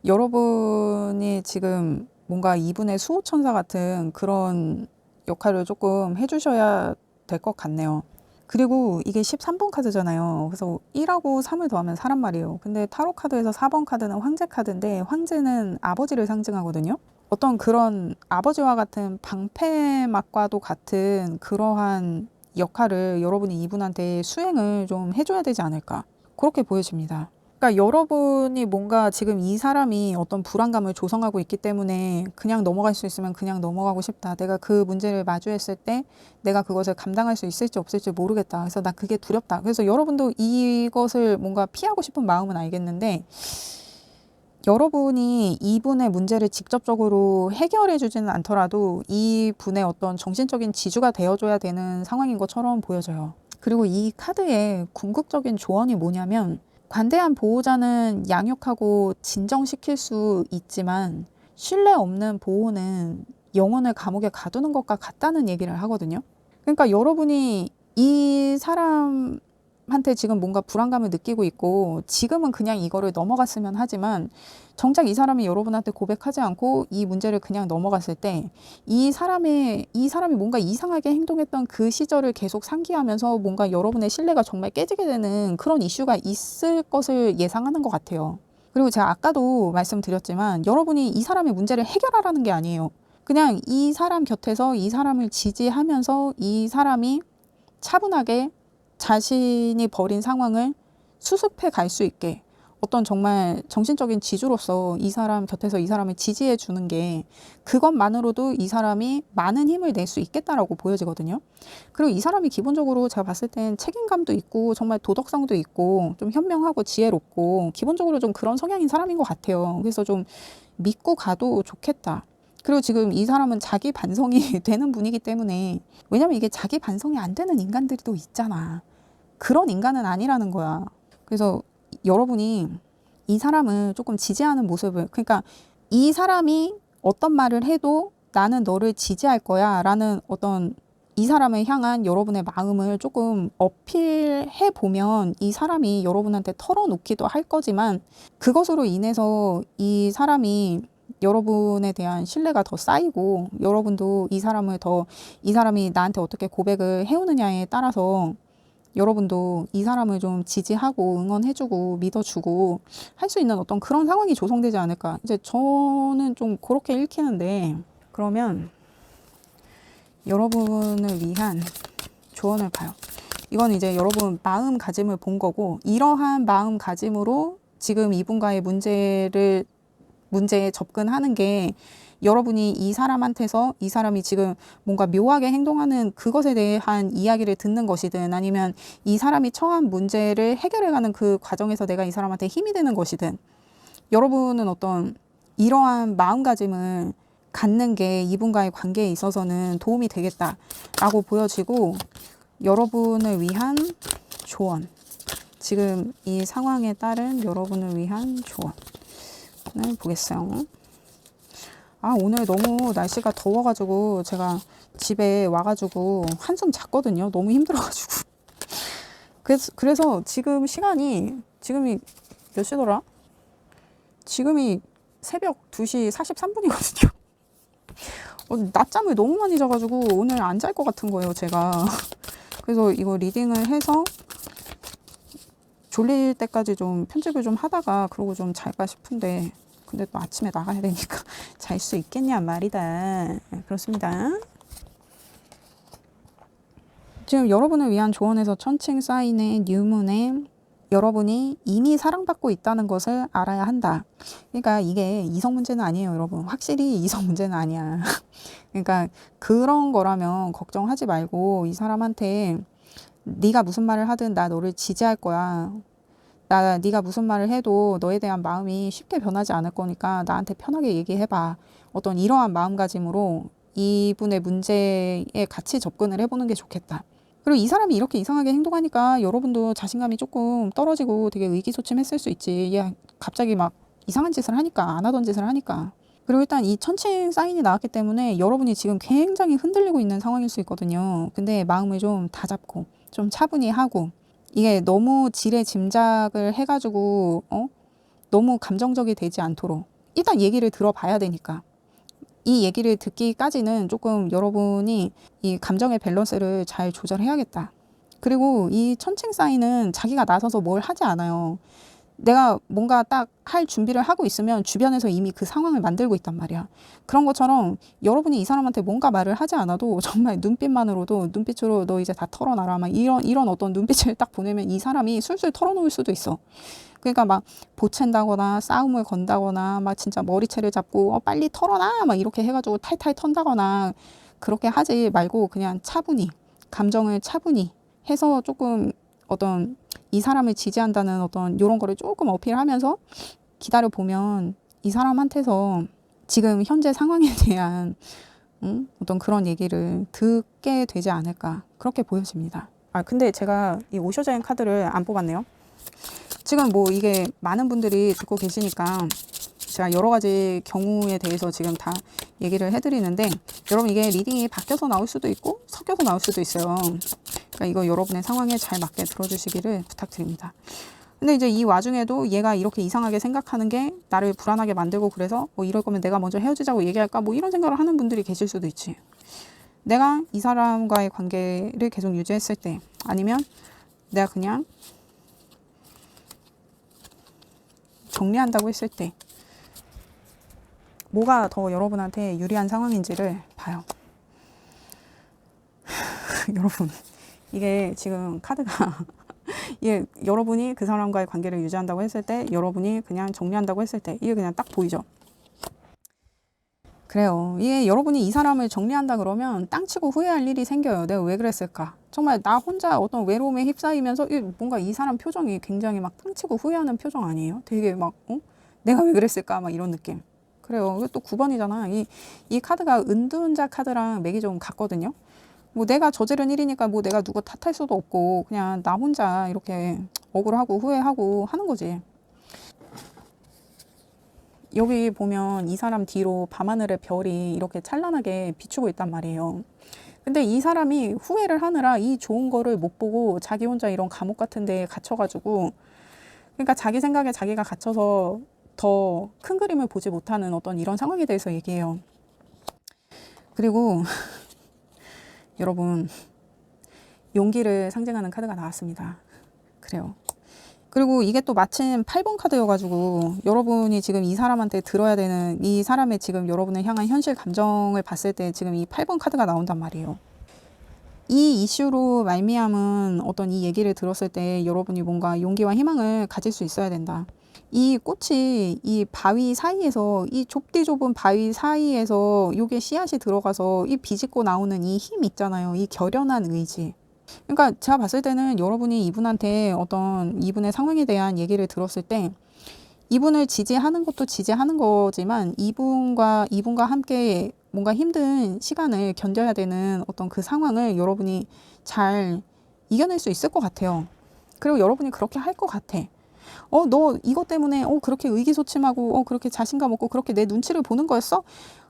여러분이 지금 뭔가 이분의 수호천사 같은 그런 역할을 조금 해주셔야 될 것 같네요. 그리고 이게 13번 카드잖아요. 그래서 1하고 3을 더하면 사람 말이에요. 근데 타로 카드에서 4번 카드는 황제 카드인데 황제는 아버지를 상징하거든요. 어떤 그런 아버지와 같은 방패막과도 같은 그러한 역할을 여러분이 이분한테 수행을 좀 해줘야 되지 않을까. 그렇게 보여집니다. 그러니까 여러분이 뭔가 지금 이 사람이 어떤 불안감을 조성하고 있기 때문에 그냥 넘어갈 수 있으면 그냥 넘어가고 싶다. 내가 그 문제를 마주했을 때 내가 그것을 감당할 수 있을지 없을지 모르겠다. 그래서 나 그게 두렵다. 그래서 여러분도 이것을 뭔가 피하고 싶은 마음은 알겠는데 여러분이 이분의 문제를 직접적으로 해결해 주지는 않더라도 이분의 어떤 정신적인 지주가 되어줘야 되는 상황인 것처럼 보여져요. 그리고 이 카드의 궁극적인 조언이 뭐냐면 관대한 보호자는 양육하고 진정시킬 수 있지만 신뢰 없는 보호는 영혼을 감옥에 가두는 것과 같다는 얘기를 하거든요. 그러니까 여러분이 이 사람한테 지금 뭔가 불안감을 느끼고 있고 지금은 그냥 이거를 넘어갔으면 하지만 정작 이 사람이 여러분한테 고백하지 않고 이 문제를 그냥 넘어갔을 때 이 사람이 뭔가 이상하게 행동했던 그 시절을 계속 상기하면서 뭔가 여러분의 신뢰가 정말 깨지게 되는 그런 이슈가 있을 것을 예상하는 것 같아요. 그리고 제가 아까도 말씀드렸지만 여러분이 이 사람의 문제를 해결하라는 게 아니에요. 그냥 이 사람 곁에서 이 사람을 지지하면서 이 사람이 차분하게 자신이 벌인 상황을 수습해 갈 수 있게 어떤 정말 정신적인 지주로서 이 사람 곁에서 이 사람을 지지해 주는 게 그것만으로도 이 사람이 많은 힘을 낼 수 있겠다라고 보여지거든요. 그리고 이 사람이 기본적으로 제가 봤을 땐 책임감도 있고 정말 도덕성도 있고 좀 현명하고 지혜롭고 기본적으로 좀 그런 성향인 사람인 것 같아요. 그래서 좀 믿고 가도 좋겠다. 그리고 지금 이 사람은 자기 반성이 되는 분이기 때문에 왜냐면 이게 자기 반성이 안 되는 인간들이 또 있잖아. 그런 인간은 아니라는 거야. 그래서 여러분이 이 사람을 조금 지지하는 모습을 그러니까 이 사람이 어떤 말을 해도 나는 너를 지지할 거야 라는 어떤 이 사람을 향한 여러분의 마음을 조금 어필해 보면 이 사람이 여러분한테 털어놓기도 할 거지만 그것으로 인해서 이 사람이 여러분에 대한 신뢰가 더 쌓이고 여러분도 이 사람이 나한테 어떻게 고백을 해오느냐에 따라서 여러분도 이 사람을 좀 지지하고 응원해주고 믿어주고 할 수 있는 어떤 그런 상황이 조성되지 않을까. 이제 저는 좀 그렇게 읽히는데, 그러면 여러분을 위한 조언을 봐요. 이건 이제 여러분 마음가짐을 본 거고, 이러한 마음가짐으로 지금 이분과의 문제에 접근하는 게 여러분이 이 사람한테서 이 사람이 지금 뭔가 묘하게 행동하는 그것에 대한 이야기를 듣는 것이든 아니면 이 사람이 처한 문제를 해결해가는 그 과정에서 내가 이 사람한테 힘이 되는 것이든 여러분은 어떤 이러한 마음가짐을 갖는 게 이분과의 관계에 있어서는 도움이 되겠다라고 보여지고, 여러분을 위한 조언, 지금 이 상황에 따른 여러분을 위한 조언을 보겠어요. 오늘 너무 날씨가 더워가지고 제가 집에 와가지고 한숨 잤거든요. 너무 힘들어가지고. 그래서 지금이 몇 시더라? 지금이 새벽 2시 43분이거든요. 낮잠을 너무 많이 자가지고 오늘 안 잘 것 같은 거예요, 제가. 그래서 이거 리딩을 해서 졸릴 때까지 좀 편집을 좀 하다가 그러고 좀 잘까 싶은데, 근데 또 아침에 나가야 되니까 잘 수 있겠냐 말이다. 그렇습니다. 지금 여러분을 위한 조언에서 천칭 사인의 뉴문에 여러분이 이미 사랑받고 있다는 것을 알아야 한다. 그러니까 이게 이성 문제는 아니에요, 여러분. 확실히 이성 문제는 아니야. 그러니까 그런 거라면 걱정하지 말고 이 사람한테 네가 무슨 말을 하든 나 너를 지지할 거야. 네가 무슨 말을 해도 너에 대한 마음이 쉽게 변하지 않을 거니까 나한테 편하게 얘기해봐. 어떤 이러한 마음가짐으로 이분의 문제에 같이 접근을 해보는 게 좋겠다. 그리고 이 사람이 이렇게 이상하게 행동하니까 여러분도 자신감이 조금 떨어지고 되게 의기소침했을 수 있지. 얘 갑자기 막 이상한 짓을 하니까, 안 하던 짓을 하니까. 그리고 일단 이 천칭 사인이 나왔기 때문에 여러분이 지금 굉장히 흔들리고 있는 상황일 수 있거든요. 근데 마음을 좀 다잡고 좀 차분히 하고, 이게 너무 지레 짐작을 해가지고 너무 감정적이 되지 않도록 일단 얘기를 들어봐야 되니까, 이 얘기를 듣기까지는 조금 여러분이 이 감정의 밸런스를 잘 조절해야겠다. 그리고 이 천칭 사인은 자기가 나서서 뭘 하지 않아요. 내가 뭔가 딱 할 준비를 하고 있으면 주변에서 이미 그 상황을 만들고 있단 말이야. 그런 것처럼 여러분이 이 사람한테 뭔가 말을 하지 않아도 정말 눈빛으로 너 이제 다 털어놔라, 막 이런 어떤 눈빛을 딱 보내면 이 사람이 술술 털어놓을 수도 있어. 그러니까 막 보챈다거나 싸움을 건다거나 막 진짜 머리채를 잡고 빨리 털어놔 막 이렇게 해가지고 탈탈 턴다거나 그렇게 하지 말고 그냥 차분히, 감정을 차분히 해서 조금 어떤 이 사람을 지지한다는 어떤 이런 거를 조금 어필하면서 기다려 보면 이 사람한테서 지금 현재 상황에 대한 어떤 그런 얘기를 듣게 되지 않을까, 그렇게 보여집니다. 근데 제가 이 오쇼제인 카드를 안 뽑았네요. 지금 뭐 이게 많은 분들이 듣고 계시니까 제가 여러 가지 경우에 대해서 지금 다 얘기를 해드리는데, 여러분 이게 리딩이 바뀌어서 나올 수도 있고 섞여서 나올 수도 있어요. 그러니까 이거 여러분의 상황에 잘 맞게 들어주시기를 부탁드립니다. 근데 이제 이 와중에도 얘가 이렇게 이상하게 생각하는 게 나를 불안하게 만들고, 그래서 뭐 이럴 거면 내가 먼저 헤어지자고 얘기할까, 뭐 이런 생각을 하는 분들이 계실 수도 있지. 내가 이 사람과의 관계를 계속 유지했을 때, 아니면 내가 그냥 정리한다고 했을 때 뭐가 더 여러분한테 유리한 상황인지를 봐요. 여러분 이게 지금 카드가 이게 여러분이 그 사람과의 관계를 유지한다고 했을 때, 여러분이 그냥 정리한다고 했을 때, 이게 그냥 딱 보이죠. 그래요. 이게 여러분이 이 사람을 정리한다 그러면 땅치고 후회할 일이 생겨요. 내가 왜 그랬을까? 정말 나 혼자 어떤 외로움에 휩싸이면서 뭔가 이 사람 표정이 굉장히 막 땅치고 후회하는 표정 아니에요? 되게 막 내가 왜 그랬을까? 막 이런 느낌. 그래요. 이거 또 9번이잖아. 이 카드가 은둔자 카드랑 맥이 좀 같거든요. 뭐 내가 저지른 일이니까 뭐 내가 누구 탓할 수도 없고 그냥 나 혼자 이렇게 억울하고 후회하고 하는 거지. 여기 보면 이 사람 뒤로 밤하늘의 별이 이렇게 찬란하게 비추고 있단 말이에요. 근데 이 사람이 후회를 하느라 이 좋은 거를 못 보고 자기 혼자 이런 감옥 같은 데에 갇혀가지고, 그러니까 자기 생각에 자기가 갇혀서 더 큰 그림을 보지 못하는 어떤 이런 상황에 대해서 얘기해요. 그리고 여러분, 용기를 상징하는 카드가 나왔습니다. 그래요. 그리고 이게 또 마침 8번 카드여가지고 여러분이 지금 이 사람한테 들어야 되는, 이 사람의 지금 여러분을 향한 현실 감정을 봤을 때 지금 이 8번 카드가 나온단 말이에요. 이 이슈로 말미암은 어떤 이 얘기를 들었을 때 여러분이 뭔가 용기와 희망을 가질 수 있어야 된다. 이 꽃이 이 바위 사이에서, 이 좁디 좁은 바위 사이에서 요게 씨앗이 들어가서 이 비집고 나오는 이 힘 있잖아요. 이 결연한 의지. 그러니까 제가 봤을 때는 여러분이 이분한테 어떤 이분의 상황에 대한 얘기를 들었을 때 이분을 지지하는 것도 지지하는 거지만 이분과 함께 뭔가 힘든 시간을 견뎌야 되는 어떤 그 상황을 여러분이 잘 이겨낼 수 있을 것 같아요. 그리고 여러분이 그렇게 할 것 같아. 너 이것 때문에 그렇게 의기소침하고 그렇게 자신감 없고 그렇게 내 눈치를 보는 거였어?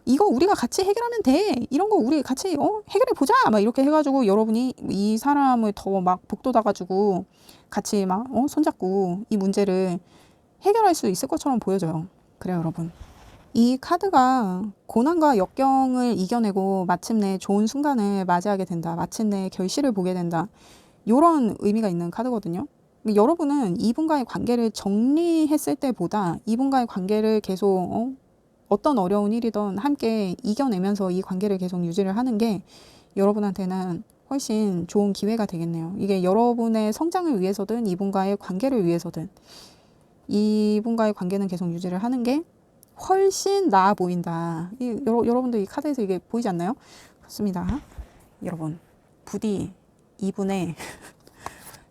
이거 우리가 같이 해결하면 돼. 이런 거 우리 같이 해결해 보자. 막 이렇게 해가지고 여러분이 이 사람을 더 막 북돋아가지고 같이 막 손잡고 이 문제를 해결할 수 있을 것처럼 보여져요. 그래요, 여러분. 이 카드가 고난과 역경을 이겨내고 마침내 좋은 순간을 맞이하게 된다. 마침내 결실을 보게 된다. 이런 의미가 있는 카드거든요. 여러분은 이분과의 관계를 정리했을 때보다 이분과의 관계를 계속 어떤 어려운 일이든 함께 이겨내면서 이 관계를 계속 유지를 하는 게 여러분한테는 훨씬 좋은 기회가 되겠네요. 이게 여러분의 성장을 위해서든 이분과의 관계를 위해서든 이분과의 관계는 계속 유지를 하는 게 훨씬 나아 보인다. 여러분들 이 카드에서 이게 보이지 않나요? 그렇습니다. 여러분, 부디 이분의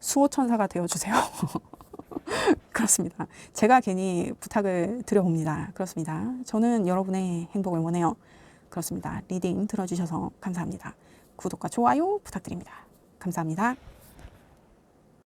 수호천사가 되어주세요. 그렇습니다. 제가 괜히 부탁을 드려봅니다. 그렇습니다. 저는 여러분의 행복을 원해요. 그렇습니다. 리딩 들어주셔서 감사합니다. 구독과 좋아요 부탁드립니다. 감사합니다.